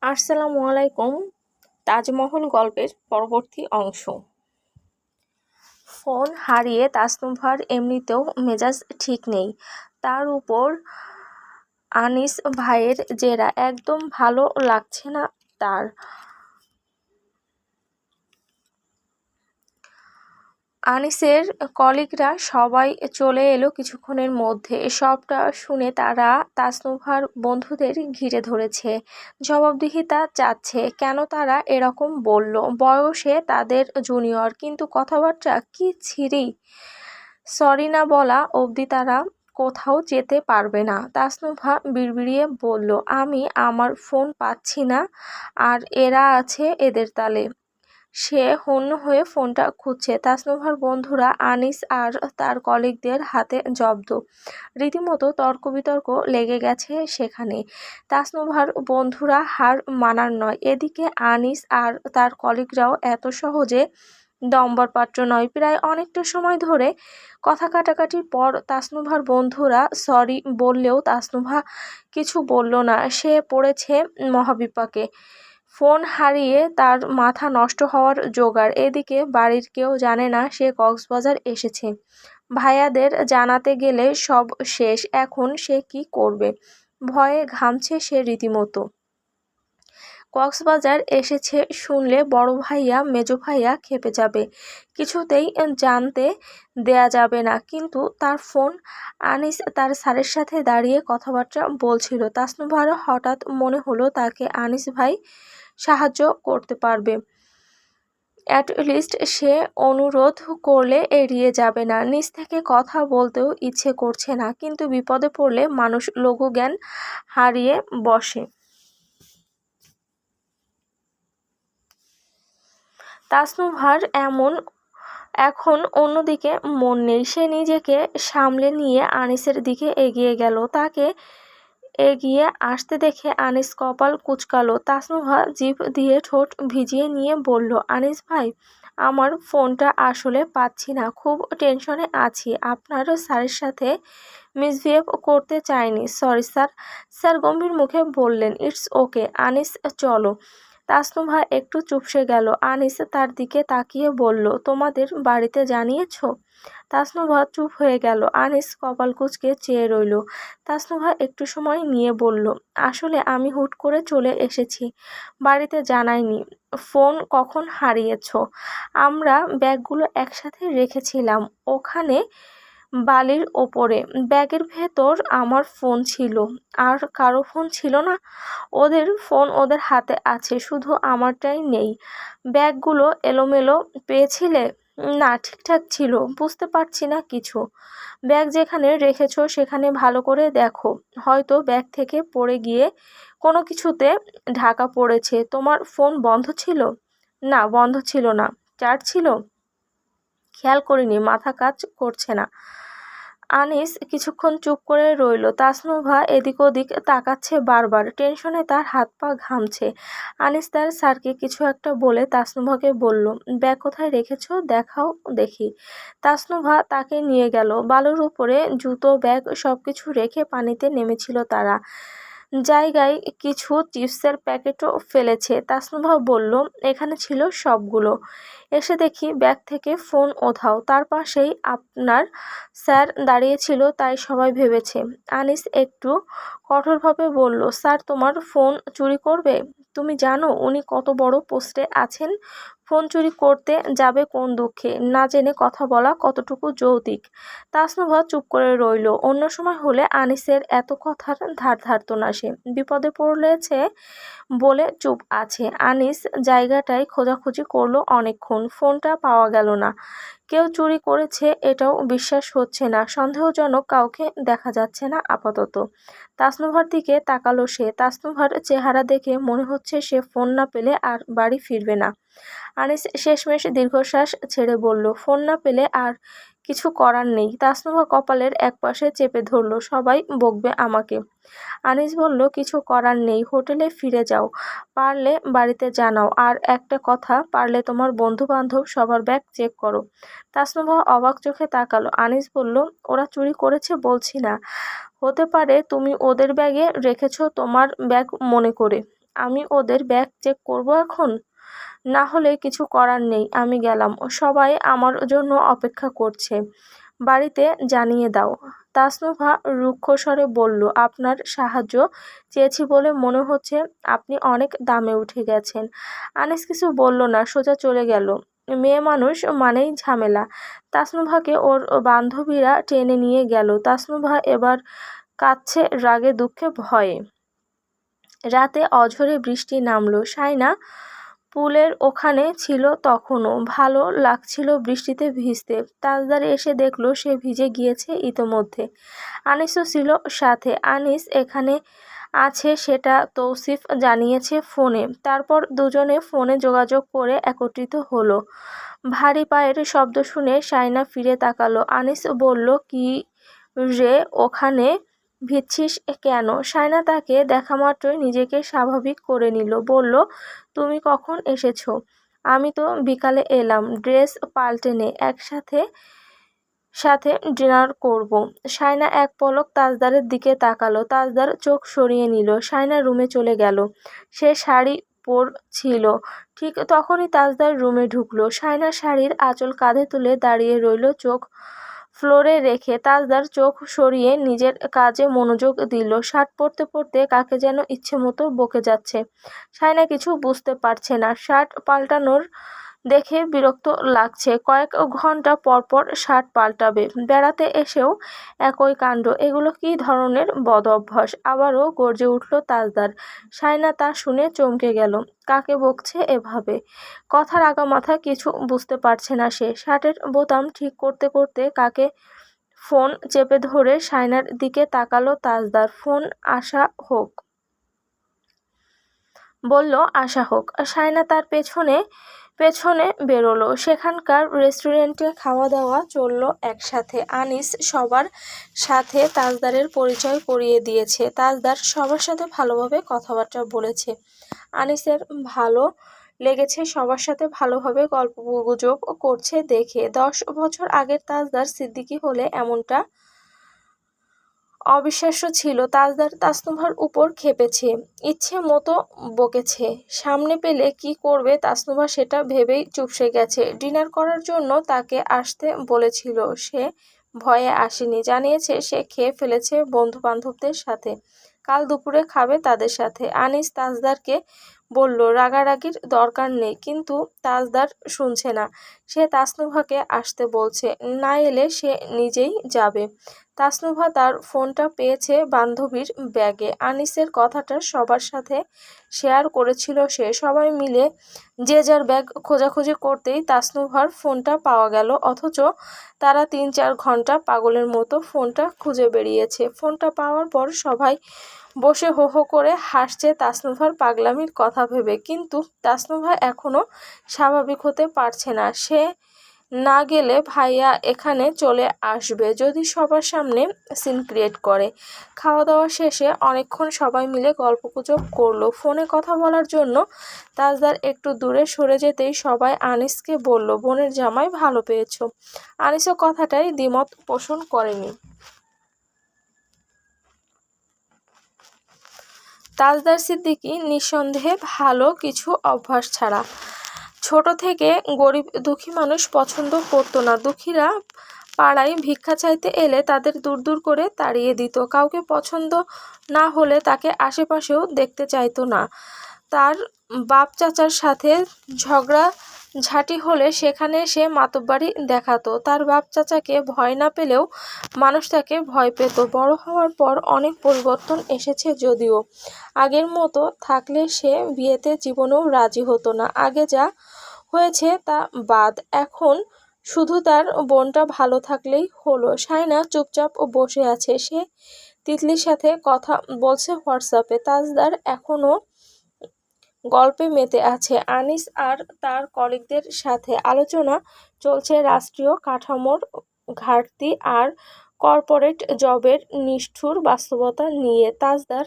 আসসালামু আলাইকুম। তাজমহল গল্পের পরবর্তী অংশ। ফোন হারিয়ে তাসনুভার এমনিতেও মেজাজ ঠিক নেই, তার উপর আনিস ভাইয়ের জেরা একদম ভালো লাগছে না তার। আনিসের কলিগরা সবাই চলে এলো কিছুক্ষণের মধ্যে। সবটা শুনে তারা তাসনুভার বন্ধুদের ঘিরে ধরেছে, জবাবদিহিতা চাচ্ছে কেন তারা এরকম বলল। বয়সে তাদের জুনিয়র, কিন্তু কথাবার্তা কি ছিরি। সরি না বলা অবধি তারা কোথাও যেতে পারবে না। তাসনুভা বিড়বিড়িয়ে বলল, আমি আমার ফোন পাচ্ছি না, আর এরা আছে এদের তালে। সে হন্য হয়ে ফোনটা খুঁজছে। তাসনুভার বন্ধুরা আনিস আর তার কলিগদের হাতে জব্দ। রীতিমতো তর্ক বিতর্ক লেগে গেছে সেখানে। তাসনুভার বন্ধুরা হার মানার নয়, এদিকে আনিস আর তার কলিগরাও এত সহজে দম্বর পাত্র নয়। প্রায় অনেকটা সময় ধরে কথা কাটাকাটির পর তাসনুভার বন্ধুরা সরি বললেও তাসনুভা কিছু বলল না। সে পড়েছে মহাবিপাকে। ফোন হারিয়ে তার মাথা নষ্ট হওয়ার জোগাড়। এদিকে বাড়ির কেউ জানে না সে কক্সবাজার এসেছে। ভাইয়াদের জানাতে গেলে সব শেষ। এখন সে কি করবে? ভয়ে ঘামছে সে রীতিমতো। কক্সবাজার এসেছে শুনলে বড় ভাইয়া মেজো ভাইয়া খেপে যাবে, কিছুতেই জানতে দেয়া যাবে না। কিন্তু তার ফোন। আনিস তার স্যারের সাথে দাঁড়িয়ে কথাবার্তা বলছিল। তাসনুভারও হঠাৎ মনে হলো তাকে আনিস ভাই সাহায্য করতে পারবে। অ্যাটলিস্ট সে অনুরোধ করলে এড়িয়ে যাবে না। নিজ থেকে কথা বলতেও ইচ্ছে করছে না, কিন্তু বিপদে পড়লে মানুষ লঘুজ্ঞান হারিয়ে বসে। তাসনুভার এখন অন্যদিকে মন নেই। সে নিজেকে সামলে নিয়ে আনিসের দিকে এগিয়ে গেল। তাকে এগিয়ে আসতে দেখে আনিস কপাল কুঁচকালো। তাসনুভা জিভ দিয়ে ঠোঁট ভিজিয়ে নিয়ে বলল, আনিস ভাই, আমার ফোনটা আসলে পাচ্ছি না, খুব টেনশনে আছি। আপনার স্যারের সাথে মিসবিহেভ করতে চাইনি, সরি স্যার। স্যার গম্ভীর মুখে বললেন, ইটস ওকে আনিস, চলো। তাসনুভা একটু চুপসে গেল। আনিস তার দিকে তাকিয়ে বলল, তোমাদের বাড়িতে জানিয়েছো? তাসনুভা চুপ হয়ে গেল। আনিস কপাল কুঁচকে চেয়ে রইল। তাসনুভা একটু সময় নিয়ে বলল, আসলে আমি হুট করে চলে এসেছি, বাড়িতে জানাইনি। ফোন কখন হারিয়েছ? আমরা ব্যাগগুলো একসাথে রেখেছিলাম ওখানে বালির ওপরে। ব্যাগের ভেতর আমার ফোন ছিল, আর কারো ফোন ছিল না। ওদের ফোন ওদের হাতে আছে, শুধু আমারটাই নেই। ব্যাগগুলো এলোমেলো পেয়েছিলে? না, ঠিকঠাক ছিল। বুঝতে পারছি না কিছু। ব্যাগ যেখানে রেখেছো সেখানে ভালো করে দেখো, হয়তো ব্যাগ থেকে পড়ে গিয়ে কোনো কিছুতে ঢাকা পড়েছে। তোমার ফোন বন্ধ ছিল? না, বন্ধ ছিল না। চার্জ ছিল? খেয়াল করিনি, মাথা কাজ করছে না। আনিস কিছুক্ষণ চুপ করে রইল। তাসনুভা এদিক ওদিক তাকাচ্ছে বারবার, টেনশনে তার হাত পা ঘামছে। আনিস তার স্যারকে কিছু একটা বলে তাসনুভাকে বলল, ব্যাগ কোথায় রেখেছো দেখাও দেখি। তাসনুভা তাকে নিয়ে গেল। বালুর উপরে জুতো ব্যাগ সবকিছু রেখে পানিতে নেমেছিল তারা। জায়গায় কিছু চিপসের প্যাকেটও ফেলেছে। তাসনুভা বলল, এখানে ছিল সবগুলো। এসে দেখি ব্যাগ থেকে ফোন ওধাও, তার পাশেই আপনার স্যার দাঁড়িয়েছিল, তাই সবাই ভেবেছে। আনিস একটু কঠোরভাবে বলল, স্যার তোমার ফোন চুরি করবে? তুমি জানো উনি কত বড় পোস্টে আছেন? ফোন চুরি করতে যাবে কোন দুঃখে? না জেনে কথা বলা কতটুকু যৌক্তিক? তাসনুভা চুপ করে রইল। অন্য সময় হলে আনিসের এত কথার ধার ধারত না সে। বিপদে পড়েছে বলে চুপ আছে। আনিস জায়গাটায় খোঁজাখুঁজি করলো অনেকক্ষণ, ফোনটা পাওয়া গেল না। কেউ চুরি করেছে এটাও বিশ্বাস হচ্ছে না। সন্দেহজনক কাউকে দেখা যাচ্ছে না আপাতত। তাসনুভার দিকে তাকালো সে। তাসনুভার চেহারা দেখে মনে হচ্ছে সে ফোন না পেলে আর বাড়ি ফিরবে না। আনিস শেষমেশ দীর্ঘশ্বাস ছেড়ে বলল, ফোন না পেলে আর কিছু করার নেই। তাসনুভা কপালের একপাশে চেপে ধরল, সবাই বকবে আমাকে। আনিস বলল, কিছু করার নেই, হোটেলে ফিরে যাও, পারলে বাড়িতে জানাও। আর একটা কথা, পারলে তোমার বন্ধু বান্ধব সবার ব্যাগ চেক করো। তাসনুভা অবাক চোখে তাকালো। আনিস বলল, ওরা চুরি করেছে বলছি না, হতে পারে তুমি ওদের ব্যাগে রেখেছো তোমার ব্যাগ মনে করে। আমি ওদের ব্যাগ চেক করব এখন? না হলে কিছু করার নেই, আমি গেলাম। সবাই আমার জন্য অপেক্ষা করছে, বাড়িতে জানিয়ে দাও। তাসনুভা রুক্ষ স্বরে বলল, আপনার সাহায্য চেয়েছি বলে মনে হচ্ছে আপনি অনেক দামে উঠে গেছেন। আনিস কিছু বলল না, সোজা চলে গেল। মেয়ে মানুষ মানেই ঝামেলা। তাসনুভাকে ওর বান্ধবীরা টেনে নিয়ে গেল। তাসনুভা এবার কাঁদছে রাগে দুঃখে ভয়ে। রাতে অঝোরে বৃষ্টি নামলো। সাইনা পুলের ওখানে ছিল তখনও। ভালো লাগছিল বৃষ্টিতে ভিজতে। তাজদার এসে দেখলো সে ভিজে গিয়েছে ইতোমধ্যে। আনিসও ছিল সাথে। আনিস এখানে আছে সেটা তৌসিফ জানিয়েছে ফোনে। তারপর দুজনে ফোনে যোগাযোগ করে একত্রিত হলো। ভারী পায়ের শব্দ শুনে সাইনা ফিরে তাকালো। আনিস বলল, কি রে, ওখানে ভিজছিস কেন? সাইনা তাকে দেখামাত্রই নিজেকে স্বাভাবিক করে নিল। বলল, তুমি কখন এসেছো? আমি তো বিকালে এলাম। ড্রেস পাল্টে নে, একসাথে সাথে ডিনার করব। সাইনা এক পলক তাজদারের দিকে তাকালো। তাজদার চোখ সরিয়ে নিল। সাইনা রুমে চলে গেল। সে শাড়ি পরছিল। ঠিক তখনই তাজদার রুমে ঢুকলো। সাইনা শাড়ির আঁচল কাঁধে তুলে দাঁড়িয়ে রইল, চোখ ফ্লোরে রেখে। তাজদার চোখ সরিয়ে নিজের কাজে মনোযোগ দিল। শার্ট পরতে পরতে কাকে যেন ইচ্ছে মতো বকে যাচ্ছে। সাইনা কিছু বুঝতে পারছে না। শার্ট পাল্টানোর দেখে বিরক্ত লাগছে। কয়েক ঘন্টা পর পর শার্ট পাল্টাবে। বেড়াতে এসেও একই কাণ্ড। এগুলো কি ধরনের বদ অভ্যাস? আবারও গর্জে উঠল তাজদার। সাইনা তা শুনে চমকে গেল। কাকে বকছে এভাবে? কথার আগামাথা কিছু বুঝতে পারছে না সে। শার্টের বোতাম ঠিক করতে করতে কাকে ফোন চেপে ধরে সাইনার দিকে তাকালো তাজদার। ফোন আসা হোক, বলল, আসা হোক। সাইনা তার পেছনে পেছনে বেরোলো। সেখানকার রেস্টুরেন্টে খাওয়া দাওয়া চলল একসাথে। আনিস সবার সাথে তাজদারের পরিচয় করিয়ে দিয়েছে। তাজদার সবার সাথে ভালোভাবে কথাবার্তা বলেছে। আনিসের ভালো লেগেছে সবার সাথে ভালোভাবে গল্পগুজব করছে দেখে। 10 বছর আগের তাজদার সিদ্দিকী হলে এমনটা অবিশ্বাস্য ছিল। তাজদার তাসনুভার উপর খেপেছে, ইচ্ছে মতো বকেছে। সামনে পেলে কি করবে তাসনুভা সেটা ভেবেই চুপসে গেছে। ডিনার করার জন্য তাকে আসতে বলেছিল, সে ভয়ে আসেনি। জানিয়েছে সে খেয়ে ফেলেছে বন্ধু বান্ধবদের সাথে, কাল দুপুরে খাবে তাদের সাথে। আনিস তাজদারকে বলল, রাগারাগির দরকার নেই, কিন্তু তাজদার শুনছে না। সে তাসনুভাকে আসতে বলছে, না এলে সে নিজেই যাবে। তাসনুভা তার ফোনটা পেয়েছে বান্ধবীর ব্যাগে। আনিসের কথাটা সবার সাথে শেয়ার করেছিল সে। সবাই মিলে যে যার ব্যাগ খোঁজাখুঁজি করতেই তাসনুভার ফোনটা পাওয়া গেল। অথচ তারা 3-4 ঘন্টা পাগলের মতো ফোনটা খুঁজে বেরিয়েছে। ফোনটা পাওয়ার পর সবাই বসে হো হো করে হাসছে তাসনুভার পাগলামির কথা ভেবে। কিন্তু তাসনুভা এখনো স্বাভাবিক হতে পারছে না। সে না গেলে ভাইয়া এখানে চলে আসবে যদি সবার সামনে সিন ক্রিয়েট করে। খাওয়া দাওয়া শেষে অনেকক্ষণ সবাই মিলে গল্পগুজব করলো। ফোনে কথা বলার জন্য তাজদার একটু দূরে সরে যেতেই সবাই আনিসকে বলল, বোনের জামাই ভালো পেয়েছো। আনিসও কথাটাই দ্বিমত পোষণ করেনি। তাজদার সিদ্দিকী নিঃসন্দেহে ভালো কিছু অভ্যাস ছাড়া। ছোট থেকে গরিব দুঃখী মানুষ পছন্দ করতো না। দুঃখীরা পাড়ায় ভিক্ষা চাইতে এলে তাদের দূর দূর করে তাড়িয়ে দিত। কাউকে পছন্দ না হলে তাকে আশেপাশেও দেখতে চাইতো না। তার বাপ চাচার সাথে ঝগড়া ঝাঁটি হলে সেখানে সে মাতব্বারি দেখাতো। তার বাপ চাচাকে ভয় না পেলেও মানুষ তাকে ভয় পেত। বড় হওয়ার পর অনেক পরিবর্তন এসেছে যদিও। আগের মতো থাকলে সে বিয়েতে জীবনেও রাজি হতো না। আগে যা হয়েছে তা বাদ, এখন শুধু তার বোনটা ভালো থাকলেই হলো। সাইনা চুপচাপ বসে আছে। সে তিতলির সাথে কথা বলছে হোয়াটসঅ্যাপে। তাজদার এখনো গল্পে মেতে আছে। আনিস আর তার কলিগদের সাথে আলোচনা চলছে রাষ্ট্রীয় কাঠামোর ঘাটতি আর কর্পোরেট জবের নিষ্ঠুর বাস্তবতা নিয়ে। তাজদার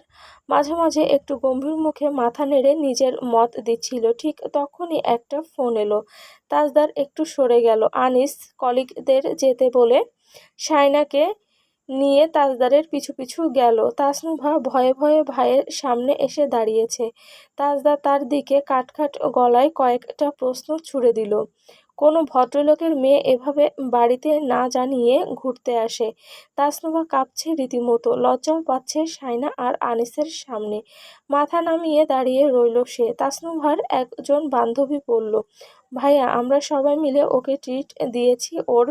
মাঝে মাঝে একটু গম্ভীর মুখে মাথা নেড়ে নিজের মত দিচ্ছিল। ঠিক তখনই একটা ফোন এলো। তাজদার একটু সরে গেল। আনিস কলিগদের যেতে বলে সাইনাকে নিয়ে তাজদারের পিছু পিছু গেল। তাসনুভা ভয়ে ভয়ে ভাইয়ের সামনে এসে দাঁড়িয়েছে। তাজদা তার দিকে কাটখাট গলায় কয়েকটা প্রশ্ন ছুড়ে দিল। কোনো ভদ্রলোকের মেয়ে এভাবে বাড়িতে না জানিয়ে ঘুরতে আসে? তাসনুভা কাঁপছে রীতিমতো, লজ্জাও পাচ্ছে শাইনা আর আনিসের সামনে। মাথা নামিয়ে দাঁড়িয়ে রইল সে। তাসনুভার একজন বান্ধবী বলল, ভাইয়া, আমরা সবাই মিলে ওকে ট্রিট দিয়েছি, ওর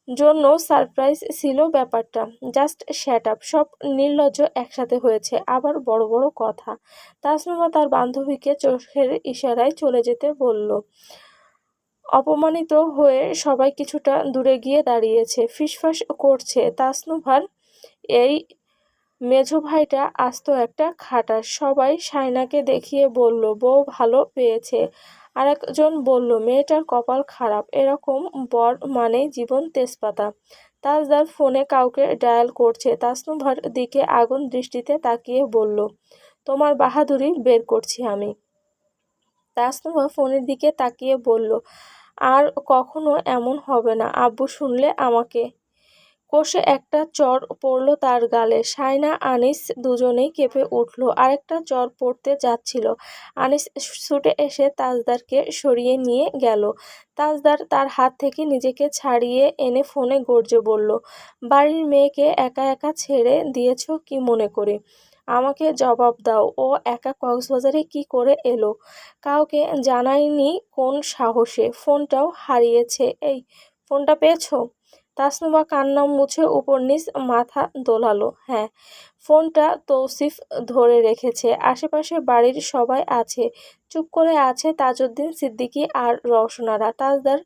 জন্য সারপ্রাইজ ছিল ব্যাপারটা। Just shut up. সব নির্লজ্জ একসাথে হয়েছে, আবার বড় বড় কথা। তাসনুভা তার বান্ধবীকে চোখের ইশারায় চলে যেতে বলল। অপমানিত হয়ে সবাই কিছুটা দূরে গিয়ে দাঁড়িয়েছে। ফিসফাস করছে। তাসনুভার এই মেঝো ভাইটা আস্ত একটা খাটাস। সবাই শাইনাকে দেখিয়ে বলল, বউ ভালো পেয়েছে। আরেকজন বলল, মেয়েটার কপাল খারাপ, এরকম বর মানেই জীবন তেজপাতা। তাজদার ফোনে কাউকে ডায়াল করছে। তাসনুভার দিকে আগুন দৃষ্টিতে তাকিয়ে বলল, তোমার বাহাদুরি বের করছি আমি। তাসনুভা ফোনের দিকে তাকিয়ে বলল, আর কখনো এমন হবে না, আব্বু শুনলে আমাকে। কষে একটা চড় পড়ল তার গালে। শাইনা আনিস দুজনেই কেঁপে উঠল। আরেকটা চড় পড়তে যাচ্ছিল। আনিস ছুটে এসে তাজদারকে সরিয়ে নিয়ে গেল। তাজদার তার হাত থেকে নিজেকে ছাড়িয়ে এনে ফোনে গর্জে বলল, বাড়ির মেয়েকে একা একা ছেড়ে দিয়েছ কি মনে করে? আমাকে জবাব দাও, ও একা কক্সবাজারে কি করে এলো? কাউকে জানায়নি কোন সাহসে? ফোনটাও হারিয়েছে। এই ফোনটা পেয়েছো? তাসনুভা কান্না মুছে উপর নিচ মাথা দোলালো। হ্যাঁ, ফোনটা তৌসিফ ধরে রেখেছে। আশেপাশে বাড়ির সবাই আছে। চুপ করে আছে তাজউদ্দিন সিদ্দিকী আর রওশনারা। তাজদার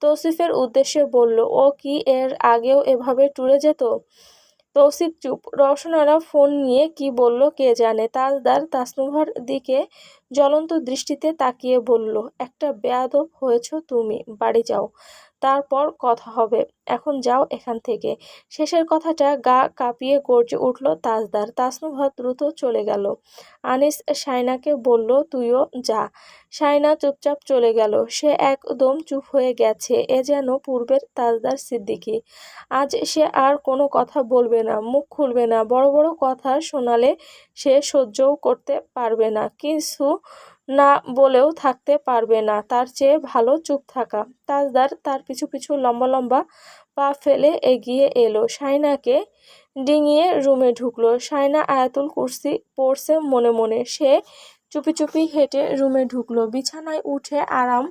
তৌসিফের উদ্দেশ্যে বলল, ও কি এর আগেও এভাবে ট্যুরে যেত? তৌসিফ চুপ। রওশনারা ফোন নিয়ে কি বলল কে জানে। তাজদার তাসনুভার দিকে জ্বলন্ত দৃষ্টিতে তাকিয়ে বলল, একটা বেয়াদব হয়েছ তুমি, বাড়ি যাও, তারপর কথা হবে, এখন যাও এখান থেকে। শেষের কথাটা গা কাঁপিয়ে গর্জে উঠল তাজদার। তাসনুভা দ্রুত চলে গেল। আনিস শাইনাকে বলল, তুইও যা। শাইনা চুপচাপ চলে গেল। সে একদম চুপ হয়ে গেছে। এ যেন পূর্বের তাজদার সিদ্দিকী। আজ সে আর কোনো কথা বলবে না, মুখ খুলবে না। বড় বড় কথা শোনালে সে সহ্যও করতে পারবে না, কিছু না বলেও থাকতে পারবে না। তার চেয়ে ভালো চুপ থাকা। তাজদার তার পিছু পিছু লম্বা লম্বা পা ফেলে এগিয়ে এলো। শাইনাকে ডিঙিয়ে রুমে ঢুকলো। শাইনা আয়াতুল কুরসি পড়ছে মনে মনে। সে চুপি চুপি হেঁটে রুমে ঢুকলো। বিছানায় উঠে আরাম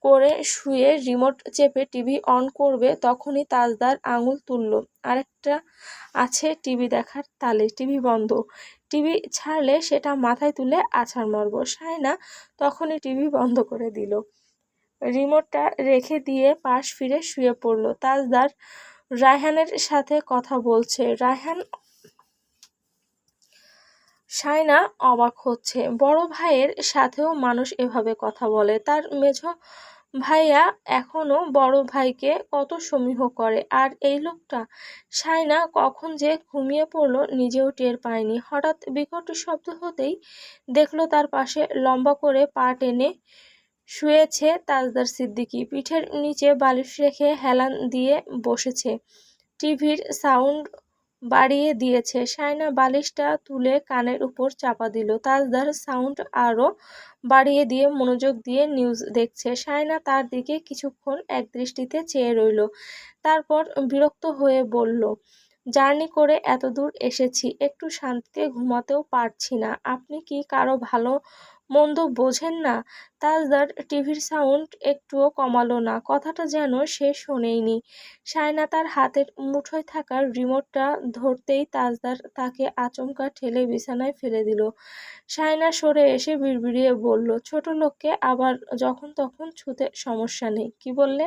করে শুয়ে রিমোট চেপে টিভি অন করবে, তখনই তাজদার আঙুল তুলল। আরেকটা আছে টিভি দেখার তালে। টিভি বন্ধ। টিভি ছাড়লে সেটা মাথায় তুলে আছাড় মারব। শায়না তখনই টিভি বন্ধ করে দিল। রিমোটটা রেখে দিয়ে পাশ ফিরে শুয়ে পড়ল। তাজদার রায়হানের সাথে কথা বলছে। রায়হান। শায়না অবাক হচ্ছে। বড় ভাইয়ের সাথেও মানুষ এভাবে কথা বলে? তার মেঝো ভাইয়া এখনো বড় ভাইকে কত সমীহ করে, আর এই লোকটা? শায়না কখন যে ঘুমিয়ে পড়ল নিজেও টের পায়নি। হঠাৎ বিকট শব্দ হতেই দেখলো তার পাশে লম্বা করে পা টেনে শুয়েছে তাজদার সিদ্দিকী। পিঠের নিচে বালিশ রেখে হেলান দিয়ে বসেছে। টিভির সাউন্ড বাড়িয়ে দিয়েছে। শায়না বালিশটা তুলে কানের উপর চাপা দিল। তাজদার সাউন্ড আরো বাড়িয়ে দিয়ে মনোযোগ দিয়ে নিউজ দেখছে। শায়না তার দিকে কিছুক্ষণ একদৃষ্টিতে চেয়ে রইল। তারপর বিরক্ত হয়ে বলল, জার্নি করে এত দূর এসেছি, একটু শান্তিতে ঘুমাতেও পারছি না। আপনি কি কারো ভালো মন্দ বোঝেন না? তাজদার টিভির সাউন্ড একটুও কমালো না। কথাটা যেন সে শোনেইনি। শায়না তার হাতের মুঠোয় থাকা রিমোটটা ধরতেই তাজদার তাকে আচমকা ঠেলে বিছানায় ফেলে দিল। শায়না সরে এসে বিড়বিড়িয়ে বলল, ছোট লোককে আবার যখন তখন ছুঁতে সমস্যা নেই। কি বললে?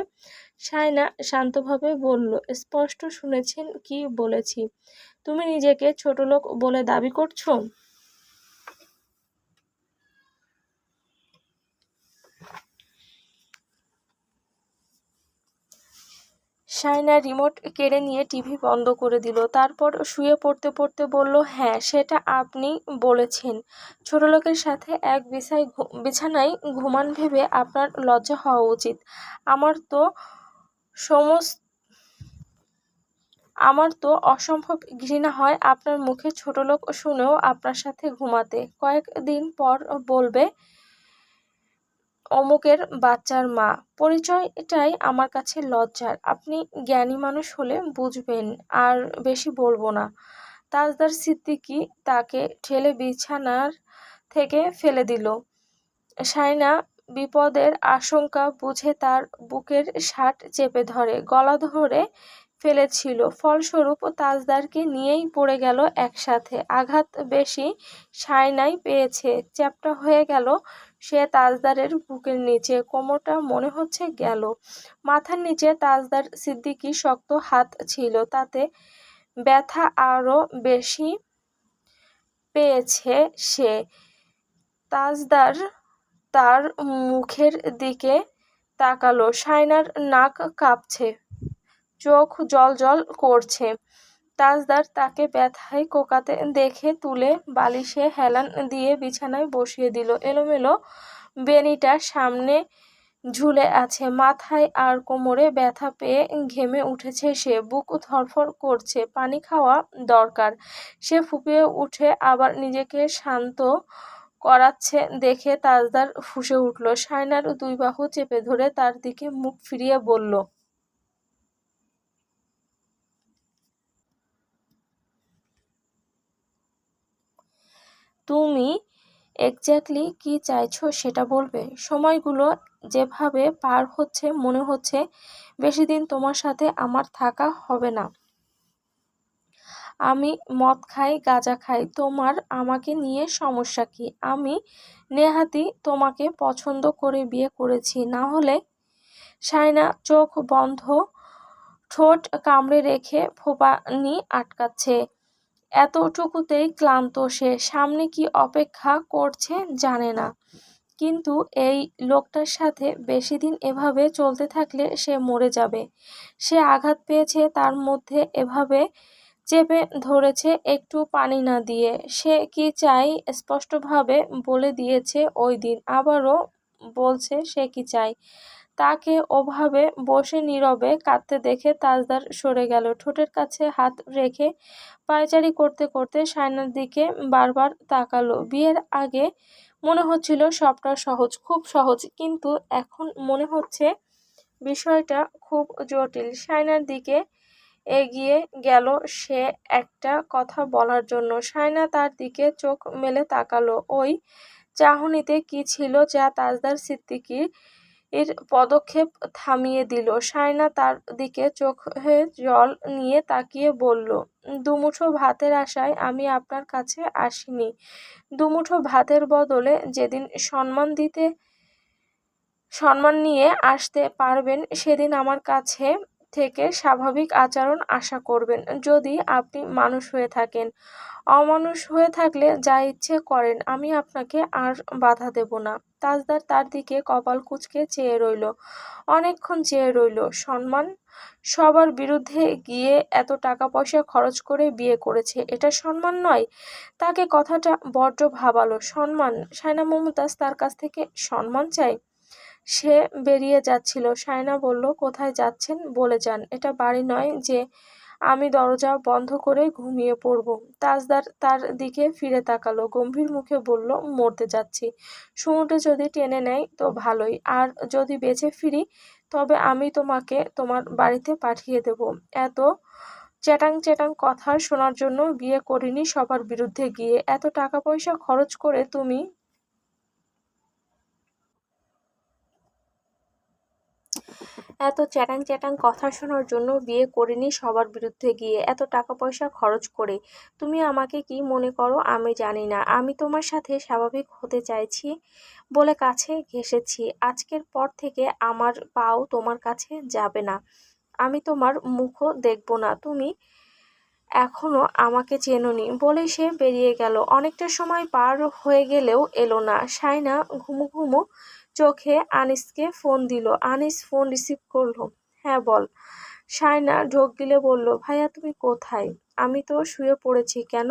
শায়না শান্তভাবে বলল, স্পষ্ট শুনেছেন কি বলেছি? তুমি নিজেকে ছোট লোক বলে দাবি করছো? শায়না রিমোট কেড়ে নিয়ে টিভি বন্ধ করে দিল। তারপর শুয়ে পড়তে পড়তে বলল, হ্যাঁ, সেটা আপনি বলেছেন। ছোটলোকের সাথে এক বিছানায় ঘুমান ভেবে আপনার লজ্জা হওয়া উচিত। আমার তো সমস্ত আমার তো অসম্ভব ঘৃণা হয় আপনার মুখে ছোটলোক শুনেও আপনার সাথে ঘুমাতে। কয়েকদিন পর বলবে অমুকের বাচ্চার মা। পরিচয়টাই আমার কাছে লজ্জার। আপনি জ্ঞানী মানুষ হলে বুঝবেন। আর বেশি বলবো না। তাজদার সিদ্দিকী তাকে ঠেলে বিছানার থেকে ফেলে দিল। শাইনা বিপদের আশঙ্কা বুঝে তার বুকের শার্ট চেপে ধরে, গলা ধরে ফেলেছিল। ফলস্বরূপ তাজদারকে নিয়েই পড়ে গেল একসাথে। আঘাত বেশি শাইনাই পেয়েছে। চ্যাপ্টা হয়ে গেল সে তাজদারের বুকের নিচে। কোমরটা মনে হচ্ছে গেল। মাথার নিচে তাজদার সিদ্দিকীর শক্ত হাত ছিল, তাতে ব্যথা আরো বেশি পেয়েছে সে। তাজদার তার মুখের দিকে তাকালো। শাইনার নাক কাঁপছে, চোখ জ্বলজ্বল করছে। তাজদার তাকে ব্যথায় কোকাতে দেখে তুলে বালিশে হেলান দিয়ে বিছানায় বসিয়ে দিল। এলোমেলো বেনিটা সামনে ঝুলে আছে। মাথায় আর কোমরে ব্যথা পেয়ে ঘেমে উঠেছে সে। বুক ধড়ফড় করছে। পানি খাওয়া দরকার। সে ফুঁপিয়ে উঠে আবার নিজেকে শান্ত করাচ্ছে দেখে তাজদার ফুঁসে উঠল। শাইনার দুই বাহু চেপে ধরে তার দিকে মুখ ফিরিয়ে বলল, তুমি এক্স্যাক্টলি কি চাইছো সেটা বলবে? সময়গুলো যেভাবে পার হচ্ছে মনে হচ্ছে বেশি দিন তোমার সাথে আমার থাকা হবে না। আমি মদ খাই, গাঁজা খাই, তোমার আমাকে নিয়ে সমস্যা কি? আমি নেহাতি তোমাকে পছন্দ করে বিয়ে করেছি, না হলে? শাইনা চোখ বন্ধ, ঠোঁট কামড়ে রেখে ফোঁপানি আটকাচ্ছে। এতটুকুতেই ক্লান্ত সে। সামনে কি অপেক্ষা করছে জানে না, কিন্তু এই লোকটার সাথে বেশি দিন এভাবে চলতে থাকলে সে মরে যাবে। সে আঘাত পেয়েছে, তার মধ্যে এভাবে চেপে ধরেছে একটু পানি না দিয়ে। সে কি চাই স্পষ্টভাবে বলে দিয়েছে ওই দিন, আবারও বলছে সে কি চায়। তাকে ওভাবে বসে নীরবে কাঁদতে দেখে তাজদার সরে গেল। ঠোঁটের কাছে হাত রেখে পায়চারি করতে করতে শায়নার দিকে বারবার তাকালো। বিয়ের আগে মনে হচ্ছিল সবটা সহজ, খুব সহজ, কিন্তু এখন মনে হচ্ছে বিষয়টা খুব জটিল। শায়নার দিকে এগিয়ে গেল সে একটা কথা বলার জন্য। শায়না তার দিকে চোখ মেলে তাকালো। ওই চাহনিতে কি ছিল যা তাজদার সিদ্দিকীর এর পদক্ষেপ থামিয়ে দিল? শায়না তার দিকে চোখে জল নিয়ে তাকিয়ে বলল, দুমুঠো ভাতের আশায় আমি আপনার কাছে আসিনি। দুমুঠো ভাতের বদলে যেদিন সম্মান নিয়ে আসতে পারবেন সেদিন আমার কাছে থেকে স্বাভাবিক আচরণ আশা করবেন। যদি আপনি মানুষ হয়ে থাকেন। অমানুষ হয়ে থাকলে যা ইচ্ছে করেন, আমি আপনাকে আর বাধা দেব না। তাজদার তার দিকে কপাল কুঁচকে চেয়ে রইল। অনেকক্ষণ চেয়ে রইল। সম্মান? সবার বিরুদ্ধে গিয়ে এত টাকা পয়সা খরচ করে বিয়ে করেছে, এটা সম্মান নয়? তাকে কথাটা বড্ড ভাবালো। সম্মান? শায়না মমতাজ তার কাছ থেকে সম্মান চাই? সে বেরিয়ে যাচ্ছিল। শায়না বলল, কোথায় যাচ্ছেন বলে যান, এটা বাড়ি নয় যে আমি দরজা বন্ধ করে ঘুমিয়ে পড়ব। তাজদার তার দিকে ফিরে তাকালো, গম্ভীর মুখে বলল, মরতে যাচ্ছি। সমুদ্রে যদি টেনে নেয় তো ভালোই, আর যদি বেঁচে ফিরি তবে আমি তোমাকে তোমার বাড়িতে পাঠিয়ে দেব। এত চ্যাটাং চ্যাটাং কথা শোনার জন্য বিয়ে করিনি সবার বিরুদ্ধে গিয়ে। এত টাকা পয়সা খরচ করে তুমি এত চ্যাটাং চ্যাটাং কথা শোনার জন্য বিয়ে করিনি সবার বিরুদ্ধে গিয়ে। এত টাকা পয়সা খরচ করে তুমি আমাকে কি মনে করো আমি জানি না। আমি তোমার সাথে স্বাভাবিক হতে চাইছি বলে কাছে ঘেঁষেছি। আজকের পর থেকে আমার পাও তোমার কাছে যাবে না। আমি তোমার মুখও দেখব না। তুমি এখনো আমাকে চেনোনি। বলে সে বেরিয়ে গেল। অনেকটা সময় পার হয়ে গেলেও এলো না। শায়না ঘুমু ঘুমু চোখে আনিসকে ফোন দিল। আনিস ফোন রিসিভ করলো। হ্যাঁ বল। শায়না ঢোক গিলে বলল, ভাইয়া তুমি কোথায়? আমি তো শুয়ে পড়েছি। কেন?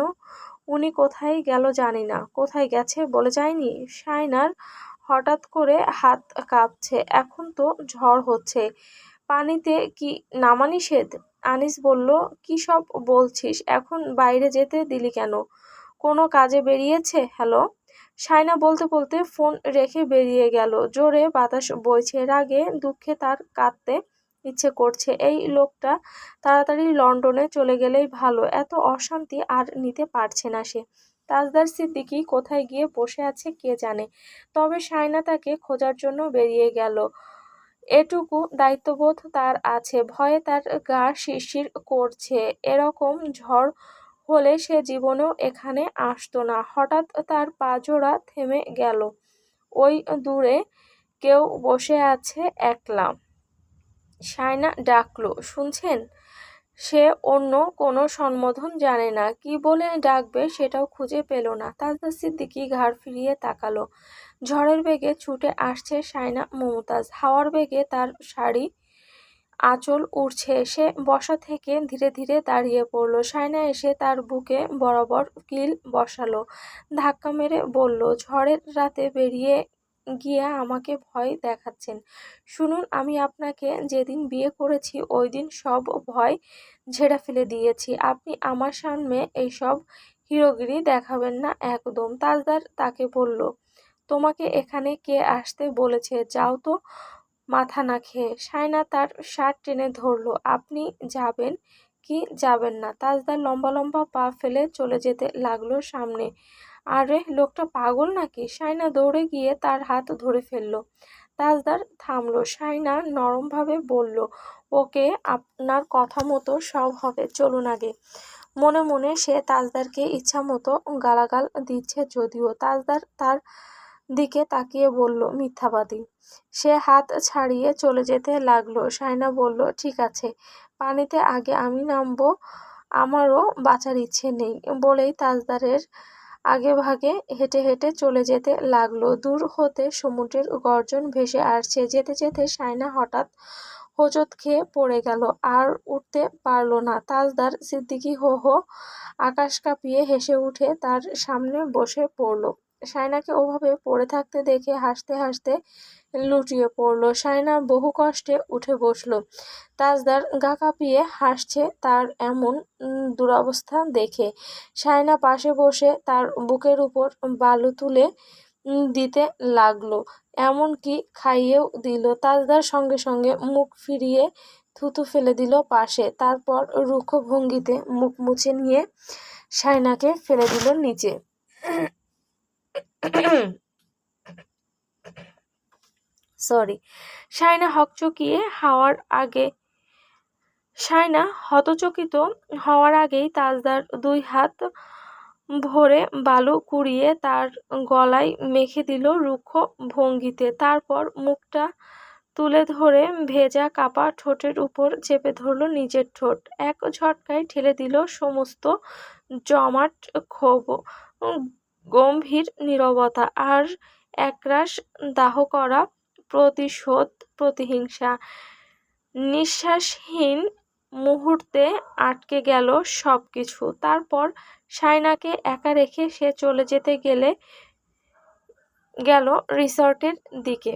উনি কোথায় গেল জানি না। কোথায় গেছে বলে যায়নি? শায়নার হঠাৎ করে হাত কাঁপছে। এখন তো ঝড় হচ্ছে, পানিতে কি নামা নিষেধ? আনিস বলল, কি সব বলছিস? এখন বাইরে যেতে দিলি কেন? কোনো কাজে বেরিয়েছে? হ্যালো? সায়না বলতে বলতে ফোন রেখে বেরিয়ে গেল। জোরে বাতাস বইছে, রাগে দুঃখে তার কাঁদতে ইচ্ছে করছে। এই লোকটা তাড়াতাড়ি লন্ডনে চলে গেলেই ভালো, এত অশান্তি আর নিতে পারছে না সে। তাজদার সিদ্দিকী কোথায় গিয়ে বসে আছে কে জানে। তবে সায়না তাকে খোঁজার জন্য বেরিয়ে গেল, এটুকু দায়িত্ববোধ তার আছে। ভয়ে তার গা শিরশির করছে। এরকম ঝড় হলে সে জীবনেও এখানে আসতো না। হঠাৎ তার পাজোড়া থেমে গেল। ওই দূরে কেউ বসে আছে একলা। সায়না ডাকলো, শুনছেন? সে অন্য কোনো সম্বোধন জানে না, কি বলে ডাকবে সেটাও খুঁজে পেল না। তাজদার সিদ্দিকী ঘাড় ফিরিয়ে তাকালো। ঝড়ের বেগে ছুটে আসছে সায়না মমতাজ। হাওয়ার বেগে তার শাড়ি আঁচল উড়ছে। সে বসা থেকে ধীরে ধীরে দাঁড়িয়ে পড়ল। সায়না এসে তার বুকে বরাবর কিল বসালো, ধাক্কা মেরে বলল, ঝড়ের রাতে বেরিয়ে গিয়ে আমাকে ভয় দেখাচ্ছেন? শুনুন, আমি আপনাকে যেদিন বিয়ে করেছি ওই দিন সব ভয় ঝেড়ে ফেলে দিয়েছি। আপনি আমার সামনে এইসব হিরোগিরি দেখাবেন না একদম। তাজদার তাকে বলল, তোমাকে এখানে কে আসতে বলেছে? যাও তো মাথা না খেয়ে। সায়না তার শার্ট টেনে ধরল, আপনি যাবেন কি যাবেন না? তাজদার লম্বা লম্বা পা ফেলে চলে যেতে লাগলো সামনে। আরে লোকটা পাগল নাকি? সায়না দৌড়ে গিয়ে তার হাত ধরে ফেলল। তাজদার থামলো। সায়না নরমভাবে বলল, ওকে, আপনার কথা মতো সব হবে, চলুন আগে। মনে মনে সে তাজদারকে ইচ্ছা মতো গালাগাল দিচ্ছে যদিও। তাজদার তার দিকে তাকিয়ে বলল, মিথ্যাবাদী। সে হাত ছাড়িয়ে চলে যেতে লাগলো। সায়না বলল, ঠিক আছে, পানিতে আগে আমি নামবো, আমারও বাঁচার ইচ্ছে নেই। বলেই তাজদারের আগে ভাগে হেঁটে হেঁটে চলে যেতে লাগলো। দূর হতে সমুদ্রের গর্জন ভেসে আসছে। যেতে যেতে সায়না হঠাৎ হোঁচট খেয়ে পড়ে গেল, আর উঠতে পারল না। তাজদার সিদ্দিকী হো হো আকাশ কাঁপিয়ে হেসে উঠে তার সামনে বসে পড়ল। সায়নাকে ওভাবে পড়ে থাকতে দেখে হাসতে হাসতে লুটিয়ে পড়ল। সায়না বহু কষ্টে উঠে বসলো। তাজদার গা কাঁপিয়ে হাসছে তার এমন দুরবস্থা দেখে। সায়না পাশে বসে তার বুকের উপর বালু তুলে দিতে লাগলো, এমনকি খাইয়েও দিল। তাজদার সঙ্গে সঙ্গে মুখ ফিরিয়ে থুতু ফেলে দিল পাশে। তারপর রুক্ষ ভঙ্গিতে মুখ মুছে নিয়ে সায়নাকে ফেলে দিল নিচে। সরি। সায়না হতচকিত হওয়ার আগেই তাজদার দুই হাত ভরে বালু কুড়িয়ে তার গলায় মেখে দিল রুক্ষ ভঙ্গিতে। তারপর মুখটা তুলে ধরে ভেজা কাপা ঠোঁটের উপর চেপে ধরল নিজের ঠোঁট। এক ঝটকায় ঠেলে দিল সমস্ত জমাট ক্ষোভ, গম্ভীর নীরবতা আর একরাশ দাহ করা প্রতিশোধ, প্রতিহিংসা। নিঃশ্বাসহীন মুহূর্তে আটকে গেল সবকিছু। তারপর সায়নাকে একা রেখে সে চলে যেতে গেল রিসর্টের দিকে।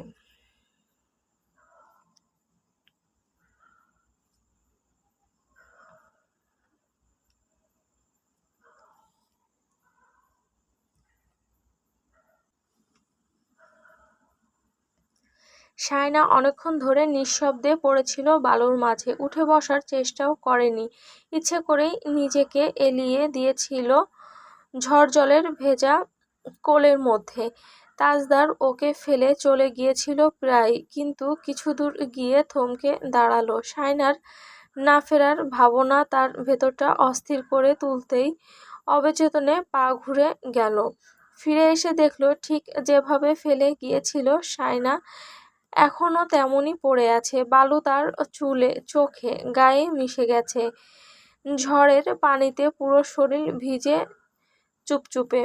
সায়না অনেকক্ষণ ধরে নিঃশব্দে পড়েছিল বালুর মাঝে। উঠে বসার চেষ্টাও করেনি, ইচ্ছে করেই নিজেকে এলিয়ে দিয়েছিল ঝড়জলের ভেজা কোলের মধ্যে। তাজদার ওকে ফেলে চলে গিয়েছিল প্রায়, কিন্তু কিছু দূর গিয়ে থমকে দাঁড়ালো। সায়নার না ফেরার ভাবনা তার ভেতরটা অস্থির করে তুলতেই অবচেতনে পা ঘুরে গেল। ফিরে এসে দেখল ঠিক যেভাবে ফেলে গিয়েছিল সায়না এখনো তেমনই পড়ে আছে। বালু তার চুলে, চোখে, গায়ে মিশে গেছে। ঝড়ের পানিতে পুরো শরীর ভিজে চুপচুপে,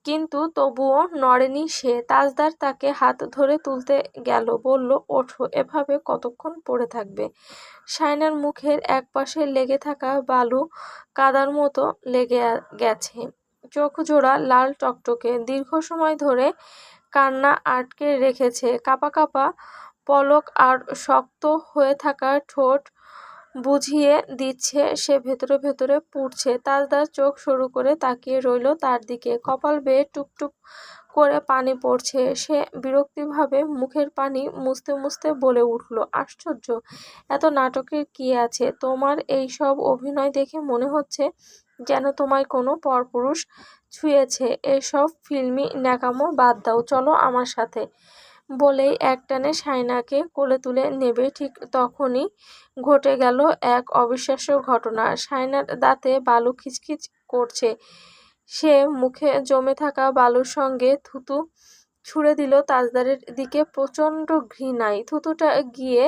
কিন্তু তবুও নড়েনি সে। তাজদার তাকে হাত ধরে তুলতে গেল, বলল, ওঠো, এভাবে কতক্ষণ পড়ে থাকবে? সায়নার মুখের একপাশে লেগে থাকা বালু কাদার মতো লেগে গেছে। চোখ জোড়া লাল টকটকে, দীর্ঘ সময় ধরে কান্না আটকে রেখেছে। কাঁপা কাঁপা পলক আর শক্ত হয়ে থাকা ঠোঁট বুঝিয়ে দিচ্ছে সে ভেতরে ভেতরে পুড়ছে। তাজদার চোখ সরু করে তাকিয়ে রইল তার দিকে। কপাল বেয়ে টুপটুপ করে পানি পড়ছে। সে বিরক্তিভাবে মুখের পানি মুছতে মুছতে বলে উঠল, আশ্চর্য, এত নাটকের কি আছে? তোমার এই সব অভিনয় দেখে মনে হচ্ছে যেন তোমায় কোনো পরপুরুষ ছুঁয়েছে। এসব ফিল্মি ন্যাকামো বাদ দাও, চলো আমার সাথে। বলেই একটানে শায়নাকে কোলে তুলে নেবে। ঠিক তখনই ঘটে গেল এক অবিশ্বাস্য ঘটনা। শায়নার দাঁতে বালু খিচখিচ করছে। সে মুখে জমে থাকা বালুর সঙ্গে থুতু ছুঁড়ে দিল তাজদারের দিকে প্রচণ্ড ঘৃণায়। থুতুটা গিয়ে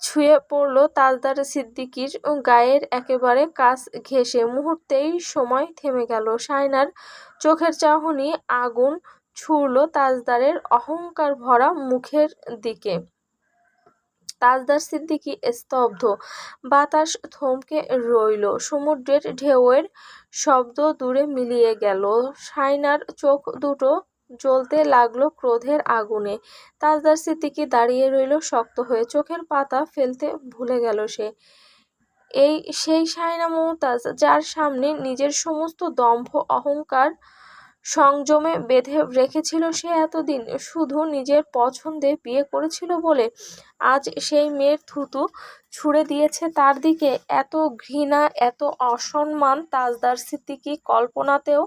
ছুঁয়ে পড়ল তাজদার সিদ্দিকীর গায়ের একেবারে কাছ ঘেঁষে। মুহূর্তেই সময় থেমে গেল। শায়নার চোখের চাহনি আগুন ছুড়ল তাজদারের অহংকার ভরা মুখের দিকে। তাজদার সিদ্দিকী স্তব্ধ। বাতাস থমকে রইল। সমুদ্রের ঢেউয়ের শব্দ দূরে মিলিয়ে গেল। শায়নার চোখ দুটো জ্বলতে লাগলো ক্রোধের আগুনে। তাজদার সিদ্দিকী দাঁড়িয়ে রইল শক্ত হয়ে। চোখের পাতা ফেলতে ভুলে গেল সে। সেই শায়না মমতাজ যার সামনে নিজের সমস্ত দম্ভ অহংকার সংযমে বেঁধে রেখেছিল সে এতদিন, শুধু নিজের পছন্দে বিয়ে করেছিল বলে আজ সেই মেয়ের থুতু ছুঁড়ে দিয়েছে তার দিকে। এত ঘৃণা, এত অসম্মান তাজদার সিদ্দিকী কল্পনাতেও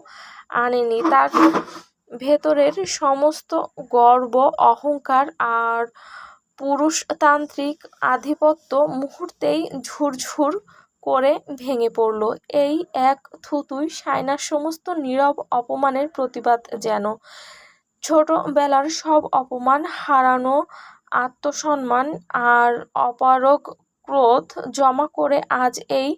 আনেনি। তার ভেতরের সমস্ত গর্ব, অহংকার আর পুরুষতান্ত্রিক আধিপত্য মুহূর্তেই ঝুরঝুর করে ভেঙে পড়ল। এই এক থুতুই শায়নার সমস্ত নীরব অপমানের প্রতিবাদ যেন। ছোটবেলার সব অপমান, হারানো আত্মসম্মান আর অপারগ ক্রোধ জমা করে আজ এই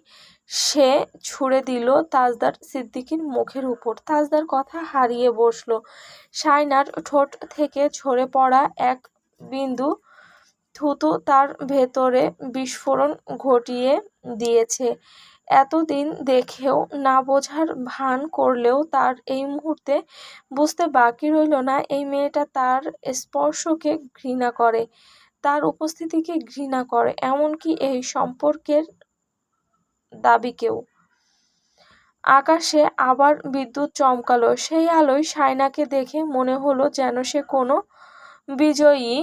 সে ছুঁড়ে দিল তাজদার সিদ্দিকীর মুখের উপর। তাজদার কথা হারিয়ে বসল। শায়নার ঠোঁট থেকে ঝরে পড়া এক বিন্দু থুতু তার ভেতরে বিস্ফোরণ ঘটিয়ে দিয়েছে। এতদিন দেখেও না বোঝার ভান করলেও তার এই মুহূর্তে বুঝতে বাকি রইল না এই মেয়েটা তার স্পর্শকে ঘৃণা করে, তার উপস্থিতিকে ঘৃণা করে, এমনকি এই সম্পর্কের দাবিকেও। আকাশে আবার বিদ্যুৎ চমকালো। সেই আলোয় শায়নাকে দেখে মনে হলো যেন সে কোনো বিজয়ী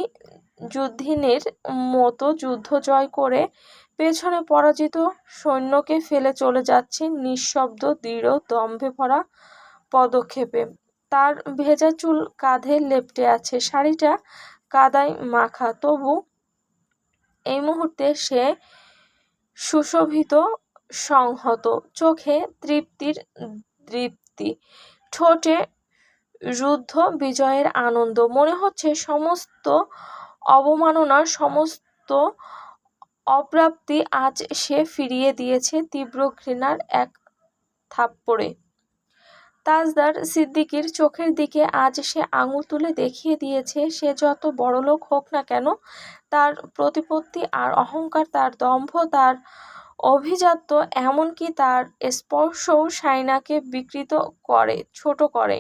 যুদ্ধিনীর মতো যুদ্ধ জয় করে পেছনে পরাজিত সৈন্যকে ফেলে চলে যাচ্ছে নিঃশব্দ, দৃঢ়, দম্ভে ভরা পদক্ষেপে। তার ভেজা চুল কাঁধে লেপ্টে আছে, শাড়িটা কাদায় মাখা, তবু এই মুহূর্তে সে সুশোভিত, সংহত। চোখে তৃপ্তির দীপ্তি, ঠোঁটে রুদ্ধ বিজয়ের আনন্দ। মনে হচ্ছে সমস্ত অবমাননা, সমস্ত অপ্রাপ্তি আজ সে ফিরিয়ে দিয়েছে তীব্র ঘৃণার এক থাপ্পড়ে। তাজদার সিদ্দিকীর চোখের দিকে আজ সে আঙুল তুলে দেখিয়ে দিয়েছে সে যত বড়লোক হোক না কেন, তার প্রতিপত্তি আর অহংকার, তার দম্ভ, তার অভিজাত্য, এমনকি তার স্পর্শও শায়নাকে বিকৃত করে, ছোট করে।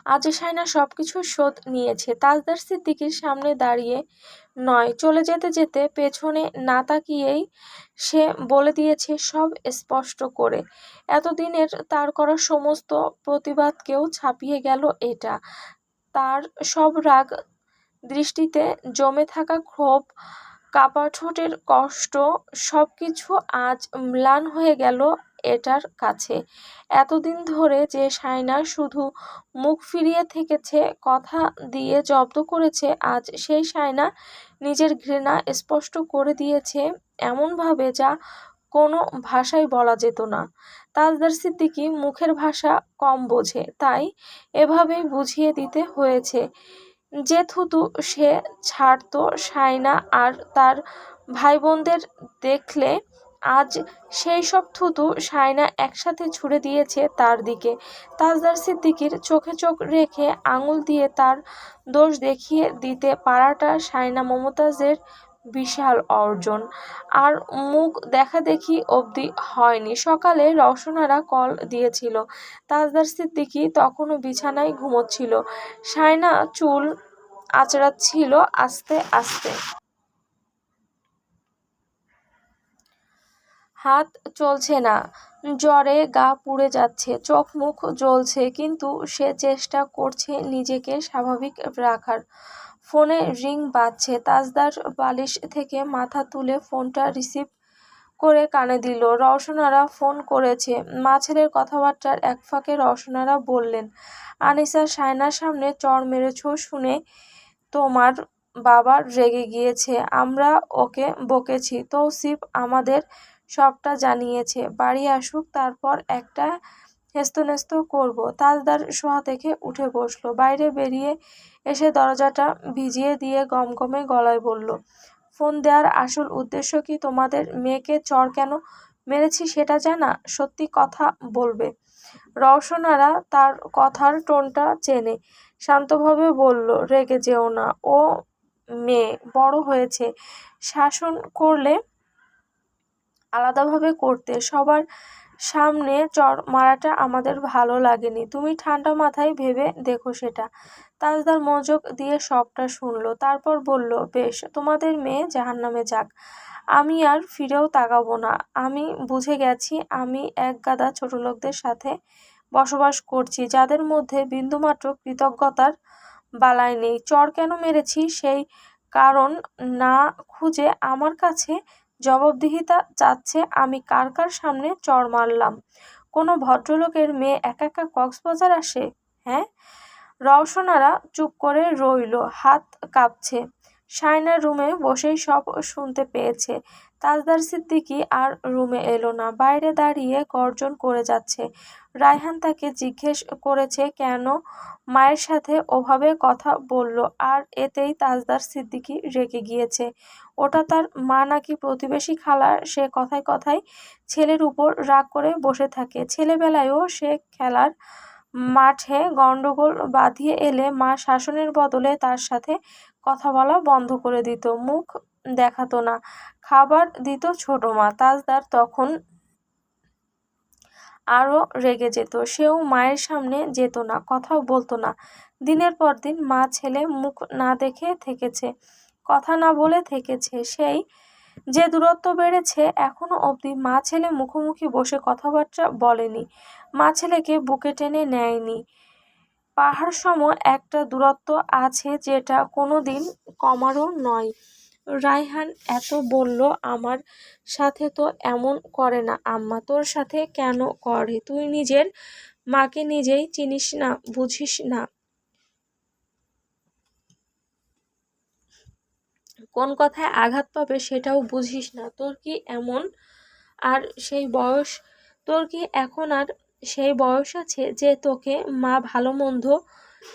আজ শায়না সবকিছুর শোধ নিয়েছে। তাজদার সিদ্দিকীর সামনে দাঁড়িয়ে নয়, চলে যেতে যেতে পেছনে না তাকিয়েই সে বলে দিয়েছে সব স্পষ্ট করে। এতদিনের তার করা সমস্ত প্রতিবাদকেও ছাপিয়ে গেল এটা। তার সব রাগ, দৃষ্টিতে জমে থাকা ক্ষোভ, কাপা ঠোঁটের কষ্ট, সবকিছু আজ ম্লান হয়ে গেল এটার কাছে। এতদিন ধরে যে শায়না শুধু মুখ ফিরিয়ে থেকেছে, কথা দিয়ে জব্দ করেছে, আজ সেই শায়না নিজের ঘৃণা স্পষ্ট করে দিয়েছে এমনভাবে যা কোনো ভাষায় বলা যেত না। তাজদার সিদ্দিকী মুখের ভাষা কম বোঝে, তাই এভাবেই বুঝিয়ে দিতে হয়েছে। যে থুতু সে ছাড়ত শায়না আর তার ভাইবোনদের দেখলে, আজ সেই সব থুতু শায়না একসাথে ছুঁড়ে দিয়েছে তার দিকে। তাজদার সিদ্দিকীর চোখে চোখ রেখে আঙুল দিয়ে তার দোষ দেখিয়ে দিতে পারাটা শায়না মমতাজের বিশাল অর্জন। আর মুখ দেখাদেখি অবধি হয়নি। সকালে রওশনারা কল দিয়েছিল। তাজদার সিদ্দিকী তখনও বিছানায় ঘুমোচ্ছিল। শায়না চুল আঁচড়াচ্ছিল আস্তে আস্তে। হাত চলছে না, জ্বরে গা পুড়ে যাচ্ছে, চোখ মুখ জ্বলছে, কিন্তু সে চেষ্টা করছে নিজেকে স্বাভাবিক রাখার। ফোনে রিং বাজছে। তাজদার বালিশ থেকে মাথা তুলে ফোনটা রিসিভ করে কানে দিল। রওশনারা ফোন করেছে। মা ছেলের কথাবার্তার এক ফাঁকে রওশনারা বললেন, আনিসা সায়নার সামনে চড় মেরেছ শুনে তোমার বাবা রেগে গিয়েছে। আমরা ওকে বকেছি। তৌসিফ আমাদের সবটা জানিয়েছে। বাড়ি আসুক, তারপর একটা হেস্তনেস্ত করব। তাজদার শোয়া থেকে উঠে বসলো। বাইরে বেরিয়ে এসে দরজাটা ভিজিয়ে দিয়ে গমগমে গলায় বলল, ফোন দেওয়ার আসল উদ্দেশ্য কি? তোমাদের মেয়েকে চড় কেন মেরেছি সেটা জানা? সত্যি কথা বলবে? রওশনারা তার কথার টোনটা চেনে। শান্তভাবে বলল, রেগে যেও না, ও মেয়ে, বড় হয়েছে। শাসন করলে আলাদাভাবে করতে। সবার সামনে চড় মারাটা আমাদের ভালো লাগেনি। তুমি ঠান্ডা মাথায় ভেবে দেখো সেটা। তাজদার মনোযোগ দিয়ে সবটা শুনল। তারপর বলল, বেশ, তোমাদের মেয়ে জাহান্নামে যাক, আমি আর ফিরেও তাকাবো না। আমি বুঝে গেছি আমি এক গাদা ছোটলোকদের সাথে বসবাস করছি, যাদের মধ্যে বিন্দুমাত্র কৃতজ্ঞতার বালাই নেই। চড় কেন মেরেছি সেই কারণ না খুঁজে আমার কাছে জবাবদিহিতা চাচ্ছে আমি কার কার সামনে চড় মারলাম। কোনো ভদ্রলোকের মেয়ে একা একা কক্সবাজার আসে? হ্যাঁ? রওশনারা চুপ করে রইল, হাত কাঁপছে। শায়না রুমে বসেই সব শুনতে পেয়েছে। তাজদার সিদ্দিকী আর রুমে এলো না, বাইরে দাঁড়িয়ে গর্জন করে যাচ্ছে। রায়হান তাকে জিজ্ঞেস করেছে কেন মায়ের সাথে ওভাবে কথা বলল, আর এতেই তাজদার সিদ্দিকী রেগে গিয়েছে। ওটা তার মা নাকি প্রতিবেশী খালা? সে কথায় কথায় ছেলের উপর রাগ করে বসে থাকে। ছেলেবেলায়ও সে খেলার মাঠে গন্ডগোল বাধিয়ে এলে মা শাসনের বদলে তার সাথে কথা বলা বন্ধ করে দিত, মুখ দেখাতো না, খাবার দিত ছোট মা। তাজদার তখন আরও রেগে যেত। সেও মায়ের সামনে যেত না, কথাও বলতো না। দিনের পর দিন মা ছেলে মুখ না দেখে থেকেছে, কথা না বলে থেকেছে। সেই যে দূরত্ব বেড়েছে, এখনো অবধি মা ছেলে মুখোমুখি বসে কথাবার্তা বলেনি, মা ছেলেকে বুকে টেনে নেয়নি। পাহাড় সম একটা দূরত্ব আছে যেটা কোনোদিন কমারও নয়। রায়হান এত বলল, আমার সাথে তো এমন করে না আম্মা, তোর সাথে কেন করে? তুই নিজের মাকে নিজেই চিনিস না, বুঝিস না কোন কথায় আঘাত পাবে সেটাও বুঝিস না? তোর কি এমন আর সেই বয়স? তোর কি এখন আর সেই বয়স আছে যে তোকে মা ভালো মন্দ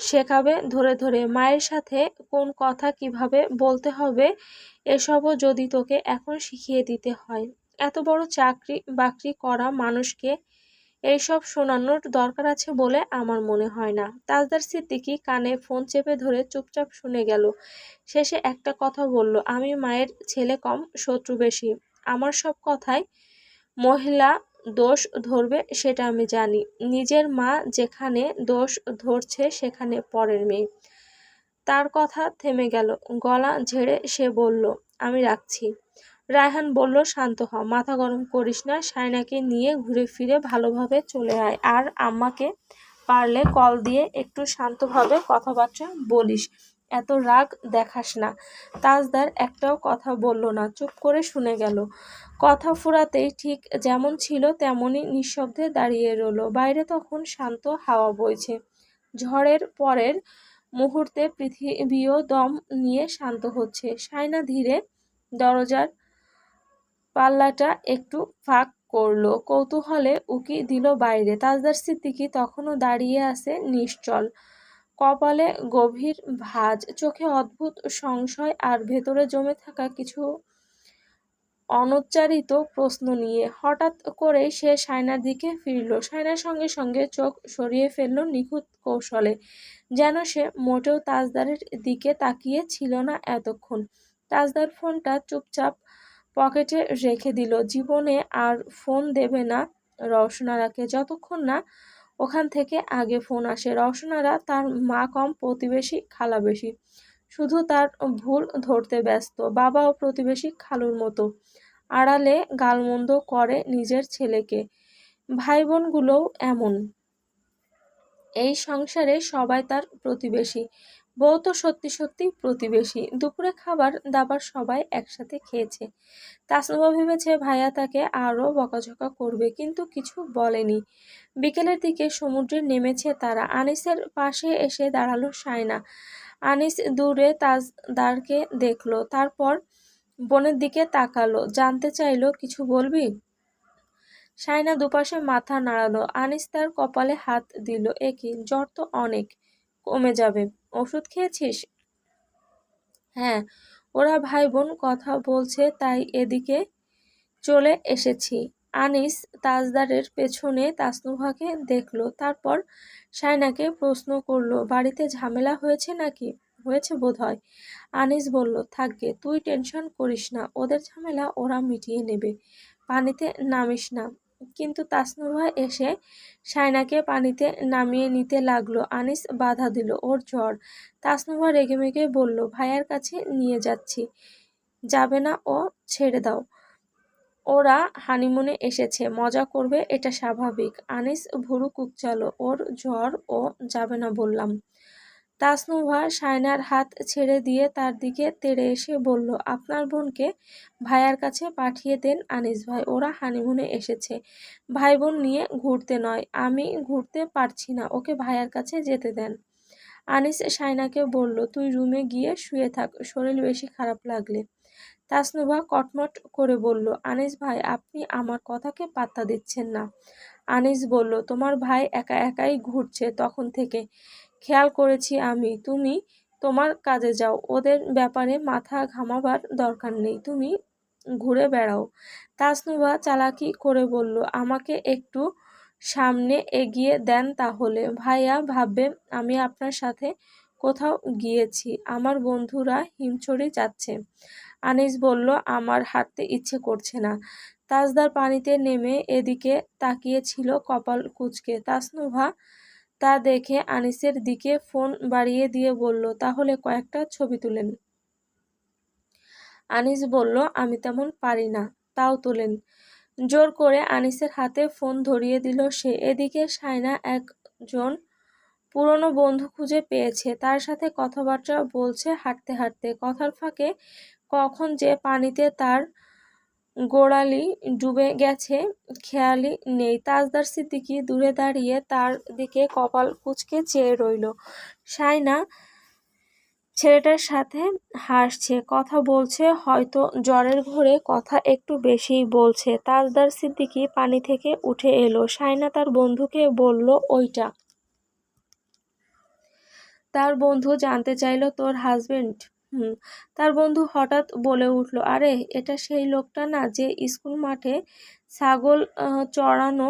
শেখাবে ধরে ধরে? মায়ের সাথে কোন কথা কিভাবে বলতে হবে এসবও যদি তোকে এখন শিখিয়ে দিতে হয়? এত বড় চাকরি বাকরি করা মানুষকে এইসব শোনানোর দরকার আছে বলে আমার মনে হয় না। তাজদার সিদ্দিকী কানে ফোন চেপে ধরে চুপচাপ শুনে গেল। শেষে একটা কথা বলল, আমি মায়ের ছেলে কম, শত্রু বেশি। আমার সব কথায় মহিলা দোষ ধরবে সেটা আমি জানি। নিজের মা যেখানে দোষ ধরছে সেখানে পরের মেয়ে। তার কথা থেমে গেল। গলা ঝেড়ে সে বলল, আমি রাখছি। রায়হান বলল, শান্ত হ, মাথা গরম করিস না। শায়নাকে নিয়ে ঘুরে ফিরে ভালোভাবে চলে আয়, আর আম্মাকে পারলে কল দিয়ে একটু শান্তভাবে কথাবার্তা বলিস, এত রাগ দেখাস না। তাজদার একটাও কথা বলল না, চুপ করে শুনে গেল। কথা ফুরাতেই ঠিক যেমন ছিল তেমনই নিঃশব্দে দাঁড়িয়ে রইল। বাইরে তখন শান্ত হাওয়া বইছে। ঝড়ের পরের মুহূর্তে পৃথিবীও দম নিয়ে শান্ত হচ্ছে। শায়না ধীরে দরজার পাল্লাটা একটু ফাঁক করলো, কৌতূহলে উকি দিল বাইরে। তাজদার সিদ্দিকী তখনও দাঁড়িয়ে আছে নিশ্চল, কপালে গভীর ভাঁজ, চোখে অদ্ভুত সংশয় আর ভেতরে জমে থাকা কিছু অনুচ্চারিত প্রশ্ন নিয়ে। হঠাৎ করেই সে শায়নার দিকে ফিরল। শায়নার সঙ্গে সঙ্গে চোখ সরিয়ে ফেলল নিখুঁত কৌশলে, যেন সে মোটেও তাজদারের দিকে তাকিয়ে ছিল না এতক্ষণ। তাজদার ফোনটা চুপচাপ পকেটে রেখে দিল। জীবনে আর ফোন দেবে না রওশনারাকে, যতক্ষণ না ওখান থেকে আগে ফোন আসে। রওশনারা তার মা কম, প্রতিবেশী খালা বেশি, শুধু তার ভুল ধরতে ব্যস্ত। বাবাও প্রতিবেশী খালুর মতো, আড়ালে গালমন্দ করে নিজের ছেলেকে। ভাই বোনগুলোও এমন। এই সংসারে সবাই তার প্রতিবেশী। বউ তো সত্যি সত্যি প্রতিবেশী। দুপুরে খাবার দাবার সবাই একসাথে খেয়েছে। তাসনুভা ভেবেছে ভাইয়া তাকে আরও বকাঝকা করবে, কিন্তু কিছু বলেনি। বিকেলের দিকে সমুদ্রে নেমেছে তারা। আনিসের পাশে এসে দাঁড়ালো শায়না। আনিস দূরে তাজদারকে দেখলো, তারপর বোনের দিকে তাকালো, জানতে চাইলো কিছু বলবি? শায়না দুপাশে মাথা নাড়ালো। আনিস তার কপালে হাত দিল। একি, জ্বর তো অনেক কমে যাবে। ওষুধ খেয়েছিস? হ্যাঁ, ওরা ভাই বোন কথা বলছে তাই এদিকে চলে এসেছি। আনিস তাজদারের পেছনে তাসনুভাকে দেখলো, তারপর শায়নাকে প্রশ্ন করলো, বাড়িতে ঝামেলা হয়েছে নাকি? হয়েছে বোধহয়। আনিস বলল, থাকবে, তুই টেনশন করিস না, ওদের ঝামেলা ওরা মিটিয়ে নেবে, পানিতে নামিস না। কিন্তু তাসনুভা এসে শায়নাকে পানিতে নামিয়ে নিতে লাগলো। আনিস বাধা দিল, ওর জ্বর। তাসনুভা রেগেমেগে বলল, ভাইয়ার কাছে নিয়ে যাচ্ছি। যাবে না ও, ছেড়ে দাও। ওরা হানিমুনে এসেছে, মজা করবে, এটা স্বাভাবিক। আনিস ভুরু কুঁকচালো, ওর জ্বর, ও যাবে না বললাম। তাসনুভা শায়নার হাত ছেড়ে দিয়ে তার দিকে তেড়ে এসে বলল, আপনার বোনকে ভাইয়ার কাছে পাঠিয়ে দেন আনিস ভাই, ওরা হানিমুনে এসেছে, ভাই বোন নিয়ে ঘুরতে নয়। আমি ঘুরতে পারছি না, ওকে ভাইয়ার কাছে যেতে দেন। আনিস শায়নাকে বলল, তুই রুমে গিয়ে শুয়ে থাক, শরীর বেশি খারাপ লাগলে। তাসনুভা কটমট করে বলল, আনিস ভাই, আপনি আমার কথাকে পাত্তা দিচ্ছেন না। আনিস বলল, তোমার ভাই একা একাই ঘুরছে তখন থেকে, খেয়াল করেছি আমি। তুমি তোমার কাজে যাও, ওদের ব্যাপারে মাথা ঘামাবার দরকার নেই, তুমি ঘুরে বেড়াও। তাসনুভা চালাকি করে বলল, আমাকে একটু সামনে এগিয়ে দেন তাহলে, ভাইয়া ভাববে আমি আপনার সাথে কোথাও গিয়েছি। আমার বন্ধুরা হিমছড়ি যাচ্ছে। আনিস বলল, আমার হাঁটতে ইচ্ছে করছে না। তাজদার পানিতে নেমে এদিকে তাকিয়েছিল কপাল কুঁচকে। তাসনুভা তা দেখে আনিসের দিকে ফোন বাড়িয়ে দিয়ে বলল, তাহলে কয়েকটা ছবি তুলেন। আনিস বলল, আমি তেমন পারি না, তাও তোলেন। জোর করে আনিসের হাতে ফোন ধরিয়ে দিল সে। এদিকে শায়না একজন পুরনো বন্ধু খুঁজে পেয়েছে, তার সাথে কথাবার্তা বলছে হাঁটতে হাঁটতে। কথার ফাঁকে কখন যে পানিতে তার গোড়ালি ডুবে গেছে খেয়ালই নেই। তাজদার সিদ্দিকী দূরে দাঁড়িয়ে তার দিকে কপাল কুঁচকে চেয়ে রইল। শায়না ছেলেটার সাথে হাসছে, কথা বলছে, হয়তো জ্বরের ঘোরে কথা একটু বেশিই বলছে। তাজদার সিদ্দিকী পানি থেকে উঠে এলো। শায়না তার বন্ধুকে বলল, ওইটা? তার বন্ধু জানতে চাইল, তোর হাজবেন্ড? হুম। তার বন্ধু হঠাৎ বলে উঠল, আরে এটা সেই লোকটা না যে স্কুল মাঠে ছাগল চড়ানো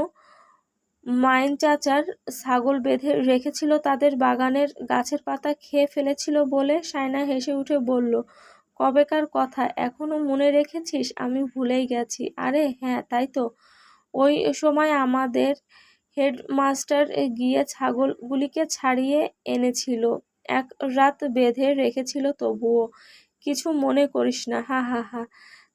মাইন চাচার ছাগল বেঁধে রেখেছিল, তাদের বাগানের গাছের পাতা খেয়ে ফেলেছিল বলে। শায়না হেসে উঠে বলল, কবেকার কথা, এখনো মনে রেখেছিস? আমি ভুলেই গেছি। আরে হ্যাঁ, তাই তো, ওই সময় আমাদের হেডমাস্টার গিয়ে ছাগলগুলিকে ছাড়িয়ে এনেছিল, এক রাত বেঁধে রেখেছিল, তবুও কিছু মনে করিস না, হা হা হা।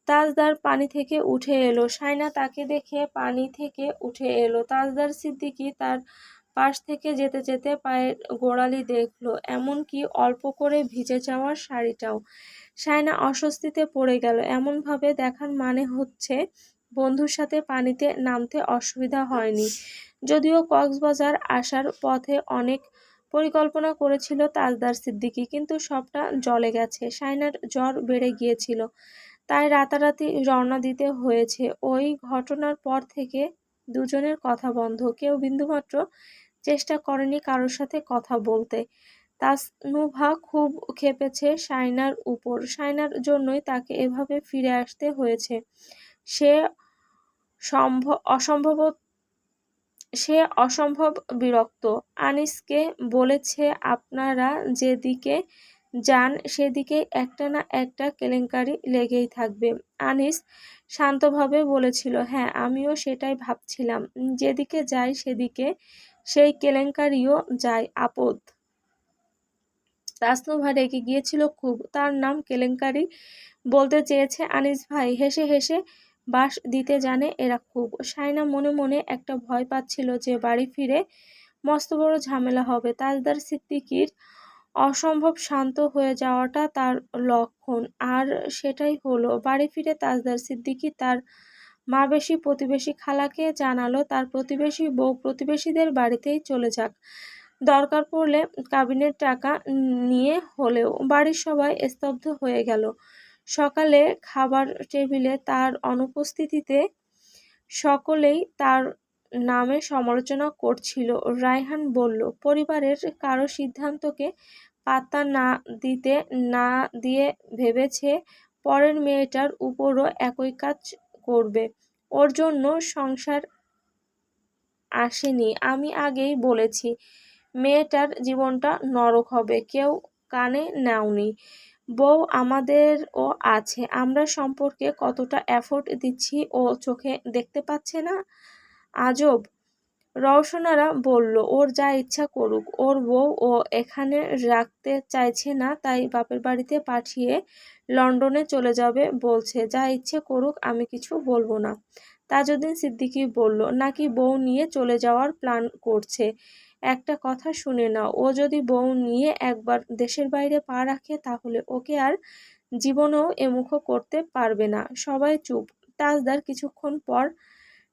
তাজদার পানি থেকে উঠে এলো। শায়না তাকে দেখে পানি থেকে উঠে এলো। তাজদার সিদ্দিকী তার পাশ থেকে যেতে যেতে পায়ের গোড়ালি দেখলো, এমনকি অল্প করে ভিজে যাওয়ার শাড়িটাও। শায়না অস্বস্তিতে পড়ে গেল। এমনভাবে দেখার মানে হচ্ছে বন্ধুর সাথে পানিতে নামতে অসুবিধা হয়নি। যদিও কক্সবাজার আসার পথে অনেক পরিকল্পনা করেছিল তাজদার সিদ্দিকী, কিন্তু সবটা জলে গেছে। শায়নার জ্বর বেড়ে গিয়েছিল, তাই রাতারাতি রওনা দিতে হয়েছে। ওই ঘটনার পর থেকে দুজনের কথা বন্ধ। কেউ বিন্দুমাত্র চেষ্টা করেনি কারোর সাথে কথা বলতে। তাসনুভা খুব ক্ষেপেছে শায়নার উপর। শায়নার জন্যই তাকে এভাবে ফিরে আসতে হয়েছে। সে অসম্ভব সে অসম্ভব বিরক্ত। আনিসকে বলেছে, আপনারা যেদিকে যান সেদিকে একটা না একটা কেলেঙ্কারি লেগেই থাকবে। আনিস শান্তভাবে বলেছিল, হ্যাঁ, আমিও সেটাই ভাবছিলাম, যেদিকে যাই সেদিকে সেই কেলেঙ্কারিও যায়। আপদ। তাসনুভা রেগে গিয়েছিল খুব। তার নাম কেলেঙ্কারি বলতে চেয়েছে আনিস ভাই। হেসে হেসে বাস দিতে জানে এরা খুব। শায়না মনে মনে একটা ভয় পাচ্ছিল যে বাড়ি ফিরে মস্ত বড় ঝামেলা হবে। তাজদার সিদ্দিকীর অসম্ভব শান্ত হয়ে যাওয়াটা তার লক্ষণ, আর সেটাই হলো। বাড়ি ফিরে তাজদার সিদ্দিকী তার মা বেশি প্রতিবেশী খালাকে জানালো তার প্রতিবেশী বউ প্রতিবেশীদের বাড়িতেই চলে যাক, দরকার পড়লে কাবিনের টাকা নিয়ে হলেও। বাড়ির সবাই স্তব্ধ হয়ে গেল। সকালে খাবার টেবিলে তার অনুপস্থিতিতে সকলেই তার নামে সমালোচনা করছিল। রায়হান বলল, পরিবারের কারো সিদ্ধান্তকে পাত্তা না দিয়ে ভেবেছে পরের মেয়েটার উপরও একই কাজ করবে। ওর জন্য সংসার আসেনি। আমি আগেই বলেছি মেয়েটার জীবনটা নরক হবে। কেউ কানে নেওনি। বউ আমাদেরও আছে। আমরা সম্পর্কে কতটা এফোর্ট দিচ্ছি ও চোখে দেখতে পাচ্ছে না। আজব। রওশনারা বলল, ওর যা ইচ্ছা করুক। ওর বউ ও এখানে রাখতে চাইছে না, তাই বাপের বাড়িতে পাঠিয়ে লন্ডনে চলে যাবে বলছে। যা ইচ্ছে করুক, আমি কিছু বলবো না। তাজউদ্দিন সিদ্দিকী বলল, নাকি বউ নিয়ে চলে যাওয়ার প্ল্যান করছে। একটা কথা শুনে নাও, ও যদি বউ নিয়ে একবার দেশের বাইরে পা রাখে তাহলে ওকে আর জীবনেও এমুখ করতে পারবে না। সবাই চুপ। তাজদার কিছুক্ষণ পর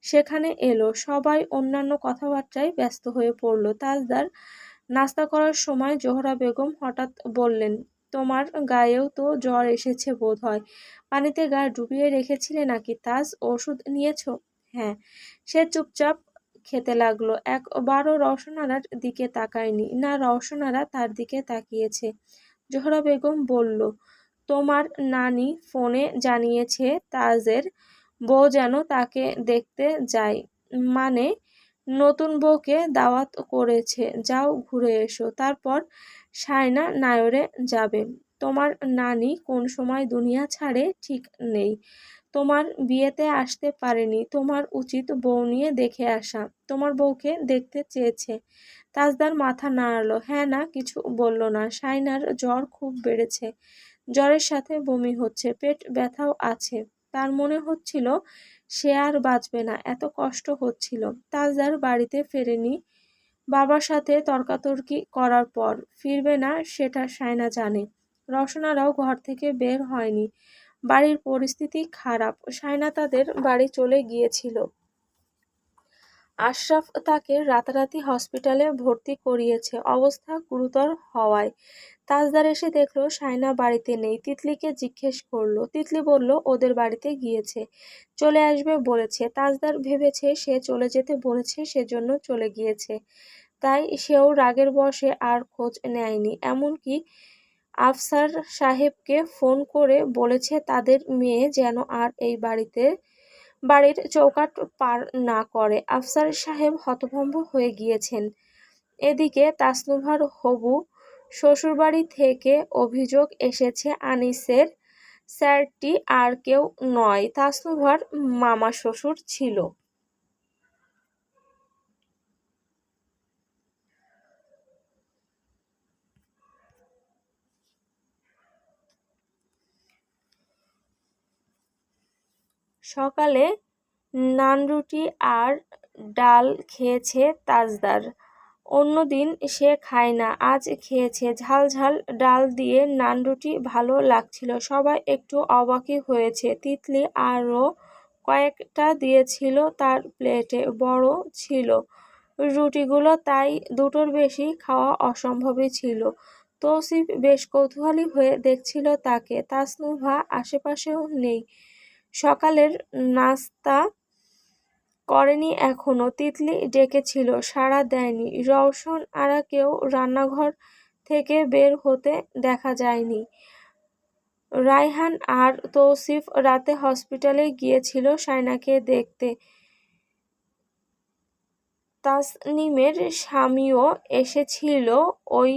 সেখানে এলো। সবাই অন্যান্য কথাবার্তায় ব্যস্ত হয়ে পড়ল। তাজদার নাস্তা করার সময় জোহরা বেগম হঠাৎ বললেন, তোমার গায়েও তো জ্বর এসেছে বোধ হয়। পানিতে গা ডুবিয়ে রেখেছিলে নাকি তাজ? ওষুধ নিয়েছো? হ্যাঁ। সে চুপচাপ খেতে লাগলো। একবারও রওশনারার দিকে তাকায়নি, না রওশনারা তার দিকে তাকিয়েছে। জোহরা বেগম বলল, তোমার নানি ফোনে জানিয়েছে তাজের বউ যেন তাকে দেখতে যায়। মানে নতুন বউকে দাওয়াত করেছে। যাও ঘুরে এসো, তারপর শায়না নায়রে যাবে। তোমার নানি কোন সময় দুনিয়া ছাড়ে ঠিক নেই। তোমার বিয়েতে আসতে পারেনি। তোমার উচিত বউ নিয়ে দেখে আসা। তোমার বউকে দেখতে চেয়েছে। তাজদার মাথা নাড়ালো। হ্যাঁ না কিছু বলল না। শায়নার জ্বর খুব বেড়েছে। জ্বরের সাথে বমি হচ্ছে, পেট ব্যথাও আছে। তার মনে হচ্ছিল সে আর বাঁচবে না, এত কষ্ট হচ্ছিল। তাজদার বাড়িতে ফেরেনি বাবার সাথে তর্কাতর্কি করার পর। ফিরবে না সেটা শায়না জানে। রওশনারাও ঘর থেকে বের হয়নি। বাড়ির পরিস্থিতি খারাপ। শায়না তাদের বাড়ি চলে গিয়েছিল। আশরাফ তাকে রাতারাতি হসপিটালে ভর্তি করিয়েছে অবস্থা গুরুতর হওয়ায়। তাজদার এসে দেখলো শায়না বাড়িতে নেই। তিতলিকে জিজ্ঞেস করলো। তিতলি বলল ওদের বাড়িতে গিয়েছে, চলে আসবে বলেছে। তাজদার ভেবেছে সে চলে যেতে বলেছে সেজন্য চলে গিয়েছে, তাই সেও রাগের বশে আর খোঁজ নেয়নি। এমনকি আফসার সাহেবকে ফোন করে বলেছে তাদের মেয়ে যেন আর এই বাড়ির চৌকাঠ পার না করে। আফসার সাহেব হতভম্ব হয়ে গিয়েছেন। এদিকে তাসনুভার হবু শ্বশুরবাড়ি থেকে অভিযোগ এসেছে আনিসের স্যারটি আর কেউ নয়, তাসনুভার মামা শ্বশুর ছিল। সকালে নানরুটি আর ডাল খেয়েছে তাজদার। অন্যদিন সে খায় না, আজ খেয়েছে। ঝাল ঝাল ডাল দিয়ে নানরুটি ভালো লাগছিল। সবাই একটু অবাকই হয়েছে। তিতলি আরও কয়েকটা দিয়েছিল তার প্লেটে, বড় ছিল রুটিগুলো, তাই দুটোর বেশি খাওয়া অসম্ভবই ছিল। তৌসিফ বেশ কৌতূহলী হয়ে দেখছিল তাকে। তাসনুভা আশেপাশেও নেই। সকালের নাস্তা করেনি এখনো। তিতলি ডেকেছিল, সাড়া দেয়নি। রওশন আরাকেও রান্নাঘর থেকে বের হতে দেখা যায়নি। রায়হান আর তৌসিফ রাতে হসপিটালে গিয়েছিল শায়নাকে দেখতে। তাসনিমের স্বামীও এসেছিল ওই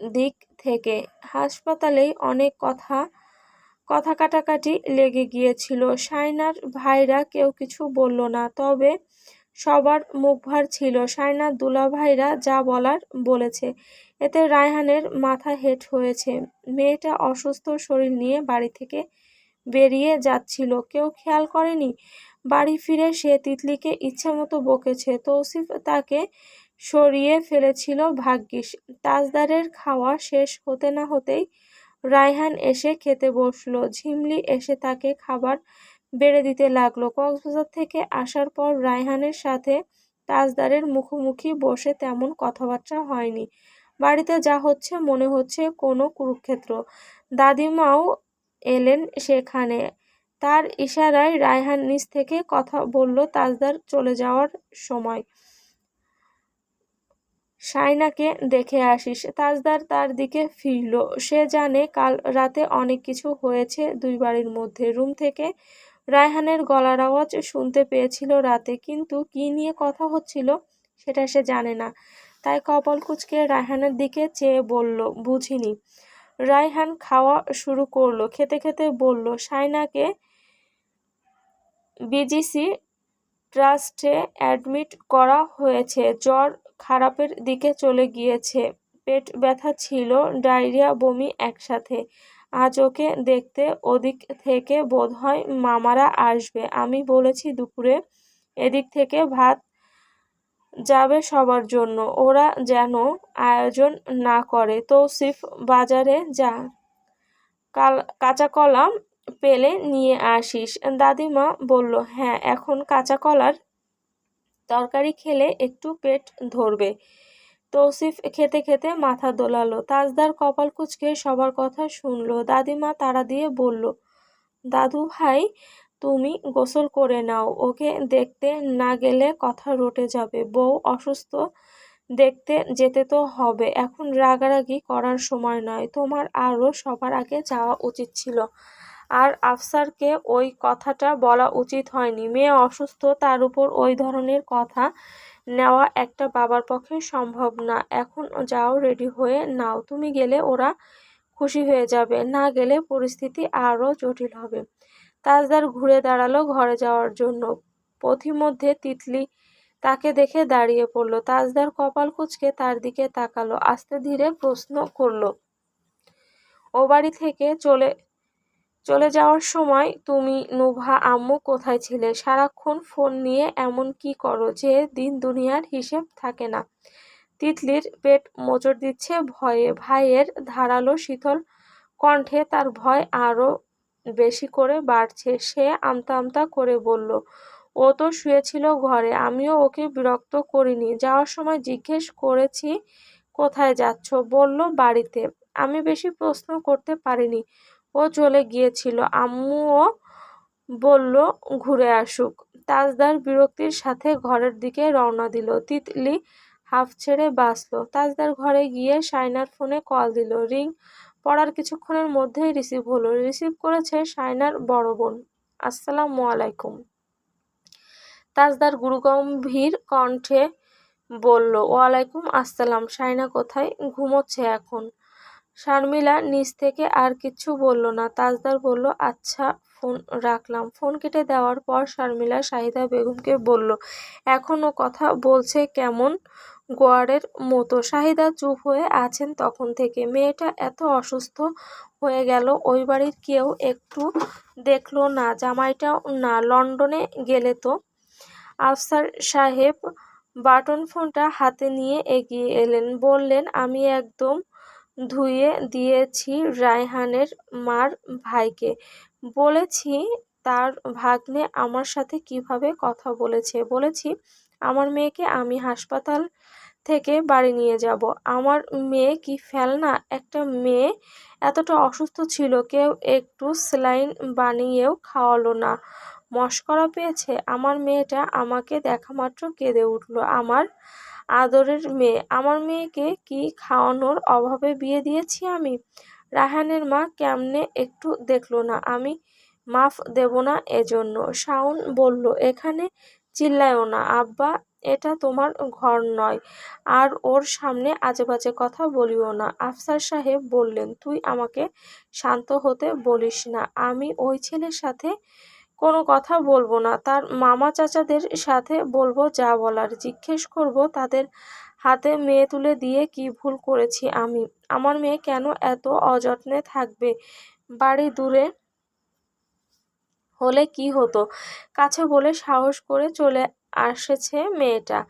দিক থেকে। হাসপাতালেই অনেক কথা কাটাকাটি লেগে গিয়েছিল। শায়নার ভাইরা কেউ কিছু বলল না, তবে সবার মুখভার ছিল। শায়নার দুলাভাইরা যা বলার বলেছে। এতে রায়হানের মাথা হেঁট হয়েছে। মেয়েটা অসুস্থ শরীর নিয়ে বাড়ি থেকে বেরিয়ে যাচ্ছিল, কেউ খেয়াল করেনি। বাড়ি ফিরে সে তিতলিকে ইচ্ছেমতো বকেছে। তৌসিফ তাকে সরিয়ে ফেলেছিল ভাগ্যিস। তাজদারের খাওয়া শেষ হতে না হতেই রায়হান এসে খেতে বসলো। ঝিমলি এসে তাকে খাবার বেড়ে দিতে লাগলো। কক্সবাজার থেকে আসার পর রায়হানের সাথে তাজদারের মুখোমুখি বসে তেমন কথাবার্তা হয়নি। বাড়িতে যা হচ্ছে মনে হচ্ছে কোনো কুরুক্ষেত্র। দাদিমাও এলেন সেখানে। তার ইশারায় রায়হান নিজ থেকে কথা বলল, তাজদার চলে যাওয়ার সময় শাইনাকে দেখে আসিস। তাজদার তার দিকে ফিরল। সে জানে কাল রাতে অনেক কিছু হয়েছে দুই বাড়ির মধ্যে। রুম থেকে রায়হানের গলার আওয়াজ শুনতে পেয়েছিল রাতে, কিন্তু কি নিয়ে কথা হচ্ছিল সেটা সে জানে না। তাই কপাল কুঁচকে রায়হানের দিকে চেয়ে বলল, বুঝিনি। রায়হান খাওয়া শুরু করলো। খেতে খেতে বলল, শাইনাকে বিজিসি ট্রাস্টে অ্যাডমিট করা হয়েছে। জ্বর খারাপের দিকে চলে গিয়েছে। পেট ব্যথা ছিল, ডায়রিয়া, বমি একসাথে। আজ ওকে দেখতে ওদিক থেকে বোধহয় মামারা আসবে। আমি বলেছি দুপুরে এদিক থেকে ভাত যাবে সবার জন্য, ওরা যেন আয়োজন না করে। তৌসিফ, বাজারে যা, কাঁচা কলা পেলে নিয়ে আসিস। দাদিমা বলল, হ্যাঁ, এখন কাঁচা কলার তরকারি খেলে একটু পেট ধরবে। তৌসিফ খেতে খেতে মাথা দোলালো। তাজদার কপাল কুঁচকে সবার কথা শুনল। দাদিমা তাড়া দিয়ে বলল, দাদু ভাই, তুমি গোসল করে নাও, ওকে দেখতে না গেলে কথা রটে যাবে। বউ অসুস্থ, দেখতে যেতে তো হবে। এখন রাগারাগি করার সময় নয়। তোমার আরও সবার আগে যাওয়া উচিত ছিল। আর আফসারকে ওই কথাটা বলা উচিত হয়নি। মেয়ে অসুস্থ, তার উপর ওই ধরনের কথা নেওয়া একটা বাবার পক্ষে সম্ভব না। এখন যাও, রেডি হয়ে নাও। তুমি গেলে ওরা খুশি হয়ে যাবে, না গেলে পরিস্থিতি আরও জটিল হবে। তাজদার ঘুরে দাঁড়ালো ঘরে যাওয়ার জন্য। পথিমধ্যে তিতলি তাকে দেখে দাঁড়িয়ে পড়ল। তাজদার কপাল কুঁচকে তার দিকে তাকালো, আস্তে ধীরে প্রশ্ন করল, ও বাড়ি থেকে চলে যাওয়ার সময় তুমি, নুভা, আম্মু কোথায় ছিলে? সারাক্ষণ ফোন নিয়ে এমন কি করো যে দিন দুনিয়ার হিসেব থাকে না? তিতলির পেট মোচড় দিচ্ছে ভয়ে। ভাইয়ের ধারালো শীতল কণ্ঠে তার ভয় আরো বেশি করে বাড়ছে। সে আমতা আমতা করে বলল, ও তো শুয়েছিল ঘরে, আমিও ওকে বিরক্ত করিনি। যাওয়ার সময় জিজ্ঞেস করেছি কোথায় যাচ্ছ, বলল বাড়িতে। আমি বেশি প্রশ্ন করতে পারিনি, ও চলে গিয়েছিল। আম্মুও বলল ঘুরে আসুক। তাজদার বিরক্তির সাথে ঘরের দিকে রওনা দিল। তিতলি হাঁফ ছেড়ে বাঁচল। তাজদার ঘরে গিয়ে শাইনার ফোনে কল দিল। রিং পড়ার কিছুক্ষণের মধ্যেই রিসিভ হলো। রিসিভ করেছে শাইনার বড় বোন। আসসালামু আলাইকুম। তাজদার গুরুগম্ভীর কণ্ঠে বলল, ওয়ালাইকুম আসসালাম। শাইনা কোথায়? ঘুমোচ্ছে এখন। শারমিলা নিচ থেকে আর কিচ্ছু বলল না। তাজদার বলল, আচ্ছা, ফোন রাখলাম। ফোন কেটে দেওয়ার পর শারমিলা শাহিদা বেগমকে বলল, এখনও কথা বলছে কেমন গোয়ারের মতো। শাহিদা চুপ হয়ে আছেন তখন থেকে। মেয়েটা এত অসুস্থ হয়ে গেল, ওই বাড়ির কেউ একটু দেখলো না, জামাইটাও না। লন্ডনে গেলে তো। আফসার সাহেব বাটন ফোনটা হাতে নিয়ে এগিয়ে এলেন। বললেন, আমি একদম ধুয়ে দিয়েছি রায়হানের মার ভাইকে। বলেছি তার ভাগ্নে আমার সাথে কিভাবে কথা বলেছে। বলেছি আমার মেয়েকে আমি হাসপাতাল থেকে বাড়ি নিয়ে যাব। আমার মেয়ে কি ফেলনা? একটা মেয়ে এতটা অসুস্থ ছিল, কেউ একটু স্যালাইন বানিয়েও খাওয়ালো না। মশকরা পেয়েছে। আমার মেয়েটা আমাকে দেখামাত্র কেঁদে উঠল। আমার আদরের মেয়ে। আমার মেয়েকে কি খাওয়ানোর অভাবে বিয়ে দিয়েছি আমি? রায়হানের মা কেমনে একটু দেখলো না? আমি মাফ দেব না এজন্য। শাওন বলল, এখানে চিল্লায়ও না আব্বা, এটা তোমার ঘর নয়, আর ওর সামনে আজেবাজে কথা বলিও না। আফসার সাহেব বললেন, তুই আমাকে শান্ত হতে বলিস না। আমি ওই ছেলের সাথে কোনো কথা বলবো না। তার মামা চাচাদের সাথে বলবো যা বলার। জিজ্ঞেস করব তাদের হাতে মেয়ে তুলে দিয়ে কি ভুল করেছি আমি। আমার মেয়ে কেন এত অযত্নে থাকবে? বাড়ি দূরে হলে কি হতো, কাছে বলে সাহস করে চলে আসছে মেয়েটা।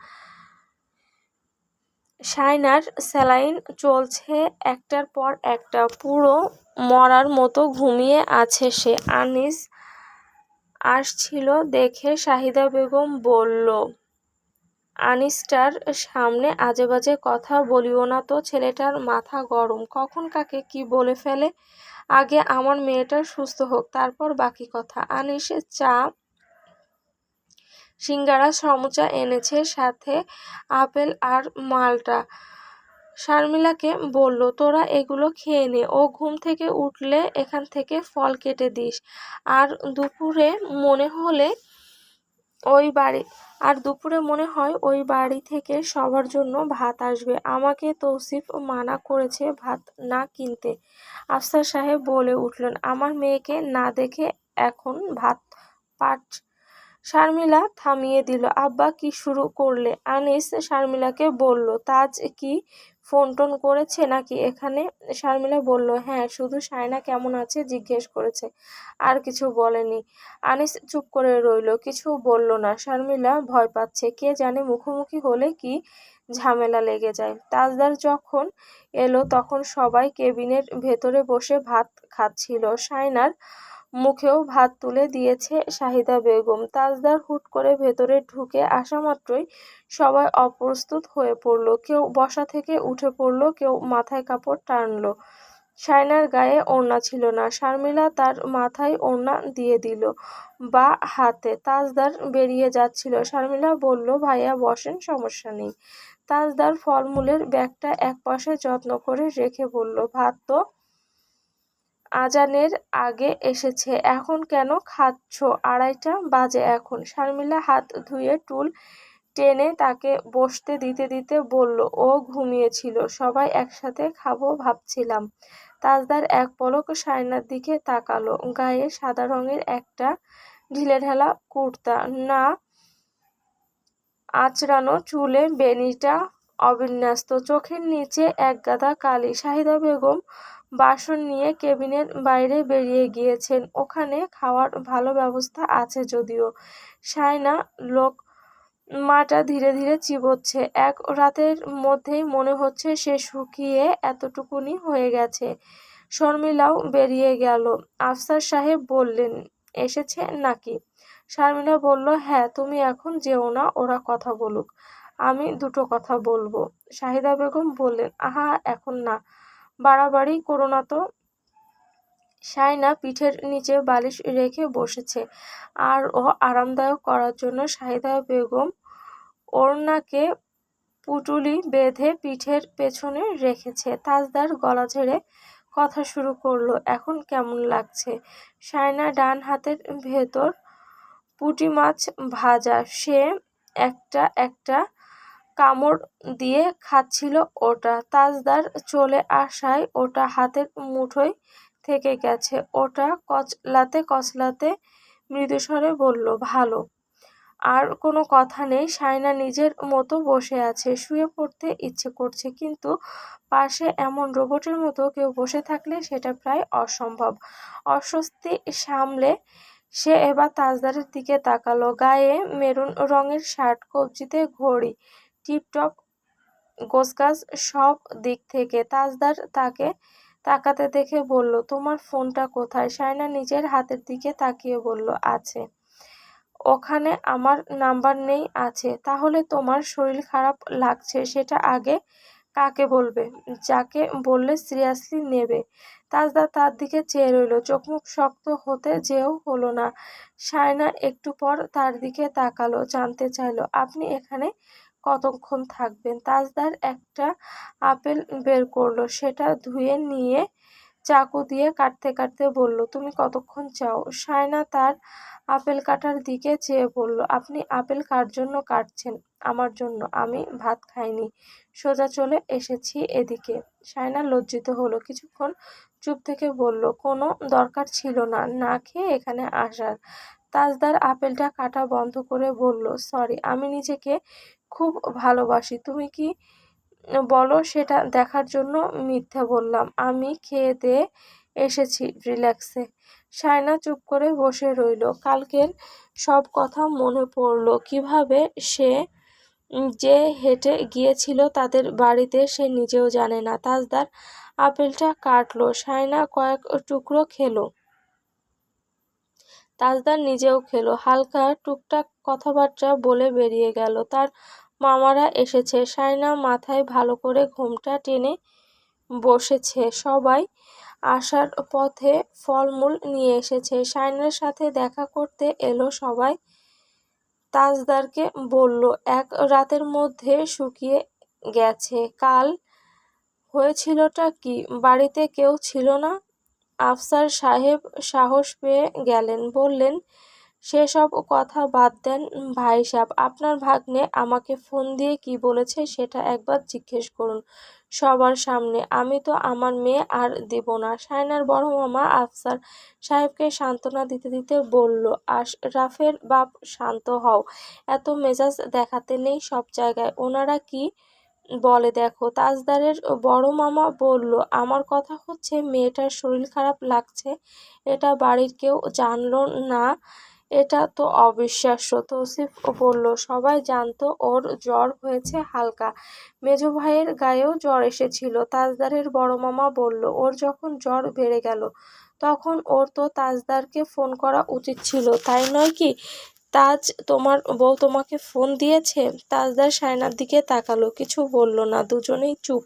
শায়নার স্যালাইন চলছে একটার পর একটা, পুরো মরার মতো ঘুমিয়ে আছে সে। আনিস আসছিল দেখে শাহিদা বেগম বলল, আনিসটার সামনে আজেবাজে কথা বলিও না তো, ছেলেটার মাথা গরম, কখন কাকে কি বলে ফেলে। আগে আমার মেয়েটা সুস্থ হোক, তারপর বাকি কথা। আনিস চা সিঙ্গারা সমুচা এনেছে, সাথে আপেল আর মালটা। শারমিলাকে বলল, তোরা এগুলো খেয়ে নে, ও ঘুম থেকে উঠলে এখান থেকে ফল কেটে দিস। আর দুপুরে মনে হলে মনে হয় ওই বাড়ি থেকে সবার জন্য ভাত আসবে। আমাকে তৌসিফ মানা করেছে ভাত না কিনতে। আফসার সাহেব বলে উঠলেন, আমার মেয়েকে না দেখে এখন ভাত পাঠ। শারমিলা থামিয়ে দিল। আব্বা কি শুরু করলে? আনিস শারমিলাকে বলল, তাজ কি ফোন টোন করেছে নাকি এখানে? শারমিলা বলল, হ্যাঁ, শুধু শায়না কেমন আছে জিজ্ঞেস করেছে, আর কিছু বলেনি। আনিস চুপ করে রইল, কিছু বলল না। শারমিলা ভয় পাচ্ছে, কে জানে মুখোমুখি হলে কি ঝামেলা লেগে যায়। তাজদার যখন এলো তখন সবাই কেবিনের ভেতরে বসে ভাত খাচ্ছিল। শায়নার মুখেও ভাত তুলে দিয়েছে শাহিদা বেগম। তাজদার হুট করে ভেতরে ঢুকে আসা মাত্রই সবাই অপ্রস্তুত হয়ে পড়ল। কেউ বসা থেকে উঠে পড়ল, কেউ মাথায় কাপড় টানল। শায়নার গায়ে ওড়না ছিল না। শারমিলা তার মাথায় ওড়না দিয়ে দিল, বা হাতে। তাজদার বেরিয়ে যাচ্ছিল। শারমিলা বলল, ভাইয়া বসেন, সমস্যা নেই। তাজদার ফলমূলের ব্যাগটা একপাশে যত্ন করে রেখে বলল, ভাত তো আজানের আগে এসেছে, এখন কেন খাচ্ছ? 2:30 বাজে এখন। শারমিলা হাত ধুয়ে টুল টেনে তাকে বসতে দিতে দিতে বলল, ও ঘুমিয়েছিল, সবাই একসাথে খাবো ভাবছিলাম। তাজদার এক পলক শায়নার দিকে তাকালো। গায়ে সাদা রঙের একটা ঢিলেঢালা কুর্তা, না আঁচড়ানো চুলে বেনিটা অবিন্যস্ত, চোখের নিচে একগাদা কালি। শাহিদা বেগম বাসন নিয়ে কেবিনের বাইরে বেরিয়ে গিয়েছেন। ওখানে খাওয়ার ভালো ব্যবস্থা আছে যদিও। শায়না লোক মাটা ধীরে ধীরে চিবোচ্ছে। এক রাতের মধ্যেই মনে হচ্ছে সে শুকিয়ে এতটুকুনি হয়ে গেছে। শর্মিলাও বেরিয়ে গেল। আফসার সাহেব বললেন, এসেছে নাকি? শারমিলা বলল, হ্যাঁ, তুমি এখন যেও না, ওরা কথা বলুক, আমি দুটো কথা বলবো। শাহিদা বেগম বললেন, আহা, এখন না, বাড়াবাড়ি করো না তো। শায়না পিঠের নিচে বালিশ রেখে বসেছে, আর ও আরামদায়ক করার জন্য শাহিদা বেগম ওড়নাকে পুটুলি বেঁধে পিঠের পেছনে রেখেছে। তাজদার গলা ঝেড়ে কথা শুরু করলো, এখন কেমন লাগছে? শায়না ডান হাতের ভেতর পুঁটি মাছ ভাজা, সে একটা একটা কামড় দিয়ে খাচ্ছিল ওটা। তাজদার চলে আসায় ওটা হাতের মুঠোয় থেকে গেছে। ওটা কচলাতে কচলাতে মৃদুস্বরে বলল, ভালো। আর কোনো কথা নেই। শায়না নিজের মতো বসে আছে। শুয়ে পড়তে ইচ্ছে করছে, কিন্তু পাশে এমন রোবটের মতো কেউ বসে থাকলে সেটা প্রায় অসম্ভব। অস্বস্তি সামলে সে এবার তাজদারের দিকে তাকালো। গায়ে মেরুন রঙের শার্ট, কবজিতে ঘড়ি, টিপটপ গোছগাছ সব দিক থেকে। তাজদার তাকে তাকাতে দেখে বলল, তোমার ফোনটা কোথায়? শায়না নিজের হাতের দিকে তাকিয়ে বলল, আছে। ওখানে আমার নাম্বার নেই? আছে। তাহলে তোমার শরীর খারাপ লাগছে সেটা আগে কাকে বলবে, যাকে বললে সিরিয়াসলি নেবে। তাজদা তার দিকে চেয়ে রইল, চোখমুখ শক্ত হতে যেও হলো না। শায়না একটু পর তার দিকে তাকালো, জানতে চাইলো, আপনি এখানে কতক্ষণ থাকবেন? তাজদার একটা আপেল বের করলো, সেটা ধুয়ে নিয়ে চাকু দিয়ে কাটতে কাটতে বলল, তুমি কতক্ষণ চাও? শায়না তার আপেল কাটার দিকে চেয়ে বলল, আপনি আপেল কার জন্য কাটছেন? আমার জন্য। আমি ভাত খাইনি, সোজা চলে এসেছি এদিকে। শায়না লজ্জিত হলো, কিছুক্ষণ চুপ থেকে বলল, কোনো দরকার ছিল না না খেয়ে এখানে আসার। তাজদার আপেলটা কাটা বন্ধ করে বলল, সরি, আমি নিজেকে খুব ভালোবাসি, তুমি কি বলো সেটা দেখার জন্য মিথ্যে বললাম। আমি খেয়ে দিয়ে এসেছি রিল্যাক্সে। শায়না চুপ করে বসে রইল। কালকের সব কথা মনে পড়ল। কিভাবে সে যে হেঁটে গিয়েছিল তাদের বাড়িতে সে নিজেও জানে না। তাজদার আপেলটা কাটলো, শায়না কয়েক টুকরো খেলো, তাজদার নিজেও খেলো। হালকা টুকটাক কথাবার্তা বলে বেরিয়ে গেল। তার মামারা এসেছে। শায়না মাথায় ভালো করে ঘোমটা টেনে বসেছে। সবাই আসার পথে ফলমূল নিয়ে এসেছে। শায়নার সাথে দেখা করতে এলো সবাই। তাজদারকে বলল, এক রাতের মধ্যে শুকিয়ে গেছে। কাল হয়েছিলটা কি? বাড়িতে কেউ ছিল না? আফসার সাহেব সাহস পেয়ে গেলেন, বললেন, সেসব কথা বাদ দেন ভাইসাব, আপনার ভাগ্নে আমাকে ফোন দিয়ে কি বলেছে সেটা একবার জিজ্ঞেস করুন সবার সামনে। আমি তো আমার মেয়ে আর দিব না। শায়নার বড় মামা আফসার সাহেবকে সান্ত্বনা দিতে দিতে বলল, আশরাফের বাপ, শান্ত হও, এত মেজাজ দেখাতে নেই সব জায়গায়। ওনারা কি বলে দেখো। তাজদারের বড় মামা বলল, আমার কথা হচ্ছে মেয়েটার শরীর খারাপ লাগছে, এটা বাড়ির কেউ জানলো না? এটা তো অবিশ্বাস্য। তৌসিফ বলল, সবাই জানতো ওর জ্বর হয়েছে হালকা, মেজো ভাইয়ের গায়েও জ্বর এসেছিল। তাজদারের বড় মামা বলল, ওর যখন জ্বর বেড়ে গেল তখন ওর তো তাজদারকে ফোন করা উচিত ছিল, তাই নয় কি? তাজ, তোমার বউ তোমাকে ফোন দিয়েছে? তাজদার শায়নার দিকে তাকালো, কিছু বলল না, দুজনেই চুপ।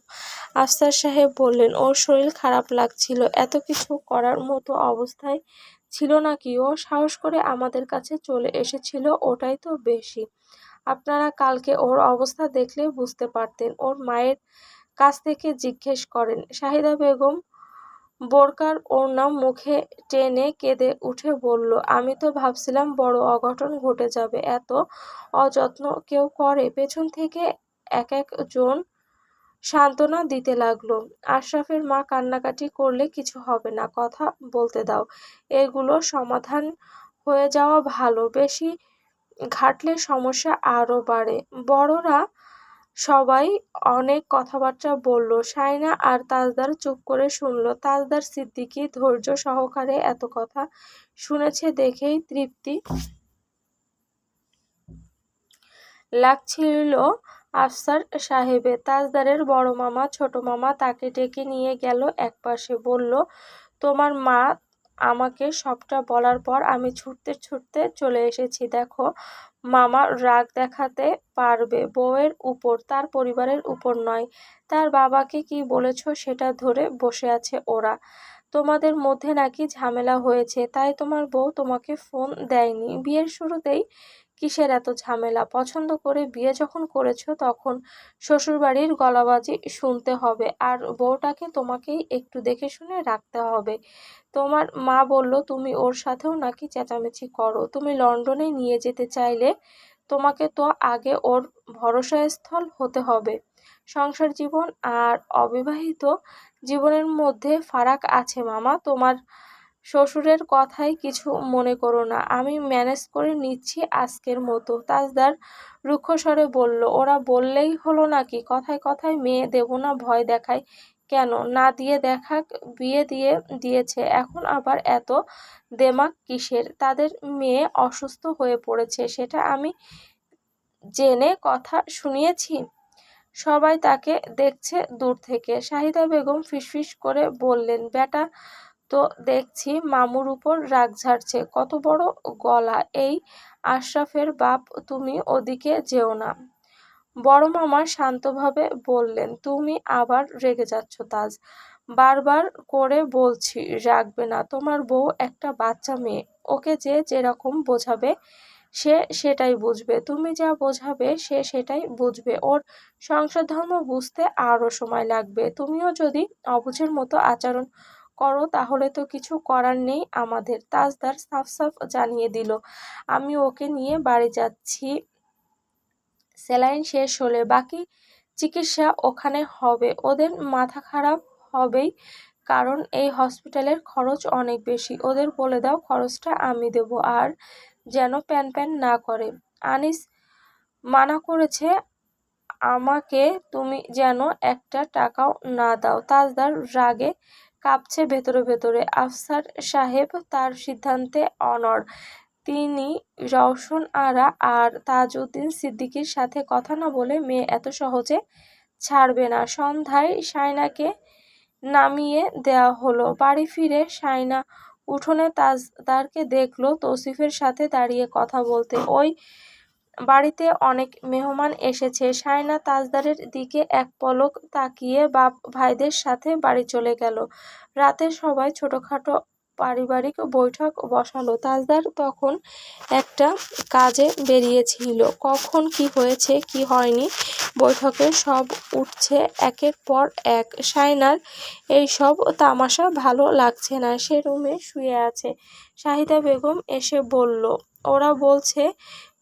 আফসার সাহেব বললেন, ওর শরীর খারাপ লাগছিল, এত কিছু করার মতো অবস্থায় ছিল নাকি? ও সাহস করে আমাদের কাছে চলে এসেছিল, ওটাই তো বেশি। আপনারা কালকে ওর অবস্থা দেখলে বুঝতে পারতেন। ওর মায়ের কাছ থেকে জিজ্ঞেস করেন। শাহিদা বেগম বোরকার ওড়না মুখে টেনে কেঁদে উঠে বলল, আমি তো ভাবছিলাম বড় অঘটন ঘটে যাবে। এত অযত্ন কেউ করে? পেছন থেকে এক একজন সান্ত্বনা দিতে লাগলো। আশরাফের মা কান্নাকাটি করলে কিছু হবে না, কথা বলতে দাও, এগুলো সমাধান হয়ে যাওয়া ভালো, বেশি ঘাটলে সমস্যা আরো বাড়ে। বড়রা সবাই অনেক কথাবার্তা বলল। শায়না আর তাজদার চুপ করে শুনল। তাজদার সিদ্দিকী ধৈর্য সহকারে এত কথা শুনেছে দেখেই তৃপ্তি লাগছিল আফসার সাহেবের। তাজদারের বড় মামা ছোট মামা তাকে ডেকে নিয়ে গেল একপাশে, বলল, তোমার মা আমাকে সবটা বলার পর আমি ছুটতে ছুটতে চলে এসেছি। দেখো মামা, রাগ দেখাতে পারবে বউয়ের উপর, তার পরিবারের উপর নয়। তার বাবাকে কি বলেছ সেটা ধরে বসে আছে ওরা। তোমাদের মধ্যে নাকি ঝামেলা হয়েছে, তাই তোমার বউ তোমাকে ফোন দেয়নি। বিয়ের শুরুতেই কিসের এত ঝামেলা? পছন্দ করে বিয়ে যখন করেছো তখন শ্বশুরবাড়ির গলাবাজি শুনতে হবে, আর বউটাকে তোমাকেই একটু দেখে শুনে রাখতে হবে। তোমার মা বলল তুমি ওর সাথেও নাকি চেঁচামেচি করো। তুমি লন্ডনে নিয়ে যেতে চাইলে তোমাকে তো আগে ওর ভরসাস্থল হতে হবে। সংসার জীবন আর অবিবাহিত জীবনের মধ্যে ফারাক আছে মামা। তোমার শ্বশুরের কথাই কিছু মনে করো না, আমি ম্যানেজ করে নিচ্ছি আজকের মতো। তাজদার রুক্ষ স্বরে বলল, ওরা বললেই হলো নাকি? কথায় কথায় মেয়ে দেব না ভয় দেখায় কেন? না দিয়ে দেখাক, বিয়ে দিয়ে দিয়েছে, এখন আবার এত দেমাক কিসের? তাদের মেয়ে অসুস্থ হয়ে পড়েছে, সেটা আমি জেনে কথা শুনিয়েছি? সবাই তাকে দেখছে দূর থেকে। শাহিদা বেগম ফিসফিস করে বললেন, বেটা তো দেখছি মামুর উপর রাগ ঝাড়ছে, কত বড় গলা। এই আশরাফের বাপ, তুমি ওদিকে যেও না। বড় মামা শান্তভাবে বললেন, তুমি আবার রেগে যাচ্ছ তাজ, বারবার করে বলছি রাখবে না। তোমার বউ একটা বাচ্চা মেয়ে, ওকে যে যেরকম বোঝাবে সে সেটাই বুঝবে, তুমি যা বোঝাবে সে সেটাই বুঝবে। ওর সংসার ধর্ম বুঝতে আরো সময় লাগবে। তুমিও যদি অবুঝের মতো আচরণ করো তাহলে তো কিছু করার নেই আমাদের। তাজদার সাফ সাফ জানিয়ে দিল, আমি ওকে নিয়ে বাড়ি যাচ্ছি, স্যালাইন শেষ হলে বাকি চিকিৎসা ওখানে হবে। ওদের মাথা খারাপ হবেই, কারণ এই হসপিটালের খরচ অনেক বেশি। ওদের বলে দাও খরচটা আমি দেব, আর যেন প্যান প্যান না করে। আনিস মানা করেছে আমাকে, তুমি যেন একটা টাকাও না দাও। তাজদার রাগে কাঁপছে ভেতরে ভেতরে। আফসার সাহেব তার সিদ্ধান্তে অনড়। তিনি রওশন আরা আর তাজউদ্দিন সিদ্দিকীর সাথে কথা না বলে মেয়ে এত সহজে ছাড়বে না। সন্ধ্যায় শায়নাকে নামিয়ে দেওয়া হলো। বাড়ি ফিরে শায়না উঠোনে তাজদারকে দেখলো তৌসিফের সাথে দাঁড়িয়ে কথা বলতে। ওই বাড়িতে অনেক মেহমান এসেছে। শায়না তাজদারের দিকে এক পলক তাকিয়ে বাপ ভাইদের সাথে বাড়ি চলে গেল। রাতে সবাই ছোটখাটো পারিবারিক বৈঠক বসালো। তাজদার তখন একটা কাজে বেরিয়েছিল। কখন কি হয়েছে কি হয়নি বৈঠকে সব উঠছে একের পর এক। শায়নার এই সব তামাশা ভালো লাগছে না। সে রুমে শুয়ে আছে। শাহিদা বেগম এসে বলল, ওরা বলছে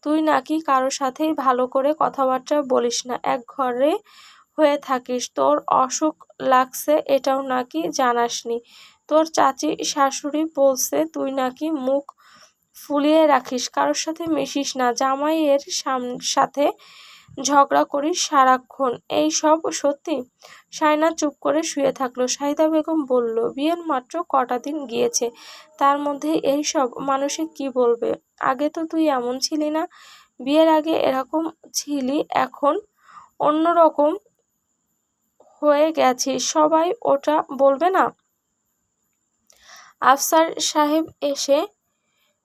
তুই নাকি কারো সাথেই ভালো করে কথাবার্তা বলিস না, এক ঘরে হয়ে থাকিস, তোর অসুখ লাগছে এটাও নাকি জানাসনি। তোর চাচি শাশুড়ি বলছে তুই নাকি মুখ ফুলিয়ে রাখিস, কারোর সাথে মিশিস না, জামাইয়ের সাথে ঝগড়া করিস সারাক্ষণ, এই সব সত্যি? শায়না চুপ করে শুয়ে থাকলো। শাহিদা বেগম বলল, বিয়ের মাত্র কটা দিন গিয়েছে, তার মধ্যে এই সব? মানুষে কি বলবে? আগে তো তুই এমন ছিলি না, বিয়ের আগে এরকম ছিলি, এখন অন্যরকম হয়ে গেছিস, সবাই ওটা বলবে না? আফসার সাহেব এসে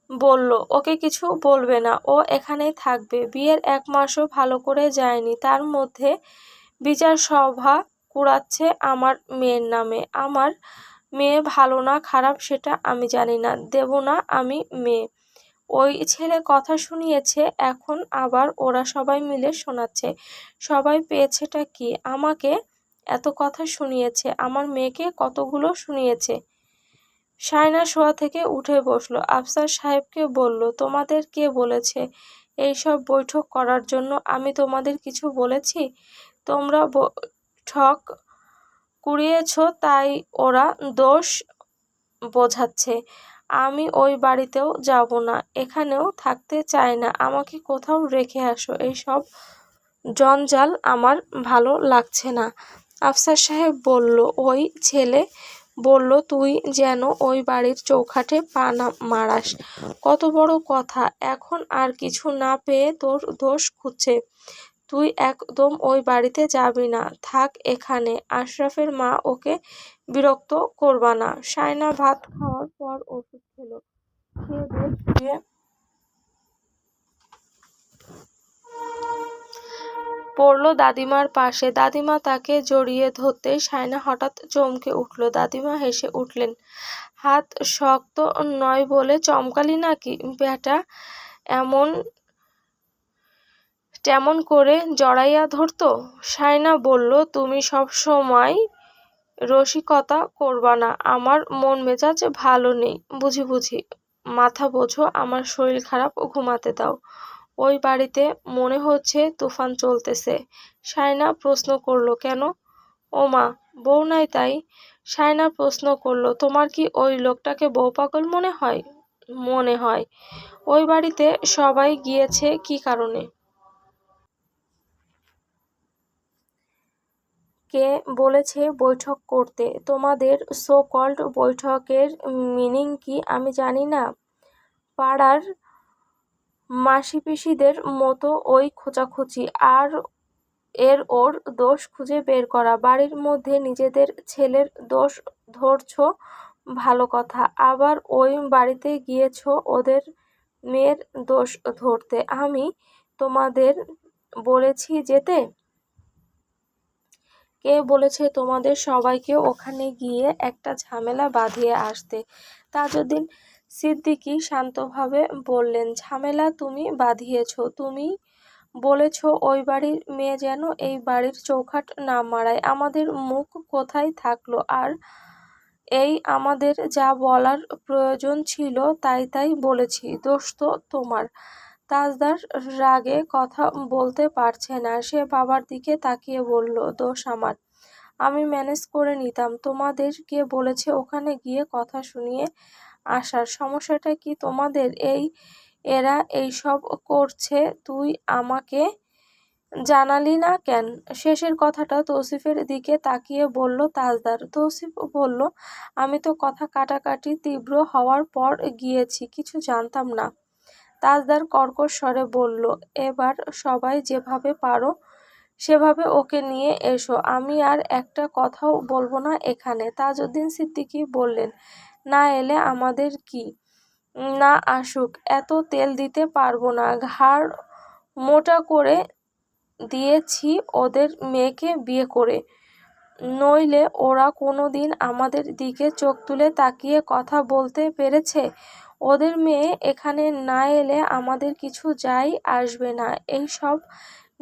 বলল, ওকে কিছু বলবে না, ও এখানেই থাকবে। বিয়ের 1 মাসও ভালো করে যায়নি, তার মধ্যে বিচার সভা কুড়াচ্ছে আমার মেয়ের নামে। আমার মেয়ে ভালো না খারাপ সেটা আমি জানি না, দেব না আমি মেয়ে। ওই ছেলে কথা শুনিয়েছে, এখন আবার ওরা সবাই মিলে শোনাচ্ছে। সবাই পেয়েছেটা কি? আমাকে এত কথা শুনিয়েছে, আমার মেয়েকে কতগুলো শুনিয়েছে। শায়না শোয়া থেকে উঠে বসল। আফসার সাহেবকে বলল, তোমাদের কে বলেছে এইসব বৈঠক করার জন্য? আমি তোমাদের কিছু বলেছি? তোমরা বৈঠক কুড়িয়েছ তাই ওরা দোষ বোঝাচ্ছে। আমি ওই বাড়িতেও যাব না, এখানেও থাকতে চাই না, আমাকে কোথাও রেখে আসো, এইসব জঞ্জাল আমার ভালো লাগছে না। আফসার সাহেব বলল, ওই ছেলে বলল তুই যেন ওই বাড়ির চৌখাটে পা না মারাস। কত বড় কথা! এখন আর কিছু না পেয়ে তোর দোষ খুঁজছে। তুই একদম ওই বাড়িতে যাবি না, থাক এখানে। আশরাফের মা ওকে বিরক্ত করবা না। শায়না ভাত খাওয়ার পর ওষুধ খেলো, খেয়ে দিয়ে শুয়ে পড়ল দাদিমার পাশে। দাদিমা তাকে জড়িয়ে ধরতে শায়না হঠাৎ চমকে উঠল। দাদিমা হেসে উঠলেন, হাত শক্ত নয় বলে চমকালি নাকি বেটা? এমন তেমন করে জড়াইয়া ধরতো? শায়না বলল, তুমি সব সময় রসিকতা করবা না, আমার মন মেজাজ ভালো নেই। বুঝি বুঝি, মাথা বোঝো, আমার শরীর খারাপ, ঘুমাতে দাও। ওই বাড়িতে মনে হচ্ছে তুফান চলতেছে। শায়না প্রশ্ন করল, কেন? ওমা, বউ নাই তাই? শায়না প্রশ্ন করল, তোমার কি ওই লোকটাকে বউ পাগল মনে হয়? মনে হয়। ওই বাড়িতে সবাই গিয়েছে কি কারণে? কে বলেছে বৈঠক করতে? তোমাদের সো কল্ড বৈঠকের মিনিং কি আমি জানি না? পাড়ার মাসিপিসিদের মতো ওই খোঁচাখুচি আর ওর দোষ খুঁজে বের করা। বাড়ির মধ্যে নিজেদের ছেলের দোষ ধরছো, ভালো কথা, আবার ওই বাড়িতে গিয়েছো ওদের মেয়ের দোষ ধরতে। আমি তোমাদের বলেছি যেতে? কে বলেছে তোমাদের সবাইকে ওখানে গিয়ে একটা ঝামেলা বাঁধিয়ে আসতে? তাজউদ্দিন সিদ্দিকী শান্তভাবে বললেন, ঝামেলা তুমি বাঁধিয়েছ। তুমি বলেছ ওই বাড়ির মেয়ে যেন এই বাড়ির চৌখাট না মারায়। আমাদের মুখ কোথায় থাকলো? আর এই আমাদের যা বলার প্রয়োজন ছিল তাই তাই বলেছি, দোষ তো তোমার। তাজদার রাগে কথা বলতে পারছে না। সে বাবার দিকে তাকিয়ে বলল, দোষ আমার, আমি ম্যানেজ করে নিতাম। তোমাদের কে বলেছে ওখানে গিয়ে কথা শুনিয়ে আসার? সমস্যাটা কি তোমাদের? এরা এইসব করছে, তুই আমাকে জানালি না কেন? শেষের কথাটা তৌসিফের দিকে তাকিয়ে বলল তাজদার। তৌসিফ বলল, আমি তো কথা কাটাকাটি তীব্র হওয়ার পর গিয়েছি, কিছু জানতাম না। তাজদার কর্কশ স্বরে বলল, এবার সবাই যেভাবে পারো সেভাবে ওকে নিয়ে এসো, আমি আর একটা কথাও বলবো না এখানে। তাজউদ্দিন সিদ্দিকী বললেন, না এলে আমাদের কি? না আসুক, এত তেল দিতে পারবো না, ঘাড় মোটা করে দিয়েছি ওদের মেয়েকে বিয়ে করে, নইলে ওরা কোনো দিন আমাদের দিকে চোখ তুলে তাকিয়ে কথা বলতে পেরেছে? ওদের মেয়ে এখানে না এলে আমাদের কিছু যায় আসবে না, এই সব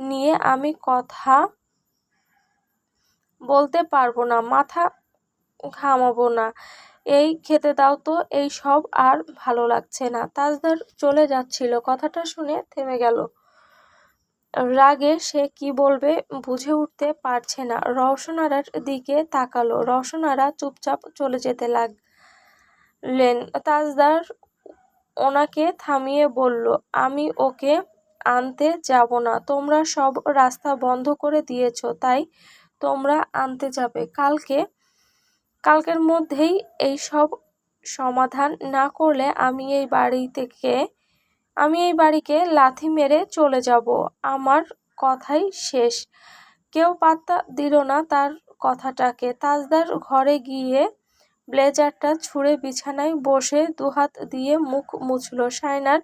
নিয়ে আমি কথা বলতে পারবো না, মাথা ঘামাবো না। এই খেতে দাও তো, এই সব আর ভালো লাগছে না। তাজদার চলে যাচ্ছিল, কথাটা শুনে থেমে গেল। রাগে সে কি বলবে বুঝে উঠতে পারছে না। রওশন আরার দিকে তাকালো। রওশন আরা চুপচাপ চলে যেতে লাগলেন। তাজদার ওনাকে থামিয়ে বলল, আমি ওকে আনতে যাব না। তোমরা সব রাস্তা বন্ধ করে দিয়েছ, তাই তোমরা আনতে যাবে। কালকের মধ্যেই এই সব সমাধান না করলে আমি এই বাড়িকে লাথি মেরে চলে যাব। আমার কথাই শেষ। কেউ পাত্তা দিল না তার কথাটাকে। তাজদার ঘরে গিয়ে ব্লেজারটা ছুঁড়ে বিছানায় বসে দুহাত দিয়ে মুখ মুছল। শায়নার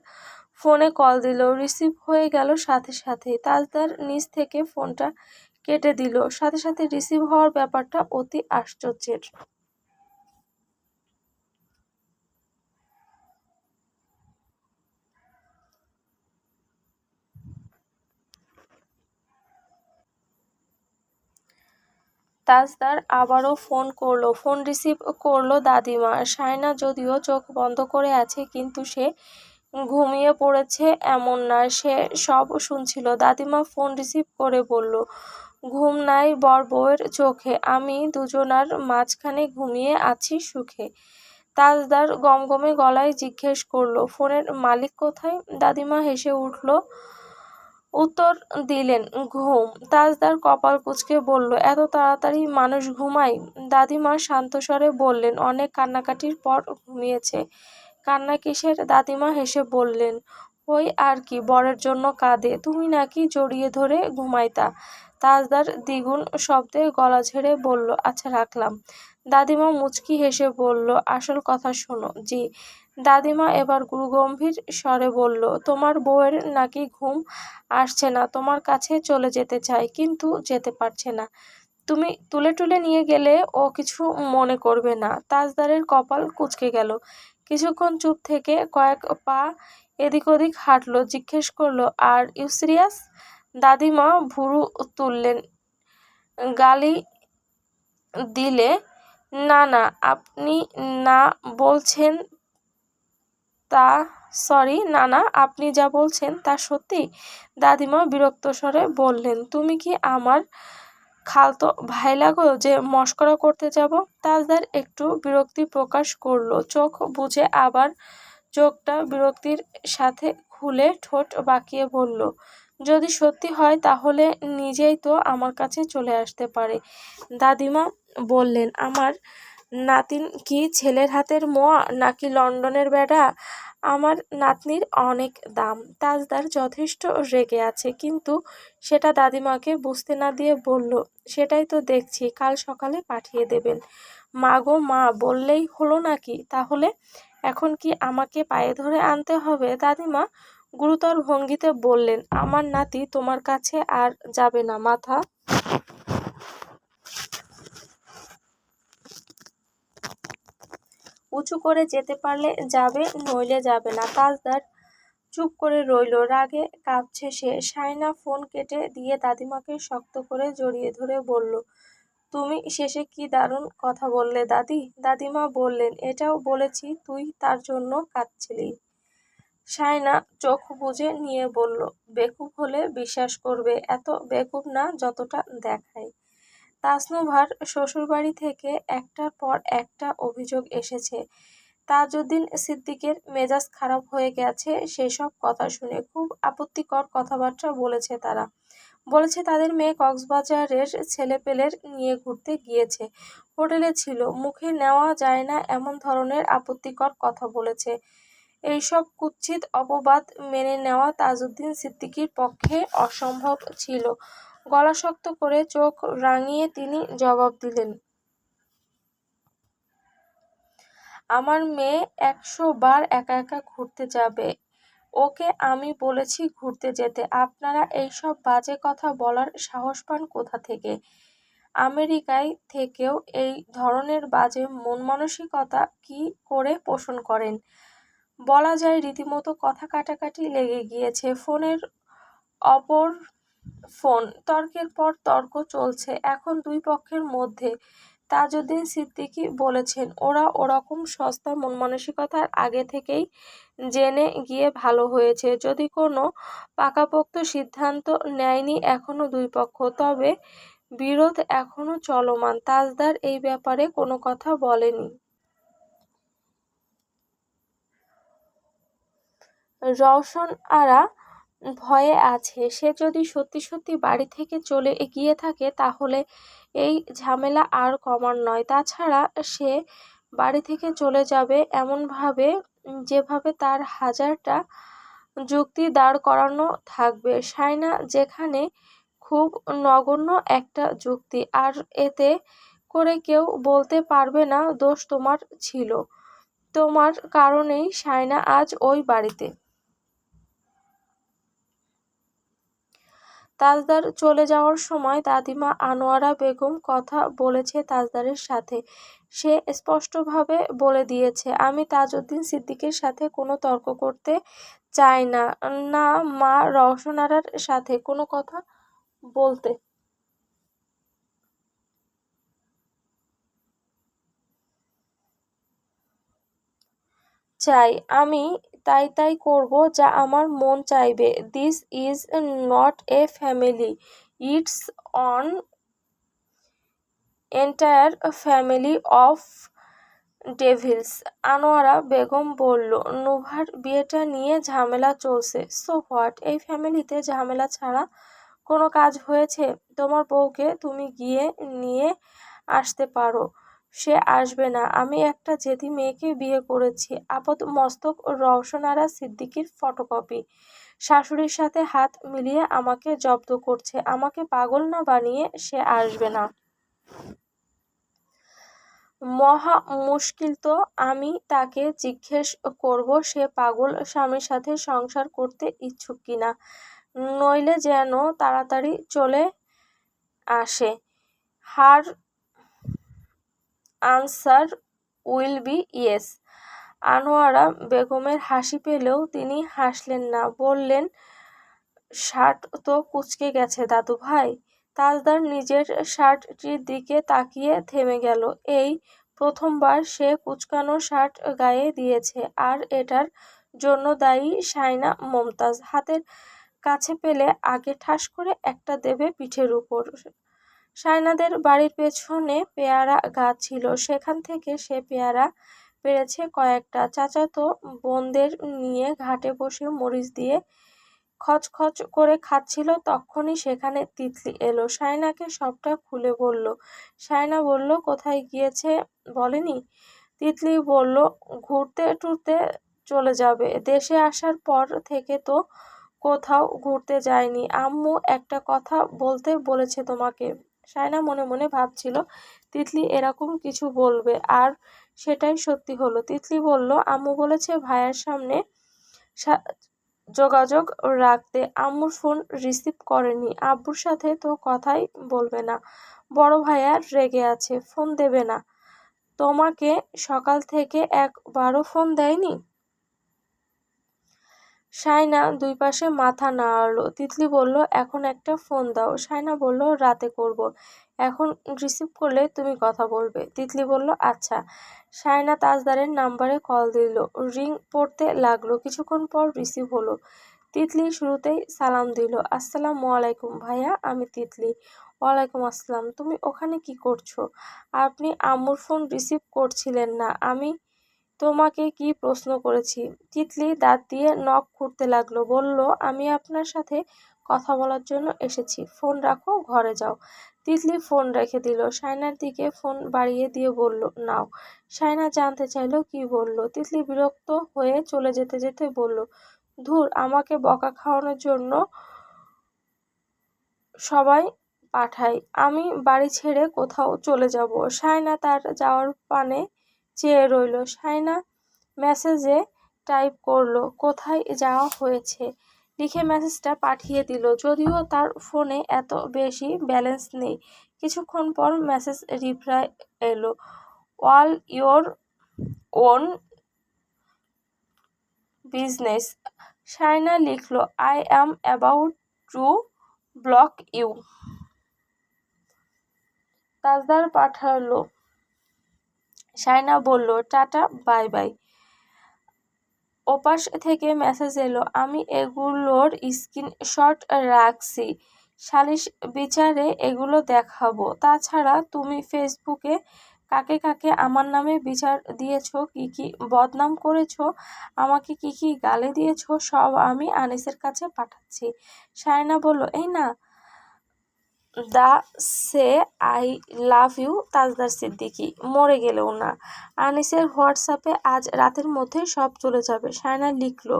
ফোনে কল দিল, রিসিভ হয়ে গেল সাথে সাথেই। তাজদার নিচ থেকে ফোনটা কেটে দিল। সাথে সাথে রিসিভ হওয়ার ব্যাপারটা অতি আশ্চর্যের। তাজদার আবারও ফোন করলো। ফোন রিসিভ করলো দাদিমা। শায়না যদিও চোখ বন্ধ করে আছে, কিন্তু সে ঘুমিয়ে পড়েছে এমন না, সে সব শুনছিল। দাদিমা ফোন রিসিভ করে বলল, ঘুম নাই বর বউয়ের চোখে, আমি দুজনার মাঝখানে ঘুমিয়ে আছি সুখে। তাজদার গমগমে গলায় জিজ্ঞেস করলো, ফোনের মালিক কোথায়? দাদিমা হেসে উত্তর দিলেন, ঘুম। তাজদার কপাল কুঁচকে বলল, এত তাড়াতাড়ি মানুষ ঘুমায়? দাদিমা শান্ত স্বরে বললেন, অনেক কান্নাকাটির পর ঘুমিয়েছে। কান্না কিসের? দাদিমা হেসে বললেন, ওই আর কি, বরের জন্য কাঁদে, তুমি নাকি জড়িয়ে ধরে ঘুমাইতা। তাজদার দ্বিগুণ শব্দে গলা ঝেড়ে বলল, আচ্ছা রাখলাম। দাদিমা মুচকি হেসে বলল, আসল কথা শোনো। জি। দাদিমা এবার গুরুগম্ভীর স্বরে বলল, তোমার বউয়ের নাকি ঘুম আসছে না, তোমার কাছে চলে যেতে চায়, কিন্তু যেতে পারছে না। তুমি তুলে টুলে নিয়ে গেলে ও কিছু মনে করবে না। তাজদারের কপাল কুঁচকে গেল। কিছুক্ষণ চুপ থেকে কয়েক পা এদিক ওদিক হাঁটলো। জিজ্ঞেস করলো, আর ইউ সিরিয়াস? দাদিমা ভুরু তুললেন। গালি দিলে, না না, আপনি না বলছেন তা সরি, না না, আপনি যা বলছেন তা সত্যি? দাদিমা বিরক্ত স্বরে বললেন, তুমি কি আমার খালতো ভাই লাগো যে মশকরা করতে যাব? তাজদার একটু বিরক্তি প্রকাশ করলো। চোখ বুজে আবার চোখটা বিরক্তির সাথে খুলে ঠোঁট বাঁকিয়ে বলল, যদি সত্যি হয় তাহলে নিজেই তো আমার কাছে চলে আসতে পারে। দাদিমা বললেন, আমার নাতিন কি ছেলের হাতের মোয়া নাকি লন্ডনের বেড়া? আমার নাতনির অনেক দাম। তাজদার যথেষ্ট রেগে আছে, কিন্তু সেটা দাদিমাকে বুঝতে না দিয়ে বলল, সেটাই তো দেখছি, কাল সকালে পাঠিয়ে দেবেন। মা গো মা বললেই হলো নাকি? তাহলে এখন কি আমাকে পায়ে ধরে আনতে হবে? দাদিমা গুরুতর ভঙ্গিতে বললেন, আমার নাতি তোমার কাছে আর যাবে না, মাথা উঁচু করে যেতে পারলে যাবে, নইলে যাবে না। তাজদার চুপ করে রইল। রাগে কাঁপছে সে। শায়না ফোন কেটে দিয়ে দাদিমাকে শক্ত করে জড়িয়ে ধরে বলল, তুমি শেষে কি দারুণ কথা বললে দাদি। দাদিমা বললেন, এটাও বলেছি তুই তার জন্য কাঁদছিলি। শায়না চোখ বুজে নিয়ে বলল, বেকুব হলে বিশ্বাস করবে, এত বেকুব না যতটা দেখায়। তাসনুভার শ্বশুরবাড়ি থেকে একটার পর একটা অভিযোগ এসেছে। তাজউদ্দিন সিদ্দিকের মেজাজ খারাপ হয়ে গেছে সেসব কথা শুনে। খুব আপত্তিকর কথাবার্তা বলেছে তারা। বলেছে তাদের মেয়ে কক্সবাজারের ছেলেপেলের নিয়ে ঘুরতে গিয়েছে, হোটেলে ছিল, মুখে নেওয়া যায় না এমন ধরনের আপত্তিকর কথা বলেছে। এইসব কুৎসিত অপবাদ মেনে নেওয়া তাজউদ্দিন সিদ্দিকীর পক্ষে অসম্ভব ছিল। গলা শক্ত করে চোখ রাঙিয়ে তিনি জবাব দিলেন, আমার মেয়ে 100 বার একা একা ঘুরতে যাবে, ওকে আমি বলেছি ঘুরতে যেতে, আপনারা এইসব বাজে কথা বলার সাহস পান কোথা থেকে? আমেরিকায় থেকেও এই ধরনের বাজে মন মানসিকতা কি করে পোষণ করেন? বলা যায় রীতিমতো কথা কাটাকাটি লেগে গিয়েছে। ফোনের অপর ফোন, তর্কের পর তর্ক চলছে এখন দুই পক্ষের মধ্যে। তাজউদ্দিন সিদ্দিকী বলেছেন, ওরা ওরকম সস্তা মন মানসিকতার আগে থেকেই জেনে গিয়ে ভালো হয়েছে। যদি কোনো পাকাপোক্ত সিদ্ধান্ত নেয়নি এখনো দুই পক্ষ, তবে বিরোধ এখনো চলমান। তাজদার এই ব্যাপারে কোনো কথা বলেনি। রওশন আরা ভয়ে আছে, সে যদি সত্যি সত্যি বাড়ি থেকে চলে গিয়ে থাকে তাহলে এই ঝামেলা আর কমার নয়। তাছাড়া সে বাড়ি থেকে চলে যাবে এমনভাবে যেভাবে তার হাজারটা যুক্তি দাঁড় করানো থাকবে। সায়না যেখানে খুব নগণ্য একটা যুক্তি, আর এতে করে কেউ বলতে পারবে না দোষ তোমার ছিল, তোমার কারণেই সায়না আজ ওই বাড়িতে। তাজদার চলে যাওয়ার সময় দাদিমা আনোয়ারা বেগম কথা বলেছে তাজদারের সাথে। সে স্পষ্টভাবে বলে দিয়েছে, আমি তাজউদ্দিন সিদ্দিকের সাথে কোনো তর্ক করতে চাই না, না মা রওশন আরার সাথে কোনো কথা বলতে চাই। আমি তাই করব যা আমার মন চাইবে। This is not a family, it's an entire family of devils. Anowara Begum বলল, নুভার বিয়েটা নিয়ে ঝামেলা চলছে, সো হোয়াট? এই ফ্যামিলিতে ঝামেলা ছাড়া কোনো কাজ হয়েছে? তোমার বউকে তুমি গিয়ে নিয়ে আসতে পারো, সে আসবে না। আমি একটা জেদি মেয়েকে বিয়ে করেছি, আপাত মস্তক রওশন আরা সিদ্দিকীর ফটোকপি। শাশুড়ির সাথে হাত মিলিয়ে আমাকে জব্দ করছে। আমাকে পাগল না বানিয়ে সে আসবে না। মহা মুশকিল তো। আমি তাকে জিজ্ঞেস করব সে পাগল স্বামীর সাথে সংসার করতে ইচ্ছুক কিনা, নইলে যেন তাড়াতাড়ি চলে আসে। Her answer will be yes. Anowara বেগমের হাসি পেলেও তিনি হাসলেন না, বললেন, শার্ট তো কুঁচকে গেছে দাদু ভাই। তাজদার নিজের শার্টটির দিকে তাকিয়ে থেমে গেল। এই প্রথমবার সে কুঁচকানো শার্ট গায়ে দিয়েছে, আর এটার জন্য দায়ী সায়না মমতাজ। হাতের কাছে পেলে আগে ঠাস করে একটা দেবে পিঠের উপর। সায়নাদের বাড়ির পেছনে পেয়ারা গাছ ছিল, সেখান থেকে সে পেয়ারা পেড়েছে কয়েকটা। চাচাতো বোনদের নিয়ে ঘাটে বসে মরিচ দিয়ে খচখচ করে খাচ্ছিল, তখনই সেখানে তিতলি এলো। সায়নাকে সবটা খুলে বলল। সায়না বলল, কোথায় গিয়েছে বলেনি? তিতলি বলল, ঘুরতে টুরতে চলে যাবে, দেশে আসার পর থেকে তো কোথাও ঘুরতে যায়নি। আম্মু একটা কথা বলতে বলেছে তোমাকে। সায়না মনে মনে ভাবছিল তিতলি এরকম কিছু বলবে, আর সেটাই সত্যি হলো। তিতলি বলল, আম্মু বলেছে ভাইয়ার সামনে যোগাযোগ রাখতে। আম্মুর ফোন রিসিভ করেনি, আব্বুর সাথে তো কথাই বলবে না, বড় ভাইয়া রেগে আছে, ফোন দেবে না। তোমাকে সকাল থেকে একবারও ফোন দেয়নি? সায়না দুই পাশে মাথা নাড়ল। তিতলি বলল, এখন একটা ফোন দাও। সায়না বলল, রাতে করব, এখন রিসিভ করলে তুমি কথা বলবে। তিতলি বলল, আচ্ছা। সায়না তাজদারের নাম্বারে কল দিল। রিং পড়তে লাগলো, কিছুক্ষণ পর রিসিভ হলো। তিতলি শুরুতেই সালাম দিল, আসসালামু আলাইকুম ভাইয়া, আমি তিতলি। ওয়ালাইকুম আসসালাম। তুমি ওখানে কি করছো? আপনি আম্মুর ফোন রিসিভ করছিলেন না, আমি তোমাকে কি প্রশ্ন করেছি? তিতলি দাঁত দিয়ে নখ খুঁড়তে লাগলো, বলল, আমি আপনার সাথে কথা বলার জন্য এসেছি। ফোন রাখো, ঘরে যাও। তিতলি ফোন রেখে দিল। শায়নার দিকে ফোন বাড়িয়ে দিয়ে বলল, নাও। শায়না জানতে চাইল কি বলল। তিতলি বিরক্ত হয়ে চলে যেতে যেতে বলল, ধুর, আমাকে বকা খাওয়ানোর জন্য সবাই পাঠায়। আমি বাড়ি ছেড়ে কোথাও চলে যাব। শায়না তার যাওয়ার পানে চেয়ে রইল। শায়না মেসেজে টাইপ করলো, কোথায় যাওয়া হয়েছে লিখে মেসেজটা পাঠিয়ে দিল। যদিও তার ফোনে এত বেশি ব্যালেন্স নেই। কিছুক্ষণ পর মেসেজ রিপ্লাই এলো, all your own business. Shayna লিখলো, I am about to block you. Tajdar পাঠালো। শায়না বলল, টাটা, বাই বাই। ওপাশ থেকে মেসেজ এলো, আমি এগুলোর স্ক্রিনশট রাখছি, সালিশ বিচারে এগুলো দেখাবো। তাছাড়া তুমি ফেসবুকে কাকে কাকে আমার নামে বিচার দিয়েছো, কি কি বদনাম করেছো, আমাকে কি কি গালি দিয়েছো, সব আমি আনিসের কাছে পাঠাচ্ছি। শায়না বলল, এই না, দা say I love you তাজদার Siddiqui, মরে গেলেও না। আনিসের হোয়াটসঅ্যাপে আজ রাতের মধ্যে সব চলে যাবে। শায়না লিখল,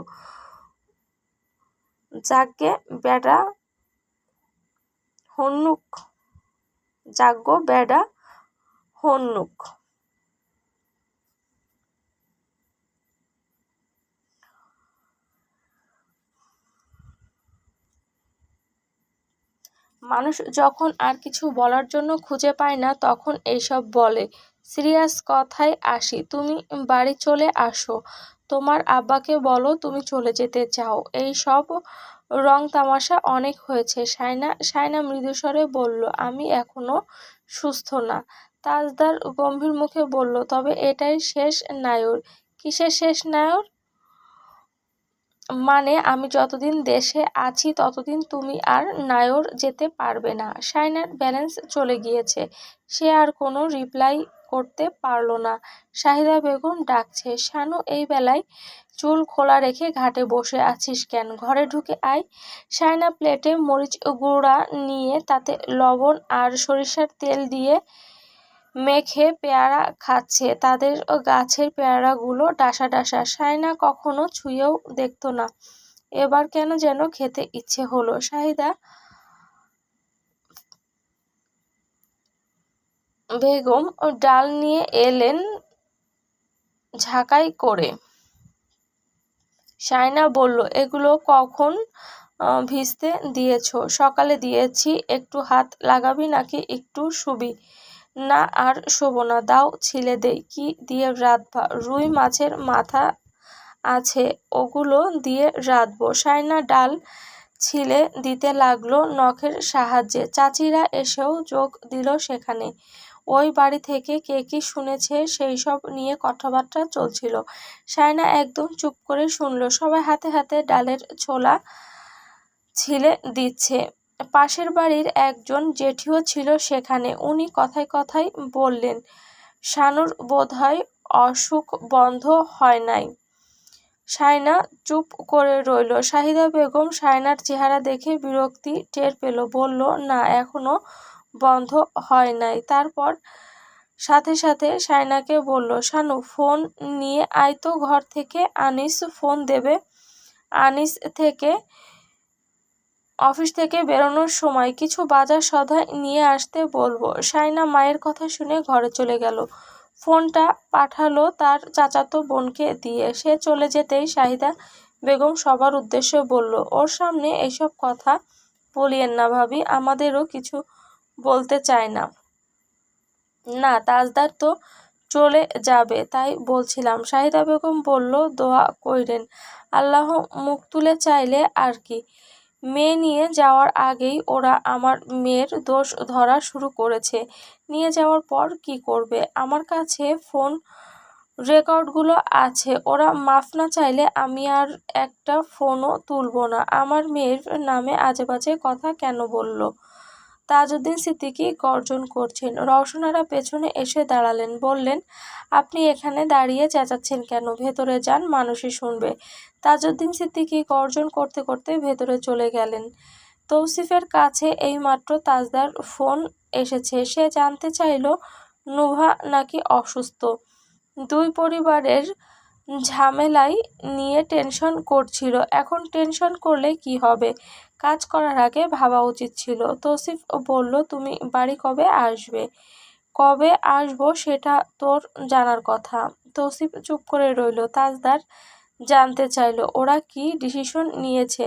যাগ্গে বেডা হন্নুক, যাগ্গো বেডা হন্নুক। মানুষ যখন আর কিছু বলার জন্য খুঁজে পায় না তখন এইসব বলে। সিরিয়াস কথায় আসি, তুমি বাড়ি চলে আসো। তোমার আব্বাকে বলো তুমি চলে যেতে চাও। এই সব রং তামাশা অনেক হয়েছে। শায়না মৃদুস্বরে বলল, আমি এখনো সুস্থ না। তাজদার গম্ভীর মুখে বলল, তবে এটাই শেষ নায়র। কিসের শেষ নায়র? মানে আমি যতদিন দেশে আছি ততদিন তুমি আর নায়র যেতে পারবে না। শায়নার ব্যালেন্স চলে গিয়েছে। সে আর কোনো রিপ্লাই করতে পারল না। শাহিদা বেগম ডাকছে, শানু, এই বেলায় চুল খোলা রেখে ঘাটে বসে আছিস কেন? ঘরে ঢুকে আয়। শায়না প্লেটে মরিচ গুঁড়া নিয়ে তাতে লবণ আর সরিষার তেল দিয়ে মেখে পেয়ারা খাচ্ছে। তাদের গাছের পেয়ারাগুলো ডাসা ডাসা। শায়না কখনো ছুঁয়েও দেখতো না, এবার কেন যেন খেতে ইচ্ছে হলো। শাহিদা বেগম ডাল নিয়ে এলেন ঝাঁকাই করে। শায়না বলল, এগুলো কখন ভিজতে দিয়েছো? সকালে দিয়েছি। একটু হাত লাগাবি নাকি একটু শুবি? না, আর শোবো না, দাও ছিলে দেই। কি দিয়ে রাঁধবা? রুই মাছের মাথা আছে, ওগুলো দিয়ে রাঁধবো। শায়না ডাল ছিলে দিতে লাগলো নখের সাহায্যে। চাচিরা এসেও যোগ দিল সেখানে। ওই বাড়ি থেকে কে কি শুনেছে সেই সব নিয়ে কথাবার্তা চলছিল। শায়না একদম চুপ করে শুনল। সবাই হাতে হাতে ডালের ছোলা ছিলে দিচ্ছে। পাশের বাড়ির একজন জেঠিও ছিল সেখানে। উনি কথায় কথায় বললেন, শানুর বোধহয় অসুখ বন্ধ হয় নাই। শায়না চুপ করে রইল। শাহিদা বেগম শায়নার চেহারা দেখে বিরক্তি টের পেল। বলল, না, এখনো বন্ধ হয় নাই। তারপর সাথে সাথে শায়নাকে বলল, শানু, ফোন নিয়ে আয় তো ঘর থেকে, আনিস ফোন দেবে। আনিস থেকে অফিস থেকে বেরোনোর সময় কিছু বাজার সদাই নিয়ে আসতে বলবো। শায়না মায়ের কথা শুনে ঘরে চলে গেল। ফোনটা পাঠালো তার চাচাতো বোনকে দিয়ে। সে চলে যেতেই শাহিদা বেগম সবার উদ্দেশ্যে বলল, ওর সামনে এসব কথা বলিয়েন না ভাবি, আমাদেরও কিছু বলতে চায় না। না, তাজদার তো চলে যাবে তাই বলছিলাম। শাহিদা বেগম বলল, দোয়া কইরেন, আল্লাহ মুখ তুলে চাইলে আর কি। মেয়ে নিয়ে যাওয়ার আগেই ওরা আমার মেয়ের দোষ ধরা শুরু করেছে। নিয়ে যাওয়ার পর কি করবে? আমার কাছে ফোন রেকর্ডগুলো আছে। ওরা মাফ না চাইলে আমি আর একটা ফোনও তুলব না। আমার মেয়ের নামে আজেবাজে কথা কেন বলল? তাজউদ্দিন সিদ্দিকী গর্জন করছেন। রওশনারা পেছনে এসে দাঁড়ালেন। বললেন, আপনি এখানে দাঁড়িয়ে চেঁচাচ্ছেন কেন? ভেতরে যান, মানুষই শুনবে। তাজউদ্দিন সিদ্দিকী গর্জন করতে করতে ভেতরে চলে গেলেন। তৌসিফের কাছে এইমাত্র তাজদার ফোন এসেছে। সে জানতে চাইল নুভা নাকি অসুস্থ। দুই পরিবারের ঝামেলাই নিয়ে টেনশন করছিল। এখন টেনশন করলে কি হবে? কাজ করার আগে ভাবা উচিত ছিল। তৌসিফ বলল, তুমি বাড়ি কবে আসবে? কবে আসবো সেটা তোর জানার কথা। তৌসিফ চুপ করে রইল। তাজদার জানতে চাইল ওরা কি ডিসিশন নিয়েছে।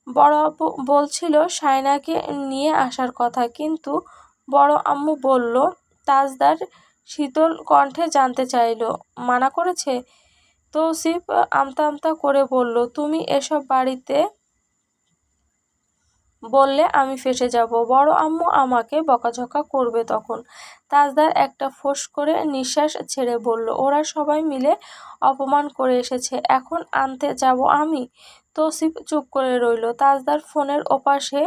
বড় আব্বু বলছিল শায়নাকে নিয়ে আসার কথা, কিন্তু বড় আম্মু বলল। তাজদার শীতল কণ্ঠে জানতে চাইল মানা করেছে? তৌসিফ আমতা আমতা করে বলল, তুমি এসব বাড়িতে বললে আমি ফেঁসে যাব। বড় আম্মু আমাকে বকাঝকা করবে তখন। তাজদার একটা ফোঁস করে নিঃশ্বাস ছেড়ে বলল, ওরা সবাই মিলে অপমান করে এসেছে, এখন আনতে যাব আমি? তৌসিফ চুপ করে রইল। তাজদার ফোনের ওপাশে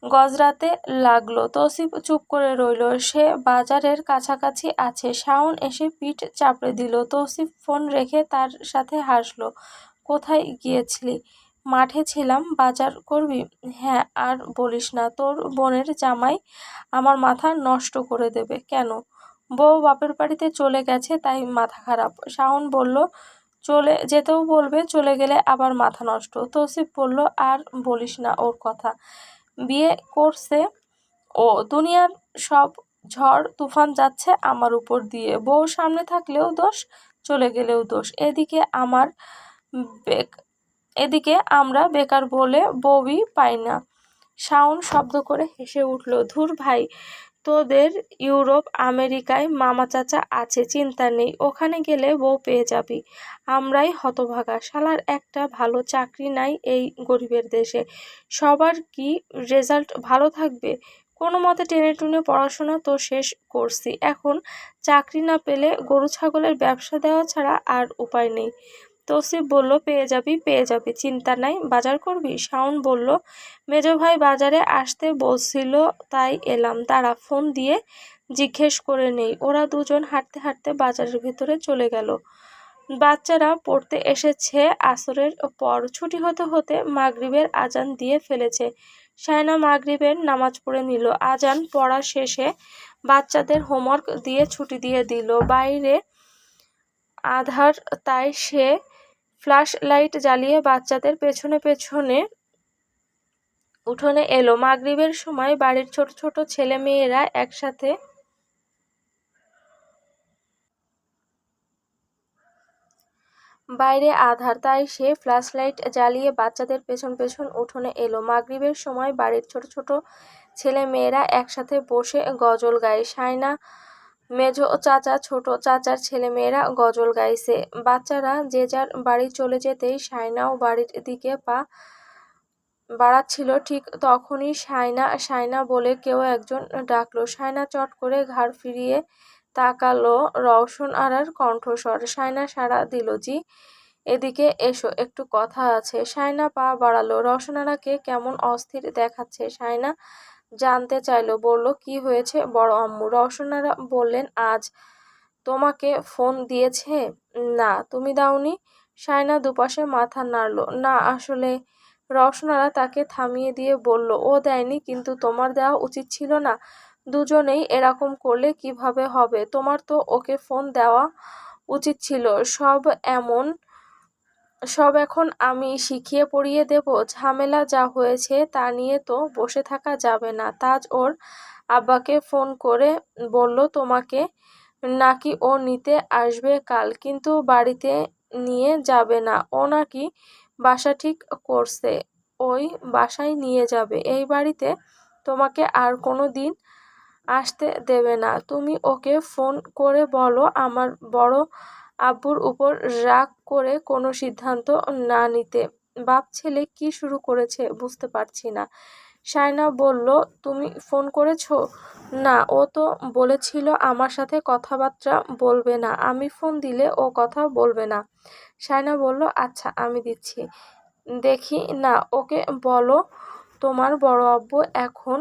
গজরাতে লাগলো। তৌসিফ চুপ করে রইল। সে বাজারের কাছাকাছি আছে। শাওন এসে পিঠ চাপড়ে দিল। তৌসিফ ফোন রেখে তার সাথে হাসল। কোথায় গিয়েছিলি? মাঠে ছিলাম। বাজার করবি? হ্যাঁ, আর বলিস না, তোর বোনের জামাই আমার মাথা নষ্ট করে দেবে। কেন? বউ বাপের বাড়িতে চলে গেছে তাই মাথা খারাপ। শাওন বলল, চলে যেতেও বলবে, চলে গেলে আবার মাথা নষ্ট। তৌসিফ বলল, আর বলিস না ওর কথা। বিয়ে করছে ও, দুনিয়ার সব ঝড় তুফান যাচ্ছে আমার উপর দিয়ে। বউ সামনে থাকলেও দোষ, চলে গেলেও দোষ। এদিকে আমরা বেকার বলে বউই পাই না। শাওন শব্দ করে হেসে উঠল। ধুর ভাই, তোদের ইউরোপ আমেরিকায় মামা চাচা আছে, চিন্তা নেই, ওখানে গেলে বউ পেয়ে যাবি। আমরাই হতভাগা, শালার একটা ভালো চাকরি নাই এই গরিবের দেশে। সবার কি রেজাল্ট ভালো থাকবে? কোনো মতে টেনে টুনে পড়াশোনা তো শেষ করছি, এখন চাকরি না পেলে গরু ছাগলের ব্যবসা দেওয়া ছাড়া আর উপায় নেই। তৌসিফ বলল, পেয়ে যাবি, পেয়ে যাবি, চিন্তা নাই। বাজার করবি? শাওন বলল, মেজো ভাই বাজারে আসতে বলছিল তাই এলাম। দাঁড়া, ফোন দিয়ে জিজ্ঞেস করে নেই। ওরা দুজন হাঁটতে হাঁটতে বাজারের ভিতরে চলে গেল। বাচ্চারা পড়তে এসেছে আসরের পর। ছুটি হতে হতে মাগরিবের আজান দিয়ে ফেলেছে। শায়না মাগরিবের নামাজ পড়ে নিল। আজান পড়া শেষে বাচ্চাদের হোমওয়ার্ক দিয়ে ছুটি দিয়ে দিল। বাইরে আধার, তাই সে ফ্ল্যাশ লাইট জ্বালিয়ে বাচ্চাদের পেছনে পেছনে উঠোনে এলো। মাগরিবের সময় বাড়ির ছোট ছোট ছেলে মেয়েরা একসাথে বাইরে আধার, তাই সে ফ্ল্যাশ লাইট জ্বালিয়ে বাচ্চাদের পেছন পেছন উঠোনে এলো। মাগরিবের সময় বাড়ির ছোট ছোট ছেলে মেয়েরা একসাথে বসে গজল গায়। শায়না, মেজো চাচা, ছোট চাচার ছেলে মেয়েরা গজল গাইছে। বাচ্চারা যে যার বাড়ি চলে যেতেই শায়নাও বাড়ির দিকে পা বাড়াচ্ছিল। ঠিক তখনই শায়না শায়না বলে কেউ একজন ডাকলো। শায়না চট করে ঘাড় ফিরিয়ে তাকালো। রওশন আরার কণ্ঠস্বর। শায়না সাড়া দিল, জি। এদিকে এসো, একটু কথা আছে। শায়না পা বাড়ালো। রওশন আরাকে কেমন অস্থির দেখাচ্ছে শায়না জানতে চাইলো। বলল, কি হয়েছে বড় আম্মু? রওশন আরা বললেন, আজ তোমাকে ফোন দিয়েছে? না, তুমি দাওনি? শায়না দুপাশে মাথা নাড়ল। না আসলে। রওশন আরা তাকে থামিয়ে দিয়ে বলল, ও দেয়নি, কিন্তু তোমার দেওয়া উচিত ছিল না? দুজনেই এরকম করলে কিভাবে হবে? তোমার তো ওকে ফোন দেওয়া উচিত ছিল। সব এখন আমি শিখিয়ে পড়িয়ে দেব। ঝামেলা যা হয়েছে তা নিয়ে তো বসে থাকা যাবে না। তাজ ওর আব্বাকে ফোন করে বলল তোমাকে নাকি ও নিতে আসবে কাল, কিন্তু বাড়িতে নিয়ে যাবে না। ও নাকি বাসা ঠিক করছে, ওই বাসায় নিয়ে যাবে। এই বাড়িতে তোমাকে আর কোনো দিন আসতে দেবে না। তুমি ওকে ফোন করে বলো আমার বড় আব্বুর উপর রাগ করে কোনো সিদ্ধান্ত না নিতে। বাপ ছেলে কি শুরু করেছে বুঝতে পারছি না। শায়না বলল, তুমি ফোন করেছো? না, ও তো বলেছিল আমার সাথে কথাবার্তা বলবে না, আমি ফোন দিলে ও কথা বলবে না। শায়না বলল, আচ্ছা আমি দিচ্ছি, দেখি না। ওকে বলো তোমার বড় আব্বু এখন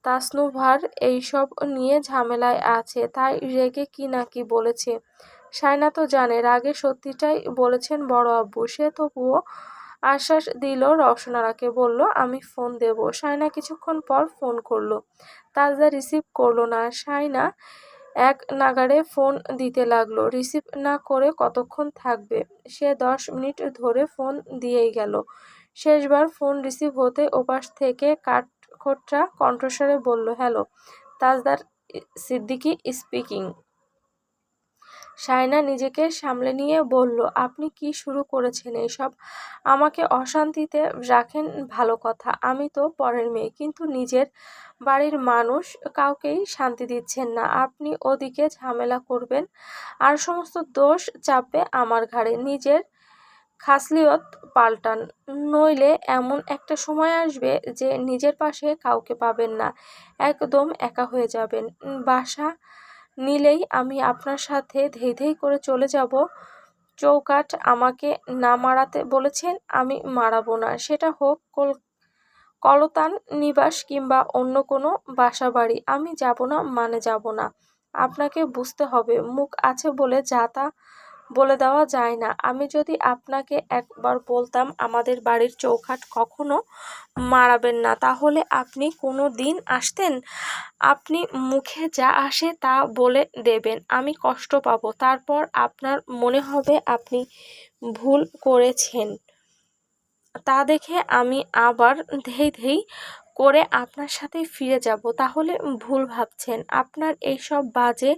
তাসনুভার এইসব নিয়ে ঝামেলায় আছে, তাই রেগে কি না কি বলেছে। শায়না তো জানে রাগে সত্যিটাই বলেছেন বড় আব্বু। সে তবুও আশ্বাস দিল রওশনারাকে। বলল, আমি ফোন দেব। শায়না কিছুক্ষণ পর ফোন করলো। তাজদা রিসিভ করলো না। শায়না এক নাগাড়ে ফোন দিতে লাগলো। রিসিভ না করে কতক্ষণ থাকবে? সে 10 মিনিট ধরে ফোন দিয়েই গেল। শেষবার ফোন রিসিভ হতে ওপাশ থেকে কাঠখোট্টা কণ্ঠস্বরে বলল, হ্যালো, তাজদার সিদ্দিকী স্পিকিং। শায়না নিজেকে সামলে নিয়ে বলল, আপনি কি শুরু করেছেন এইসব? আমাকে অশান্তিতে রাখেন ভালো কথা, আমি তো পরের মেয়ে, কিন্তু নিজের বাড়ির মানুষ কাউকেই শান্তি দিচ্ছেন না। আপনি ওদিকে ঝামেলা করবেন আর সমস্ত দোষ চাপবে আমার ঘাড়ে। নিজের খাসলিয়ত পাল্টান, নইলে এমন একটা সময় আসবে যে নিজের পাশে কাউকে পাবেন না, একদম একা হয়ে যাবেন। বাসা নিলেই আমি আপনার সাথে ধেই ধেই করে চলে যাব। চৌকাঠ আমাকে না মারাতে বলেছেন, আমি মারাবো না। সেটা হোক কলতান নিবাস কিংবা অন্য কোনো বাসা বাড়ি, আমি যাব না মানে যাব না। আপনাকে বুঝতে হবে, মুখ আছে বলে যা তা বলে দেওয়া যায় না। আমি যদি আপনাকে একবার বলতাম আমাদের বাড়ির চৌকাঠ কখনো মারাবেন না, তাহলে আপনি কোনো দিন আসতেন? আপনি মুখে যা আসে তা বলে দেবেন, আমি কষ্ট পাবো, তারপর আপনার মনে হবে আপনি ভুল করেছেন। তা দেখে আমি আবার ধেই ধেই করে আপনার সাথে ফিরে যাব। তাহলে ভুল ভাবছেন। আপনার এইসব বাজে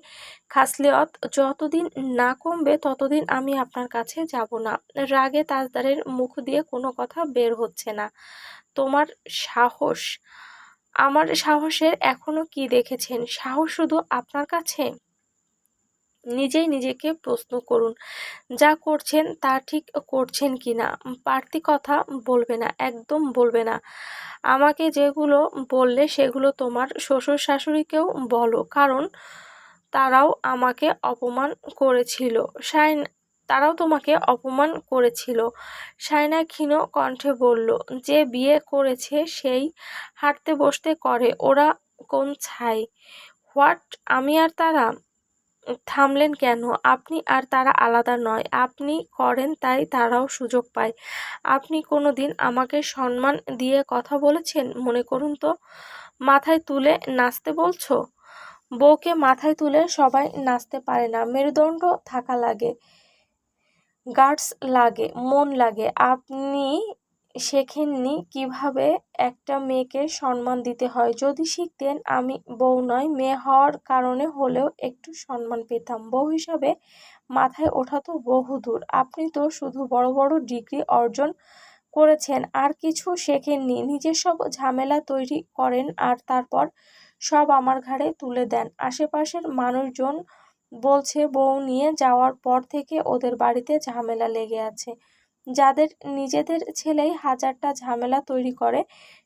খাসলিয়ত যতদিন না কমবে ততদিন আমি আপনার কাছে যাব না। রাগে তাজদারের মুখ দিয়ে কোনো কথা বের হচ্ছে না। তোমার সাহস? আমার সাহসের এখনো কি দেখেছেন? সাহস শুধু আপনার কাছে? নিজেই নিজেকে প্রশ্ন করুন, যা করছেন তা ঠিক করছেন কিনা। বাড়তি কথা বলবে না, একদম বলবে না। আমাকে যেগুলো বললে সেগুলো তোমার শ্বশুর শাশুড়িকেও বলো, কারণ তারাও আমাকে অপমান করেছিল। তারাও তোমাকে অপমান করেছিল। শায়না ক্ষীণ কণ্ঠে বলল, যে বিয়ে করেছে সেই হাঁটতে বসতে করে, ওরা কোন ছাই? হোয়াট? আমি আর তারা? থামলেন কেন? আপনি আর তারা আলাদা নয়। আপনি করেন তাই তারাও সুযোগ পায়। আপনি কোনো দিন আমাকে সম্মান দিয়ে কথা বলেছেন? মনে করুন তো। মাথায় তুলে নাচতে বলছো? বউকে মাথায় তুলে সবাই নাচতে পারে না, মেরুদণ্ড থাকা লাগে, গার্ডস লাগে, মন লাগে। আপনি শেখেননি কিভাবে একটা মেয়েকে সম্মান দিতে হয়। যদি শিখতেন, আমি বউ নয় মেয়ে হওয়ার কারণে হলেও একটু সম্মান পেতাম। বউ হিসাবে মাথায় ওঠা তো বহুদূর। আপনি তো শুধু বড় বড় ডিগ্রি অর্জন করেছেন, আর কিছু শেখেননি। নিজের সব ঝামেলা তৈরি করেন আর তারপর সব আমার ঘাড়ে তুলে দেন। আশেপাশের মানুষজন বলছে বউ নিয়ে যাওয়ার পর থেকে ওদের বাড়িতে ঝামেলা লেগে আছে। যাদের নিজেদের ছেলেই হাজারটা ঝামেলা তৈরি করে,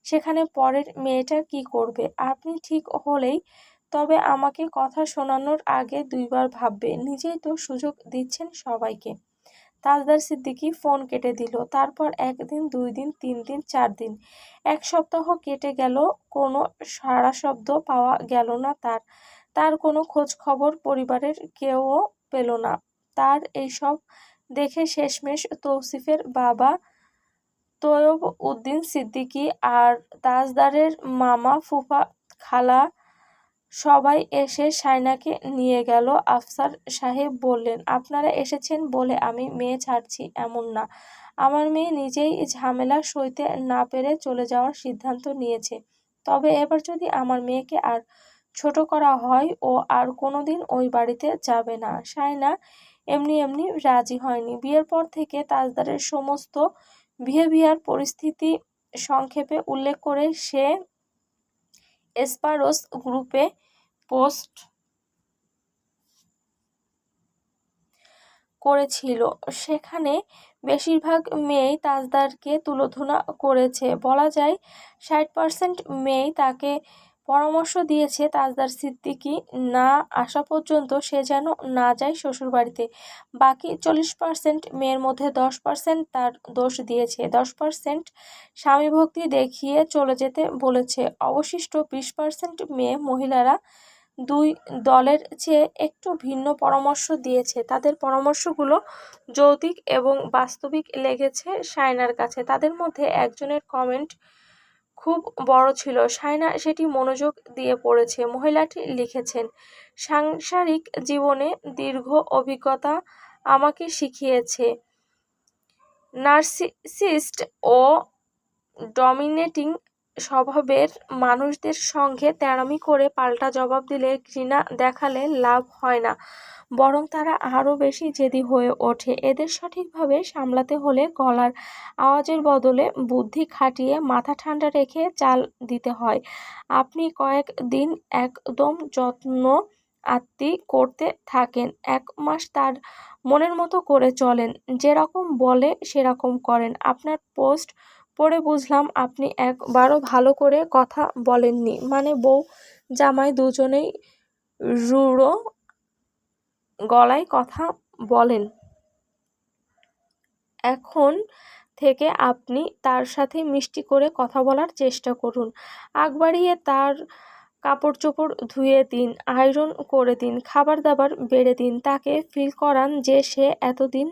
সেখানে পরের মেয়েটা কি করবে? আপনি ঠিক হলেই তবে আমাকে কথা শোনানোর আগে 2 বার ভাববে। নিজেই তো সুযোগ দিচ্ছেন সবাইকে। তাজদার সিদ্দিকী ফোন কেটে দিল। তারপর 1 দিন, 2 দিন, 3 দিন, 4 দিন, 1 সপ্তাহ কেটে গেল। কোনো সাড়া শব্দ পাওয়া গেল না তার। তার কোনো খোঁজ খবর পরিবারের কেউও পেল না। তার এইসব দেখে শেষমেশ তৌসিফের বাবা তৈয়ব উদ্দিন সিদ্দিকী আর তাজদারের মামা, ফুফা, খালা সবাই এসে শায়নাকে নিয়ে গেল। আফসার সাহেব বললেন, আপনারা এসেছেন বলে আমি মেয়ে ছাড়ছি এমন না। আমার মেয়ে নিজেই ঝামেলা সইতে না পেরে চলে যাওয়ার সিদ্ধান্ত নিয়েছে। তবে এবার যদি আমার মেয়েকে আর ছোট করা হয়, ও আর কোনোদিন ওই বাড়িতে যাবে না। শায়না এমনি এমনি রাজি হয়নি। বিয়ের পর থেকে তাজদারের সমস্ত বিহেভিয়ার পরিস্থিতি সংক্ষেপে উল্লেখ করে সে এসপারোস গ্রুপে পোস্ট করেছিল। সেখানে বেশিরভাগ মেয়েই তাজদারকে তুলোধনা করেছে। বলা যায় 60% মেয়েই তাকে পরামর্শ দিয়েছে তাজদার সিদ্দিকী না আসা পর্যন্ত সে যেন না যায় শ্বশুরবাড়িতে। বাকি 40% মেয়ের মধ্যে 10% তার দোষ দিয়েছে, 10% স্বামীভক্তি দেখিয়ে চলে যেতে বলেছে। অবশিষ্ট 20% মেয়ে মহিলারা দুই দলের চেয়ে একটু ভিন্ন পরামর্শ দিয়েছে। তাদের পরামর্শগুলো যৌক্তিক এবং বাস্তবিক লেগেছে শায়নার কাছে। তাদের মধ্যে একজনের কমেন্ট খুব বড় ছিল। শায়না সেটি মনোযোগ দিয়ে পড়েছে। মহিলাটি লিখেছেন, সাংসারিক জীবনে দীর্ঘ অভিজ্ঞতা আমাকে শিখিয়েছে নার্সিসিস্ট ও ডমিনেটিং স্বভাবের মানুষদের সঙ্গে তেড়ামি করে পাল্টা জবাব দিলে, ঘৃণা দেখালে লাভ হয় না, বরং তারা আরও বেশি জেদি হয়ে ওঠে। এদের সঠিকভাবে সামলাতে হলে গলার আওয়াজের বদলে বুদ্ধি খাটিয়ে মাথা ঠান্ডা রেখে চাল দিতে হয়। আপনি কয়েকদিন একদম যত্ন আত্তি করতে থাকেন, 1 মাস তার মনের মতো করে চলেন, যেরকম বলে সেরকম করেন। আপনার পোস্ট পড়ে বুঝলাম আপনি একবারও ভালো করে কথা বলেননি, মানে বউ জামাই দুজনেই রূঢ় গলায় কথা বলেন। এখন থেকে আপনি তার সাথে মিষ্টি করে কথা বলার চেষ্টা করুন। আগ বাড়িয়ে তার কাপড় চোপড় ধুয়ে দিন, আয়রন করে দিন, খাবার দাবার বেড়ে দিন। তাকে ফিল করান যে সে এতদিন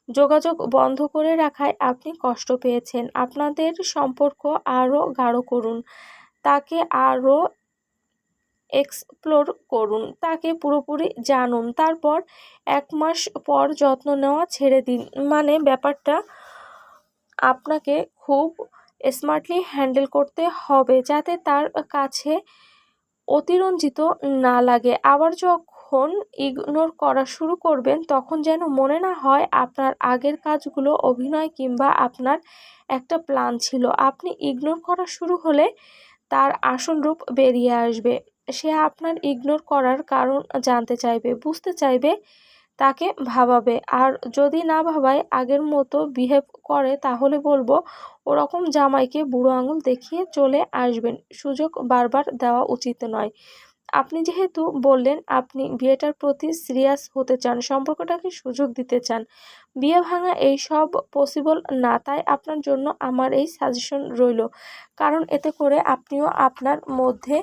যোগাযোগ বন্ধ করে রাখায় আপনি কষ্ট পেয়েছেন। আপনাদের সম্পর্ক আরও গাঢ় করুন, তাকে আরও এক্সপ্লোর করুন, তাকে পুরোপুরি জানুন। তারপর 1 মাস পর যত্ন নেওয়া ছেড়ে দিন। মানে ব্যাপারটা আপনাকে খুব স্মার্টলি হ্যান্ডেল করতে হবে, যাতে তার কাছে অতিরঞ্জিত না লাগে। আবার যখন ইগনোর করা শুরু করবেন, তখন যেন মনে না হয় আপনার আগের কাজগুলো অভিনয় কিংবা আপনার একটা প্ল্যান ছিল। আপনি ইগনোর করা শুরু হলে তার আসল রূপ বেরিয়ে আসবে। সে আপনার ইগনোর করার কারণ জানতে চাইবে, বুঝতে চাইবে, তাকে ভাবাবে। আর যদি না ভাবায় আগের মতো বিহেভ করে, তাহলে বলবো ওরকম জামাইকে বুড়ো আঙুল দেখিয়ে চলে আসবেন। সুযোগ বারবার দেওয়া উচিত নয়। আপনি যেহেতু বললেন আপনি বিয়েটার প্রতি সিরিয়াস হতে চান, সম্পর্কটাকে সুযোগ দিতে চান, বিয়ে ভাঙা এইসব পসিবল না, তাই আপনার জন্য আমার এই সাজেশন রইল। কারণ এতে করে আপনিও আপনার মধ্যে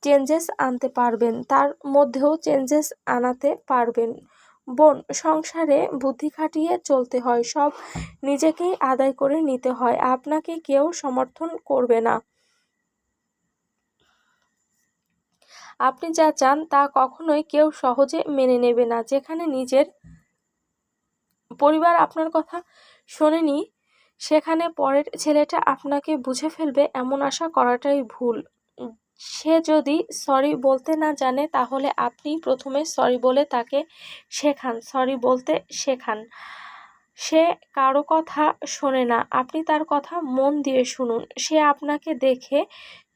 চেঞ্জেস আনতে পারবেন, তার মধ্যেও চেঞ্জেস আনাতে পারবেন। বোন, সংসারে বুদ্ধি খাটিয়ে চলতে হয়, সব নিজেকেই আদায় করে নিতে হয়, আপনাকে কেউ সমর্থন করবে না। আপনি যা চান তা কখনোই কেউ সহজে মেনে নেবে না। যেখানে নিজের পরিবার আপনার কথা শোনেনি, সেখানে পরের ছেলেটা আপনাকে বুঝে ফেলবে এমন আশা করাটাই ভুল। সে যদি সরি বলতে না জানে, তাহলে আপনি প্রথমে সরি বলে তাকে শেখান, সরি বলতে শেখান। সে কারো কথা শোনে না, আপনি তার কথা মন দিয়ে শুনুন। সে আপনাকে দেখে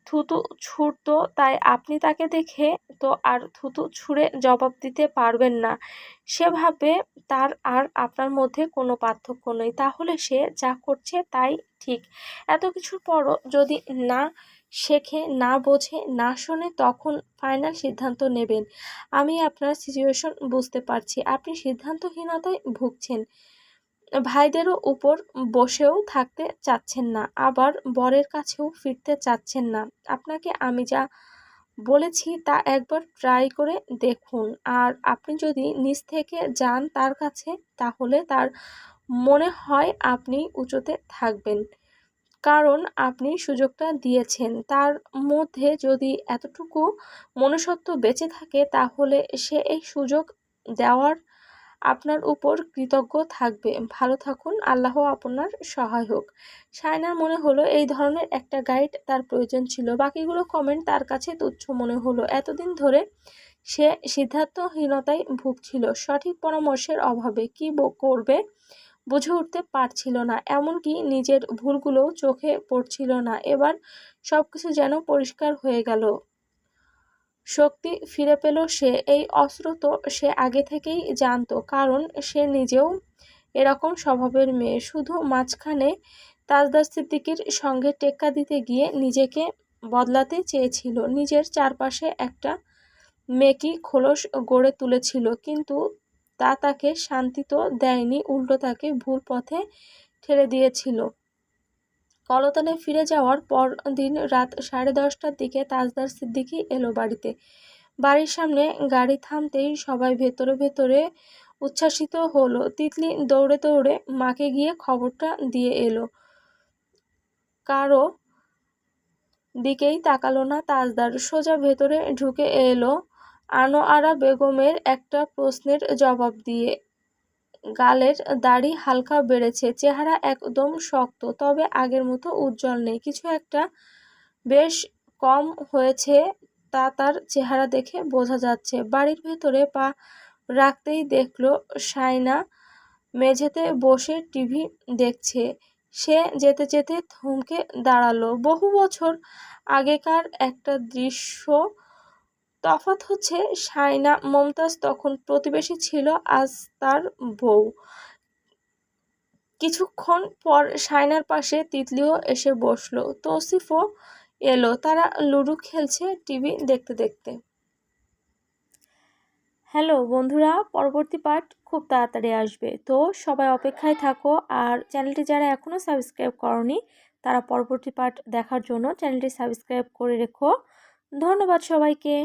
থুতু ছুঁড়তো, তাই আপনি তাকে দেখে তো আর থুতু ছুঁড়ে জবাব দিতে পারবেন না। সে ভাবে তার আর আপনার মধ্যে কোনো পার্থক্য নেই, তাহলে সে যা করছে তাই ঠিক। এত কিছুর পরও যদি না শেখে, না বোঝে, না শোনে, তখন ফাইনাল সিদ্ধান্ত নেবেন। আমি আপনার সিচুয়েশন বুঝতে পারছি, আপনি সিদ্ধান্তহীনতায় ভুগছেন, ভাইদেরও উপর বসেও থাকতে চাচ্ছেন না, আবার বরের কাছেও ফিরতে চাচ্ছেন না। আপনাকে আমি যা বলেছি তা একবার ট্রাই করে দেখুন। আর আপনি যদি নিজ থেকে যান তার কাছে, তাহলে তার মনে হয় আপনি উঁচুতে থাকবেন, কারণ আপনি সুযোগটা দিয়েছেন। তার মধ্যে যদি এতটুকু মনুষ্যত্ব বেঁচে থাকে, তাহলে সে এই সুযোগ দেওয়ার আপনার উপর কৃতজ্ঞ থাকবে। ভালো থাকুন, আল্লাহ আপনার সহায় হোক। শায়নার মনে হলো এই ধরনের একটা গাইড তার প্রয়োজন ছিল। বাকিগুলো কমেন্ট তার কাছে তুচ্ছ মনে হলো। এতদিন ধরে সে সিদ্ধান্তহীনতায় ভুগছিল, সঠিক পরামর্শের অভাবে। কি করবে বুঝে উঠতে পারছিল না, এমনকি নিজের ভুলগুলোও চোখে পড়ছিল না। এবার সবকিছু যেন পরিষ্কার হয়ে গেল, শক্তি ফিরে পেল সে। এই অস্ত্র তো সে আগে থেকেই জানতো, কারণ সে নিজেও এরকম স্বভাবের মেয়ে। শুধু মাঝখানে তাজদার সিদ্দিকীর সঙ্গে টেক্কা দিতে গিয়ে নিজেকে বদলাতে চেয়েছিল, নিজের চারপাশে একটা মেকি খোলস গড়ে তুলেছিল, কিন্তু তা তাকে শান্তি তো দেয়নি, উল্টো তাকে ভুল পথে ঠেলে দিয়েছিল। কলতানে ফিরে যাওয়ার পর দিন রাত 10:30টার দিকে তাজদার সিদ্দিকী এলো বাড়িতে। বাড়ির সামনে গাড়ি থামতেই সবাই ভেতরে ভেতরে উচ্ছ্বাসিত হলো। তিতলি দৌড়ে দৌড়ে মাকে গিয়ে খবরটা দিয়ে এলো। কারো দিকেই তাকালো না তাজদার, সোজা ভেতরে ঢুকে এলো আনোয়ারা বেগমের একটা প্রশ্নের জবাব দিয়ে। গালের দাড়ি হালকা বেড়েছে, চেহারা একদম শক্ত, তবে আগের মতো উজ্জ্বল নেই। কিছু একটা বেশ কম হয়েছে তা তার চেহারা দেখে বোঝা যাচ্ছে। বাড়ির ভেতরে পা রাখতেই দেখলো শাইনা মেঝেতে বসে টিভি দেখছে। সে যেতে যেতে থমকে দাঁড়ালো। বহু বছর আগেকার একটা দৃশ্য। তফাৎ হচ্ছে শাইনা মমতাজ তখন প্রতিবেশী ছিল, আজ তার বউ। কিছুক্ষণ পর শাইনার পাশে তিতলিও এসে বসলো, তৌসিফও এলো। তারা লুডো খেলছে টিভি দেখতে দেখতে। হ্যালো বন্ধুরা, পরবর্তী পার্ট খুব তাড়াতাড়ি আসবে, তো সবাই অপেক্ষায় থাকো। আর চ্যানেলটি যারা এখনও সাবস্ক্রাইব করনি তারা পরবর্তী পার্ট দেখার জন্য চ্যানেলটি সাবস্ক্রাইব করে রেখো। ধন্যবাদ সবাইকে।